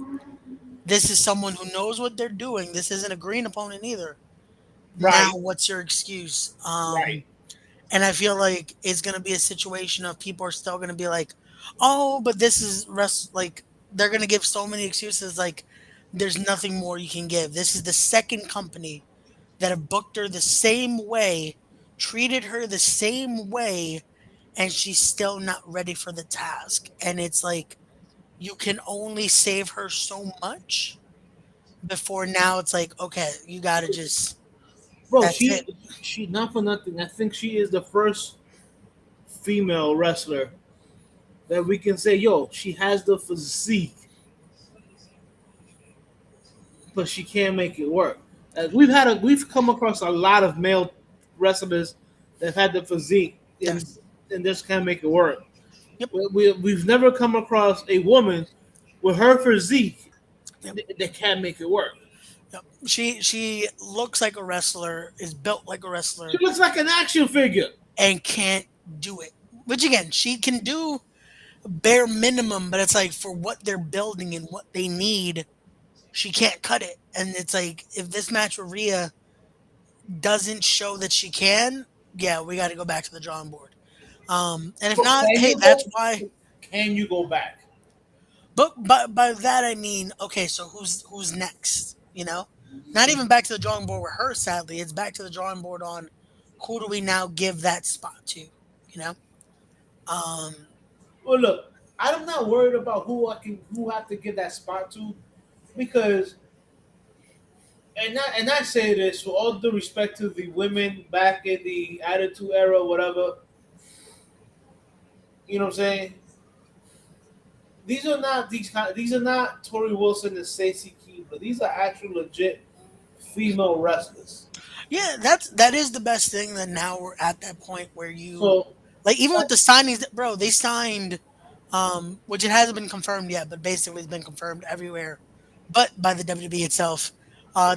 This is someone who knows what they're doing. This isn't a green opponent either. Right. Now, what's your excuse? Right. And I feel like it's going to be a situation of people are still going to be like, oh, but this is like they're going to give so many excuses. Like there's nothing more you can give. This is the second company that have booked her the same way, treated her the same way, and she's still not ready for the task. And it's like, you can only save her so much before now it's like, okay, you got to just... Bro, she not for nothing. I think she is the first female wrestler that we can say, yo, she has the physique, but she can't make it work. We've come across a lot of male wrestlers that have had the physique Yes. and just can't make it work. Yep. We've never come across a woman with her physique Yep. that can't make it work. Yep. She looks like a wrestler, is built like a She wrestler, looks like an action figure. and can't do it. Which again, she can do bare minimum, but it's like for what they're building and what they need, she can't cut it. And it's like if this match with Rhea doesn't show that she can, yeah, we got to go back to the drawing board. And if But not, hey, that's why. Can you go back? But by that I mean, okay, so who's next? You know, not even back to the drawing board with her. Sadly, it's back to the drawing board on who do we now give that spot to? You know, um, Well, look, I'm not worried about who I have to give that spot to, because and I say this with all due respect to the women back in the Attitude Era, whatever. You know what I'm saying? These are not Tori Wilson and Stacey Keebler. These are actual legit female wrestlers. yeah, that is the best thing. That now we're at that point where you So like even with the signings, bro. They signed, which it hasn't been confirmed yet, but basically it's been confirmed everywhere, but by the WWE itself.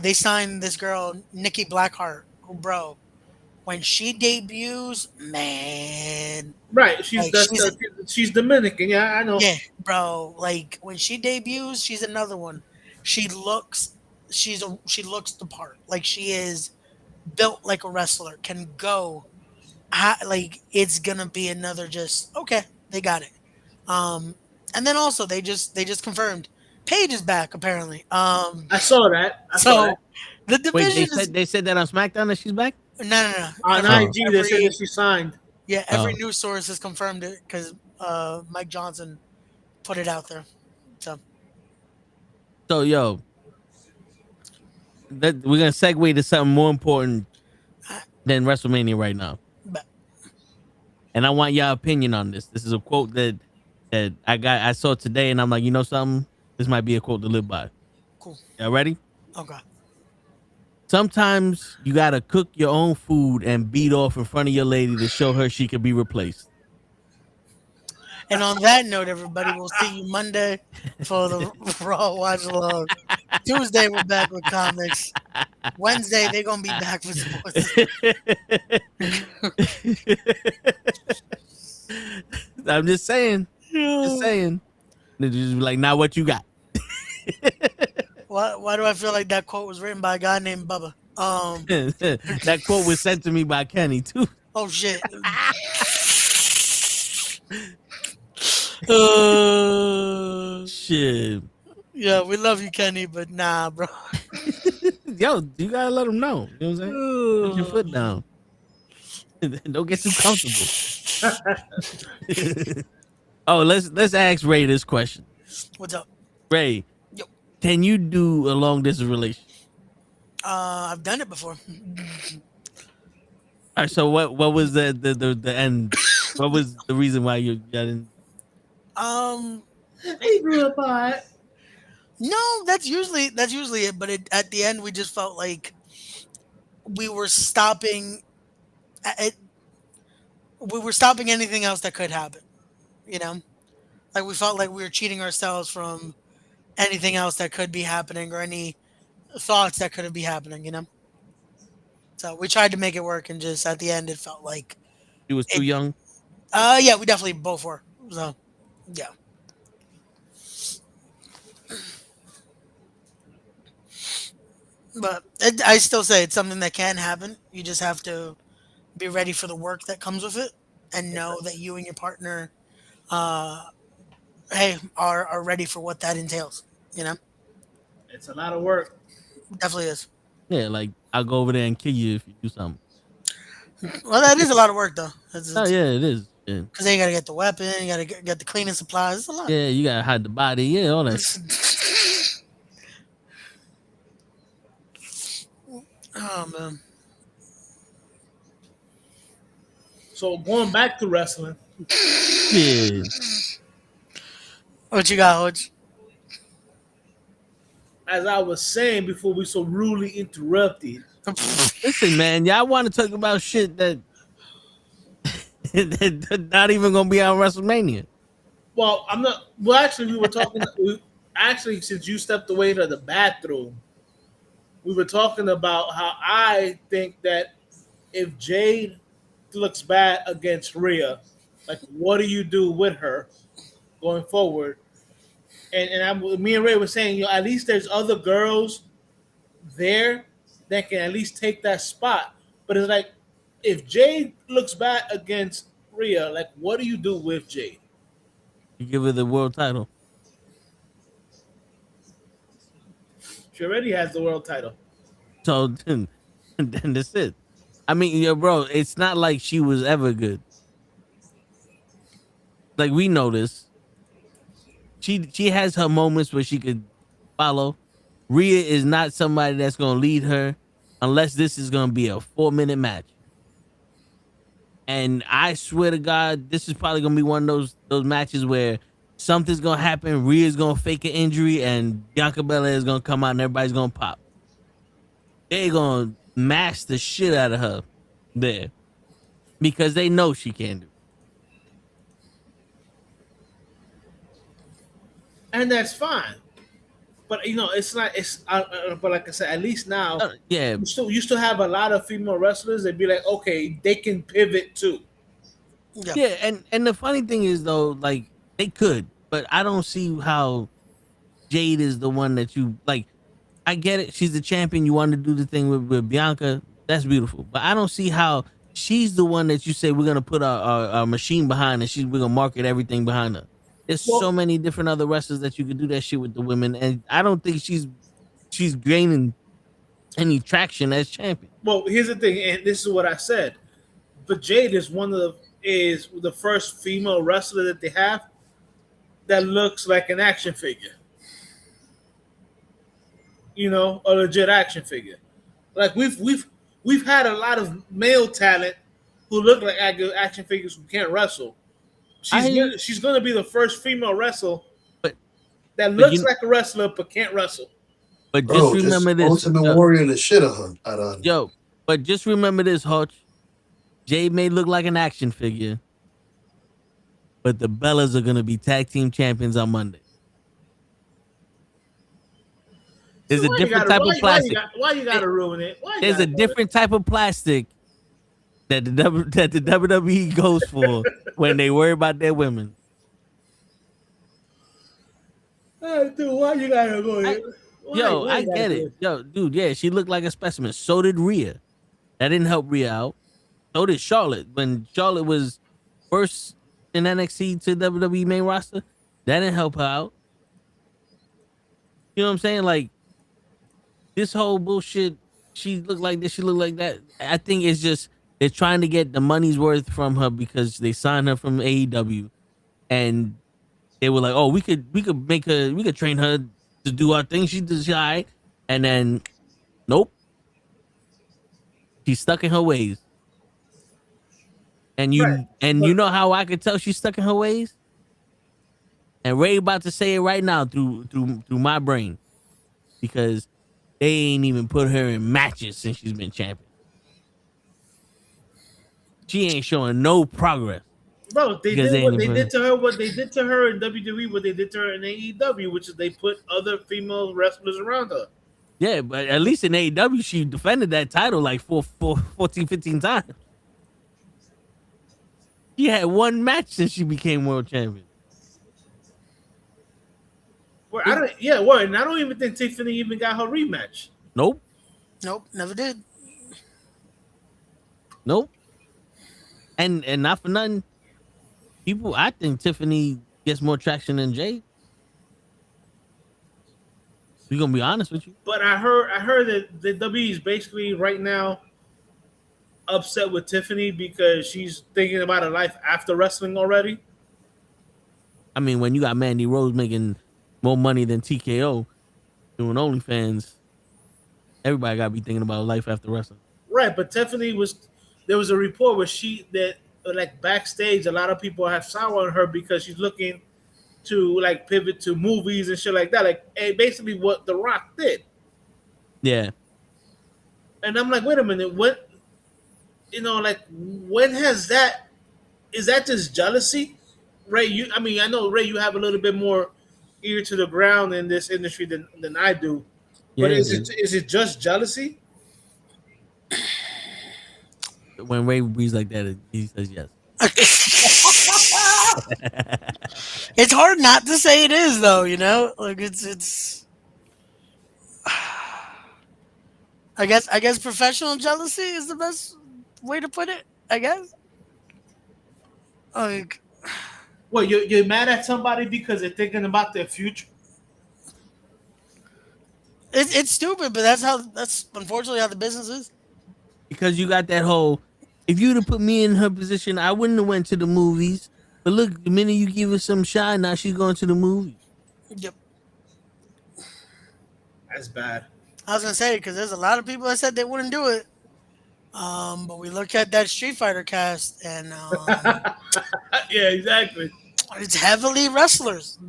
They signed this girl, Nikki Blackheart, who, bro, when she debuts, man, right, like she's a, she's Dominican. Yeah, I know. yeah, bro. Like when she debuts, she's another one. She looks, she looks the part. Like she is built like a wrestler. Can go. Like it's gonna be another just okay. They got it. Um, and then also they just confirmed Paige is back apparently. I saw that. I saw So that. the Wait, division is they said that on SmackDown that she's back. no. On Every, IG, they said every that she signed. yeah, every Oh, news source has confirmed it because Mike Johnson put it out there. So so yo, we're gonna segue to something more important than WrestleMania right now, but and I want your opinion on this. This is a quote that I saw today, and I'm like, you know something, this might be a quote to live by. cool. Y'all ready? Okay. Sometimes you gotta cook your own food and beat off in front of your lady to show her she can be replaced. And on that note, everybody, we'll see you Monday for the Raw Watch Along. Tuesday, we're back with comics. Wednesday, they're going to be back with sports. I'm just saying. Just Yeah. saying. They just be like, now what you got? Why do I feel like that quote was written by a guy named Bubba? That quote was sent to me by Kenny too. Oh, shit. Shit. Yeah, we love you, Kenny, but nah, bro. Yo, you gotta let them know. You know what I'm saying? Put your foot down. Don't get too comfortable. Oh, let's ask Ray this question. What's up? Ray, Yo. can you do a long distance relationship? I've done it before. All right, so what was the end? What was the reason why you didn't? He grew up on it. No, that's usually it. But at the end, we just felt like we were stopping. It, we were stopping anything else that could happen. You know, like we felt like we were cheating ourselves from anything else that could be happening or any thoughts that could be happening. You know, so we tried to make it work, and just at the end, it felt like You was too it. young. Yeah, we definitely both were. So yeah. But I still say it's something that can happen. You just have to be ready for the work that comes with it, and know that you and your partner, uh, hey, are ready for what that entails. You know, It's a lot of work. definitely is. Yeah, like I'll go over there and kill you if you do something. Well, that is a lot of work though. Oh Because yeah, it is. Yeah, then you got to get the weapon, you got to get the cleaning supplies. It's a lot. yeah, you gotta hide the body. Yeah, all that. Shit. Oh man. So going back to wrestling, Yeah. What you got, Hodge? as I was saying before we so rudely interrupted. Listen, man, y'all want to talk about shit that that not even gonna be on WrestleMania. Well, I'm not. Well, actually, we were talking. Actually, since you stepped away to the bathroom, we were talking about how I think that if Jade looks bad against Rhea, like what do you do with her going forward? Me and Ray were saying, at least there's other girls there that can at least take that spot. But it's like if Jade looks bad against Rhea, like what do you do with Jade? You give her the world title. She already has the world title. So then that's it. I mean, bro, it's not like she was ever good. Like we know this. She has her moments where she could follow. Rhea is not somebody that's gonna lead her unless this is gonna be a 4-minute match. And I swear to God, this is probably gonna be one of those matches where something's gonna happen. Rhea's gonna fake an injury, and Bianca Belair is gonna come out, and everybody's gonna pop. They're gonna mash the shit out of her there because they know she can do. And that's fine. But it's not. It's but like I said, at least now, Yeah, you still have a lot of female wrestlers that be like, okay, they can pivot too. yeah, and the funny thing is though, like they could, but I don't see how Jade is the one that you like. I get it; she's the champion. You want to do the thing with Bianca, that's beautiful. But I don't see how she's the one that you say we're gonna put our machine behind, and we're gonna market everything behind her. There's so many different other wrestlers that you could do that shit with the women, and I don't think she's gaining any traction as champion. Well, here's the thing, and this is what I said. But Jade is is the first female wrestler that they have that looks like an action figure. A legit action figure. Like we've had a lot of male talent who look like action figures who can't wrestle. She's gonna be the first female wrestler but that looks like a wrestler but can't wrestle. But Bro, just remember this, Ultimate Warrior the shit out of her. yo. But just remember this, Hutch. Jade may look like an action figure, but the Bellas are gonna be tag team champions on Monday. There's a different type of plastic. Why you gotta ruin it? There's a different type of plastic that the WWE goes for when they worry about their women. Dude, why you gotta go here? I get it. Yo, dude, yeah, she looked like a specimen. So did Rhea. That didn't help Rhea out. So did Charlotte. When Charlotte was first in NXT to WWE main roster, that didn't help her out. You know what I'm saying? Like, this whole bullshit, she looked like this, she looked like that. I think it's just they're trying to get the money's worth from her because they signed her from AEW, and they were like, "Oh, we could train her to do our thing. She does all right," and then, nope, she's stuck in her ways. And you know how I could tell she's stuck in her ways. And Ray about to say it right now through my brain, because they ain't even put her in matches since she's been champion. She ain't showing no progress. Bro, they did what they did to her. What they did to her in WWE, what they did to her in AEW, which is they put other female wrestlers around her. Yeah, but at least in AEW, she defended that title like 14, 15 times. She had one match since she became world champion. Well, and I don't even think Tiffany even got her rematch. Nope, never did. Nope. And not for nothing, I think Tiffany gets more traction than Jade. We're gonna be honest with you. But I heard that the WWE is basically right now upset with Tiffany because she's thinking about her life after wrestling already. I mean, when you got Mandy Rose making more money than TKO doing OnlyFans, everybody gotta be thinking about life after wrestling. Right, but Tiffany there was a report where like backstage, a lot of people have sour on her because she's looking to like pivot to movies and shit like that. Like basically what The Rock did. Yeah. And I'm like, wait a minute, what? Like when has that? Is that just jealousy, Ray? I mean, I know Ray, you have a little bit more ear to the ground in this industry than I do, Yeah, but it is it just jealousy? when Ray breathes like that, he says yes. It's hard not to say it is though, Like it's I guess professional jealousy is the best way to put it, I guess. Like Well, you're mad at somebody because they're thinking about their future. it's stupid, but that's unfortunately how the business is. Because you got that whole. If you'd have put me in her position, I wouldn't have went to the movies. But look, the minute you give her some shine, now she's going to the movies. Yep. That's bad. I was gonna say because there's a lot of people that said they wouldn't do it. But we look at that Street Fighter cast, and Yeah, exactly. it's heavily wrestlers.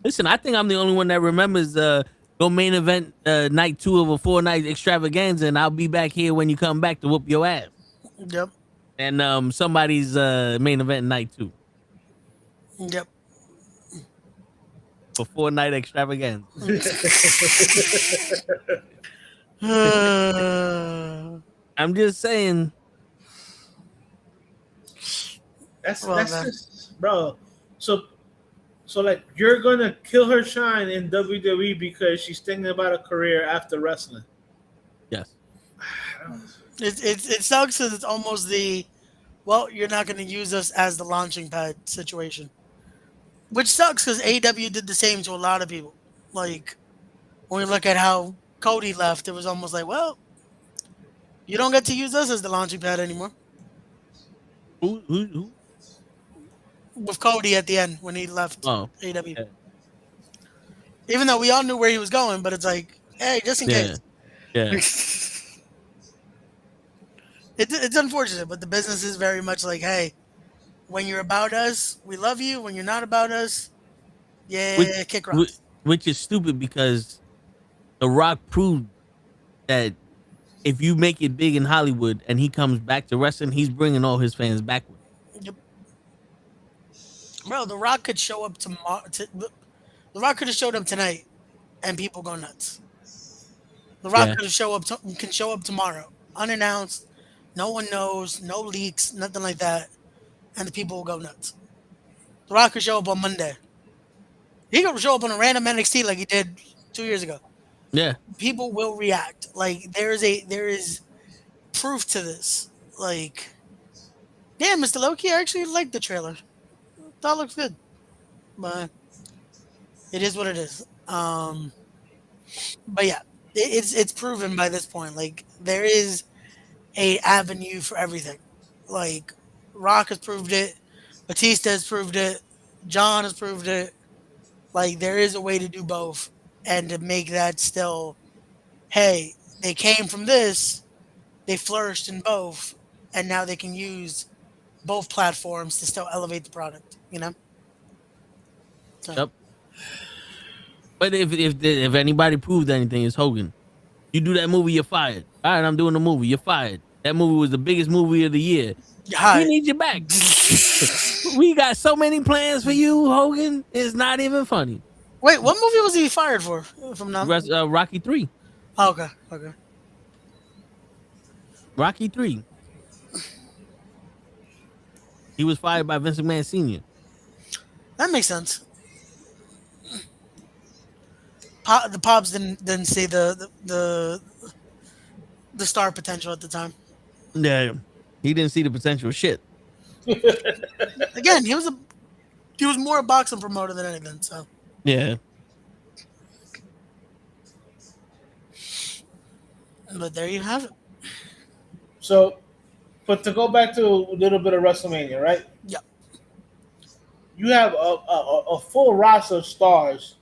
Listen, I think I'm the only one that remembers go main event night 2 of a 4-night extravaganza, and I'll be back here when you come back to whoop your ass. Yep. And somebody's main event night 2 Yep. for 4-night extravaganza. I'm just saying. That's Well, that's man. just, bro. So like you're gonna kill her shine in WWE because she's thinking about a career after wrestling. Yes. It sucks because it's almost you're not going to use us as the launching pad situation, which sucks because AEW did the same to a lot of people. Like when we look at how Cody left, it was almost like, well, you don't get to use us as the launching pad anymore. Who? With Cody at the end when he left Oh. AEW, Yeah. even though we all knew where he was going, but it's like, hey, just in Yeah. case. Yeah. It's unfortunate, but the business is very much like, hey, when you're about us, we love you. When you're not about us, yeah, kick rocks. Which is stupid because The Rock proved that if you make it big in Hollywood and he comes back to wrestling, he's bringing all his fans back with him. Yep. Bro, The Rock could show up tomorrow. The Rock could have showed up tonight, and people go nuts. The Rock Yeah. could can show up tomorrow, unannounced. No one knows, no leaks, nothing like that, and the people will go nuts. The Rock could show up on Monday. He could show up on a random NXT like he did 2 years ago. Yeah. People will react. Like there is proof to this. Like, yeah, Mr. Loki, I actually liked the trailer. That looks good, but it is what it is. But yeah, it's proven by this point. Like there is a avenue for everything. Like Rock has proved it, Batista has proved it, John has proved it. Like there is a way to do both, and to make that still, hey, they came from this, they flourished in both, and now they can use both platforms to still elevate the product. So, Yep. But if anybody proved anything, it's Hogan. You do that movie, you're fired. All right, I'm doing the movie. You're fired. That movie was the biggest movie of the year. We need you back. We got so many plans for you, Hogan. It's not even funny. Wait, what movie was he fired for? From now, Rocky 3. oh, okay. Rocky 3. He was fired by Vince McMahon Sr. That makes sense. The Pops didn't see the star potential at the time. Yeah. He didn't see the potential shit. Again, he was more a boxing promoter than anything. So Yeah. but there you have it. So, but to go back to a little bit of WrestleMania, right? Yeah. You have a full roster of stars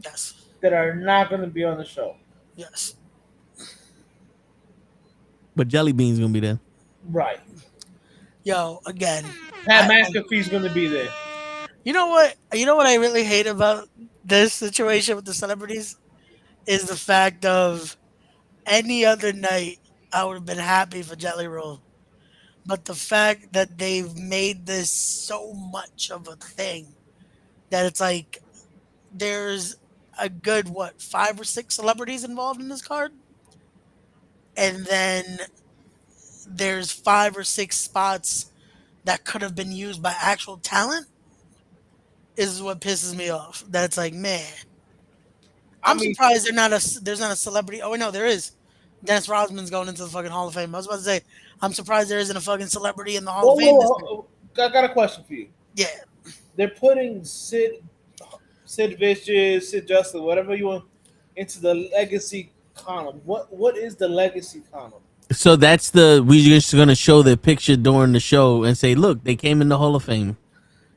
Yes. that are not going to be on the show. Yes. But Jelly Bean's gonna be there. Right. Yo, again. Pat McAfee's going to be there. You know what? You know what I really hate about this situation with the celebrities is the fact of any other night I would have been happy for Jelly Roll, but the fact that they've made this so much of a thing that it's like there's a good what 5 or 6 celebrities involved in this card, and then there's 5 or 6 spots that could have been used by actual talent is what pisses me off. That's like, man, I I'm mean, surprised there's not a celebrity. Oh wait, no, there is. Dennis Rodman's going into the fucking Hall of Fame. I was about to say, I'm surprised there isn't a fucking celebrity in the Hall whoa, of whoa, Fame this year. whoa, I got a question for you. Yeah, They're putting Sid Vicious, Sid Justice, whatever you want, into the legacy column. What is the legacy column? So that's we're just gonna show the picture during the show and say, look, they came in the Hall of Fame.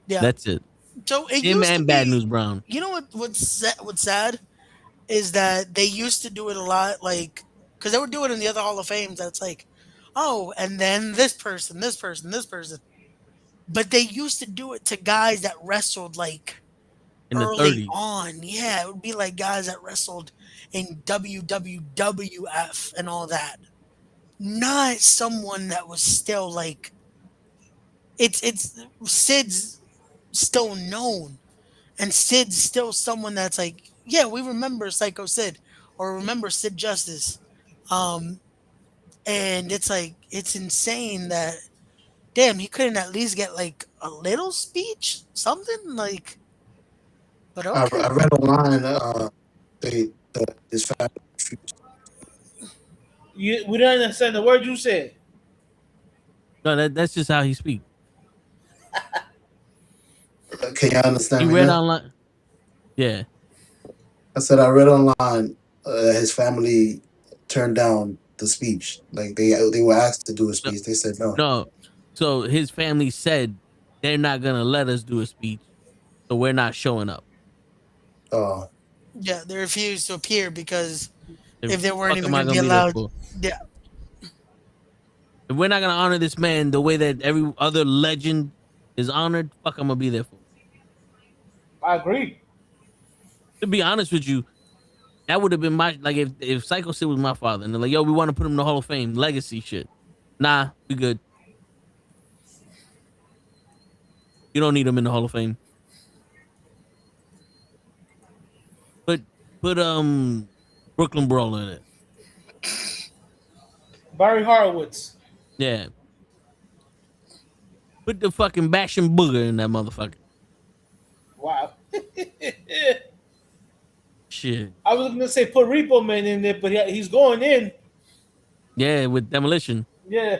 yeah. That's it. So it Him used to and Bad be. News Brown. You know what's sad is that they used to do it a lot, like because they would do it in the other Hall of Fames. That's like, oh, and then this person, this person, this person. But they used to do it to guys that wrestled like In the early 30s. on. Yeah, it would be like guys that wrestled in WWWF and all that. Not someone that was still like it's Sid's still known, and Sid's still someone that's like, yeah, we remember Psycho Sid or remember Sid Justice. Um and it's like it's insane that damn he couldn't at least get like a little speech, something like but okay. I read online. His family. We don't understand the word you said. No, that's just how he speaks. Can you He understand me read now? online. Yeah. I said I read online. His family turned down the speech. Like they were asked to do a No, speech. They said no. no. So his family said they're not gonna let us do a speech, so we're not showing up. Oh, Yeah, they refused to appear because The if they weren't fuck even am I going to be gonna be there allowed, for? yeah, If we're not gonna honor this man the way that every other legend is honored, fuck, I'm gonna be there for. I agree. To be honest with you, that would have been my like if Psycho Sid was my father and they're like, yo, we want to put him in the Hall of Fame, legacy shit. Nah, we good. You don't need him in the Hall of Fame. Put Brooklyn Brawler in it. Barry Horowitz. Yeah. Put the fucking bashing booger in that motherfucker. Wow. Shit. I was gonna say put Repo Man in there, but he's going in. Yeah, with Demolition. Yeah.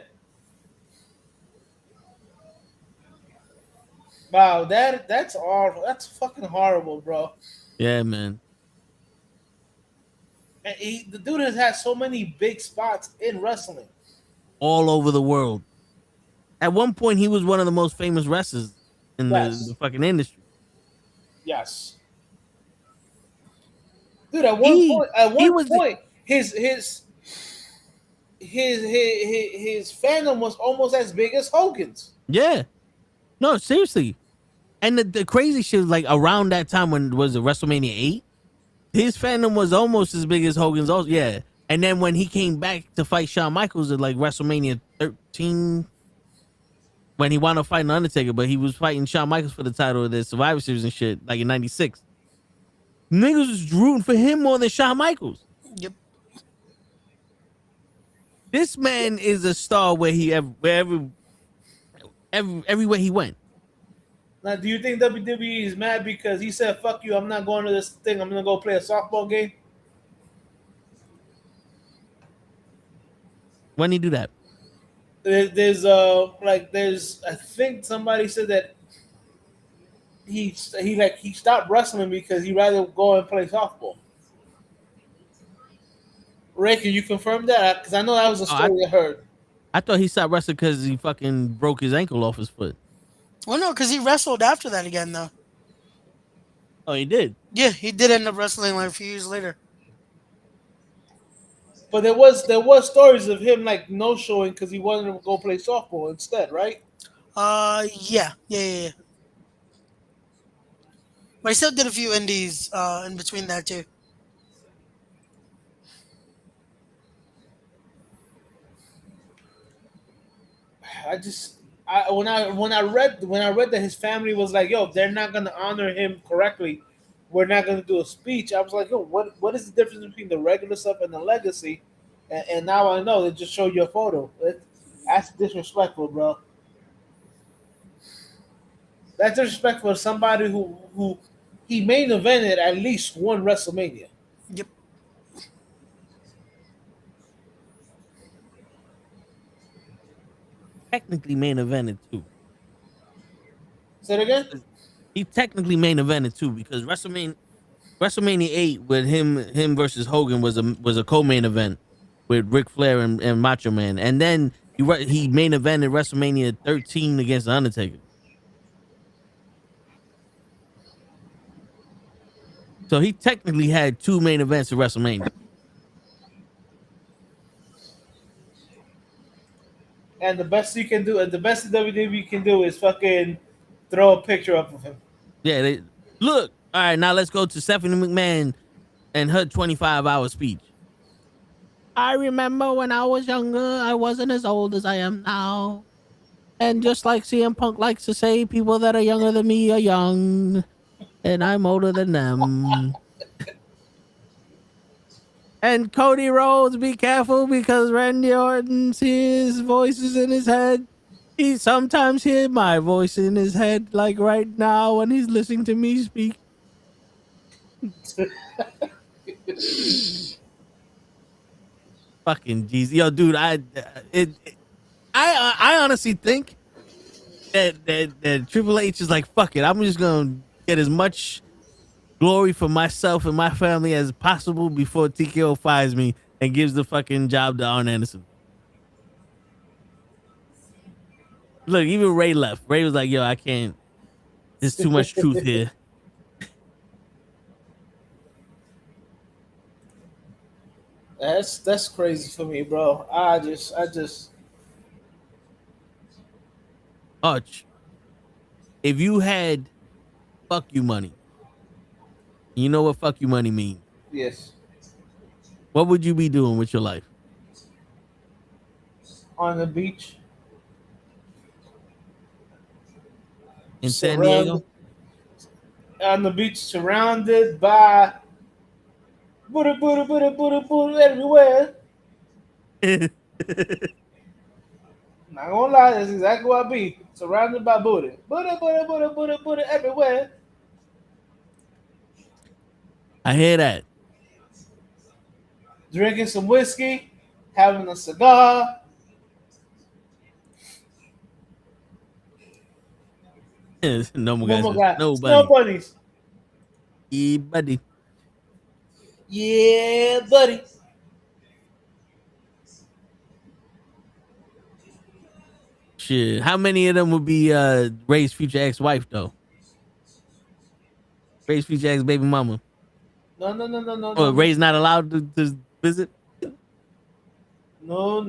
Wow, that's awful. That's fucking horrible, bro. Yeah, man. And the dude has had so many big spots in wrestling. All over the world. At one point, he was one of the most famous wrestlers in the Yes. fucking industry. Yes. Dude, at one He point, at he one was the point, his fandom was almost as big as Hogan's. yeah. No, seriously. And the crazy shit was like around that time when was it WrestleMania 8? His fandom was almost as big as Hogan's also. Yeah. And then when he came back to fight Shawn Michaels at like WrestleMania 13, when he wound up fighting Undertaker, but he was fighting Shawn Michaels for the title of the Survivor Series and shit, like in '96. Niggas was rooting for him more than Shawn Michaels. yep, This man is a star where he everywhere he went. Now, do you think WWE is mad because he said, "Fuck you, I'm not going to this thing. I'm gonna go play a softball game"? When he do that? There's I think somebody said that he stopped wrestling because he'd rather go and play softball. Ray, can you confirm that? Because I know that was a Oh, story I heard. I thought he stopped wrestling because he fucking broke his ankle off his foot. well, no, because he wrestled after that again, though. Oh, he did. Yeah, he did end up wrestling like a few years later. But there was stories of him like no showing because he wanted to go play softball instead, right? Yeah, yeah, yeah, yeah. But he still did a few indies in between that too. I just when I read that his family was like, yo, they're not gonna honor him correctly. We're not gonna do a speech. I was like, yo, what is the difference between the regular stuff and the legacy? And now I know they just show you a photo. That's disrespectful, bro. That's disrespectful to somebody who he main evented at least one WrestleMania. Yep. Technically main evented too. Say it again. He technically main evented too because WrestleMania 8 with him versus Hogan was a co-main event with Ric Flair and Macho Man, and then he main evented WrestleMania 13 against the Undertaker. So he technically had two main events at WrestleMania. And the best you can do, and the best WWE can do, is fucking throw a picture up of him. Yeah, look. All right, now let's go to Stephanie McMahon and her 25-hour speech. I remember when I was younger, I wasn't as old as I am now. And just like CM Punk likes to say, people that are younger than me are young, and I'm older than them. And Cody Rhodes, be careful because Randy Orton hears voices in his head. He sometimes hears my voice in his head, like right now when he's listening to me speak. Fucking jeez, yo, dude, I honestly think that Triple H is like, fuck it, I'm just gonna get as much glory for myself and my family as possible before TKO fires me and gives the fucking job to Arn Anderson. Look, even Ray left. Ray was like, yo, I can't. There's too much truth here. That's crazy for me, bro. I just Arch, if you had fuck you money, you know what fuck you money means. yes. What would you be doing with your life? On the beach. In San Diego? On the beach, surrounded by Buddha everywhere. Not gonna lie, that's exactly what I be. Surrounded by Buddha. Buddha everywhere. I hear that. Drinking some whiskey, having a cigar. No more One more guys. guy. No Snow buddy. bunnies. Yeah, buddy. Yeah, buddy. Shit. How many of them would be Ray's future ex-wife though? Ray's future ex-baby mama. No. Ray's not allowed to visit? No.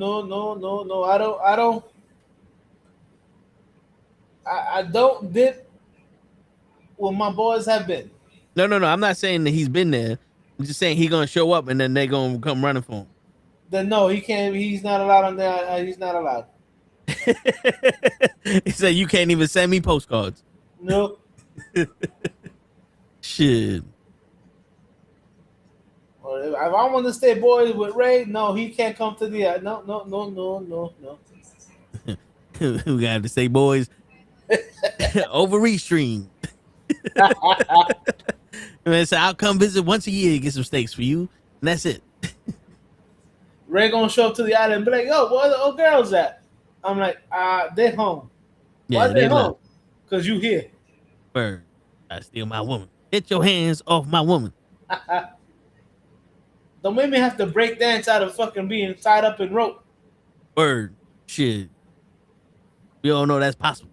I don't dip where my boys have been. No. I'm not saying that he's been there. I'm just saying he's gonna show up and then they're gonna come running for him. Then no, he can't. He's not allowed on there. He's not allowed. He said you can't even send me postcards. No. Shit. Or if I want to stay boys with Ray, no, he can't come to the. No. We gotta say, boys, over Restream. Man, so I'll come visit once a year, get some steaks for you, and that's it. Ray gonna show up to the island and be like, "Yo, where the old girls at?" I'm like, they home. Yeah, Why they home? left. Cause you here. Bird, I steal my woman. Get your hands off my woman. Don't make me have to break dance out of fucking being tied up in rope. Bird, shit. We all know that's possible.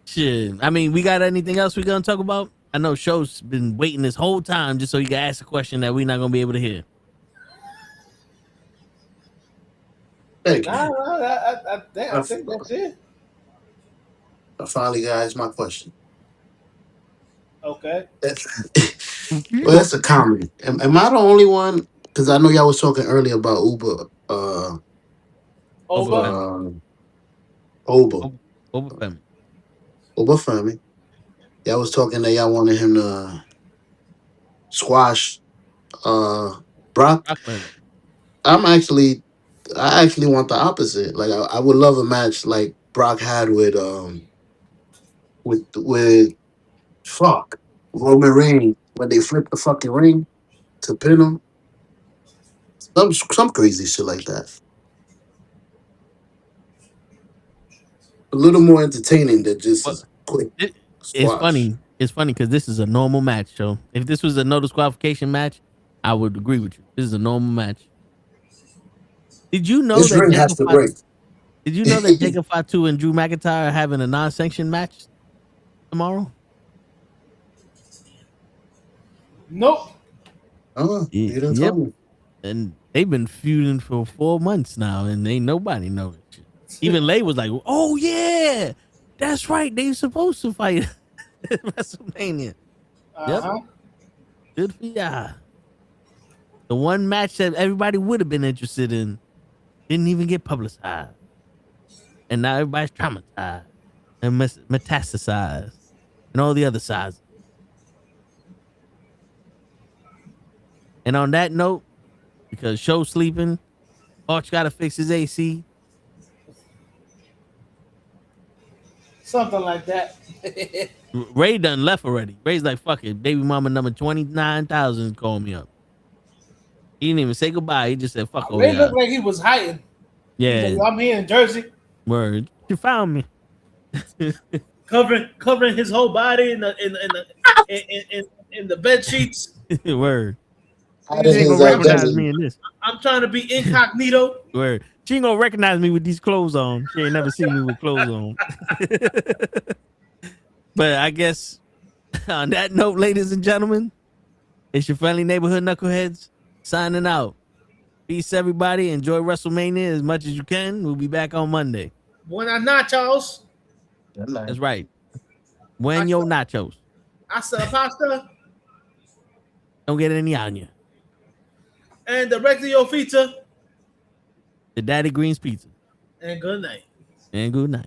Shit. I mean, we got anything else we gonna talk about? I know Show's been waiting this whole time just so he can ask a question that we're not gonna be able to hear. Thank you. I think that's it. I finally got asked my question. Okay. Well, that's a comedy. Am I the only one? Because I know y'all was talking earlier about Uber. Over Over. family. Uh, Uber. Over family. Uber family. Y'all was talking that y'all wanted him to squash Brock. Rockland. I actually want the opposite. Like I would love a match like Brock had with fuck Roman Reigns when they flipped the fucking ring to pin him. Some crazy shit like that. A little more entertaining than But just quick it, it's squash. funny. It's funny because this is a normal match. So if this was a no disqualification match, I would agree with you. This is a normal match. Did you know This that ring has to break. Did you know that Jacob Fatu and Drew McIntyre are having a non-sanctioned match tomorrow? Nope. Oh, you didn't tell Yep. me. And they've been feuding for 4 months now, and ain't nobody knows. Even Lay was like, "Oh yeah, that's right. They supposed to fight at WrestleMania." Yep, Uh-huh. good for ya. The one match that everybody would have been interested in didn't even get publicized, and now everybody's traumatized and metastasized, and all the other sides. And on that note, because Show's sleeping, Arch got to fix his AC. Something like that. Ray done left already. Ray's like, fuck it. Baby mama number 29,000 called me up. He didn't even say goodbye. He just said, fuck, oh Ray yeah. looked like he was hiding. He's Yeah, like, I'm here in Jersey, word. You found me. covering his whole body in the bed sheets. Word. Hiding She ain't his gonna recognize identity. me in this. I'm trying to be incognito. Word. She ain't gonna recognize me with these clothes on. She ain't never seen me with clothes on. But I guess on that note, ladies and gentlemen, it's your friendly neighborhood knuckleheads signing out. Peace, everybody. Enjoy WrestleMania as much as you can. We'll be back on Monday. Buenas nachos. That's right. When Hasta, yo nachos. hasta la pasta. Don't get any on you. And the regular pizza. The Daddy Green's Pizza. And good night. And good night.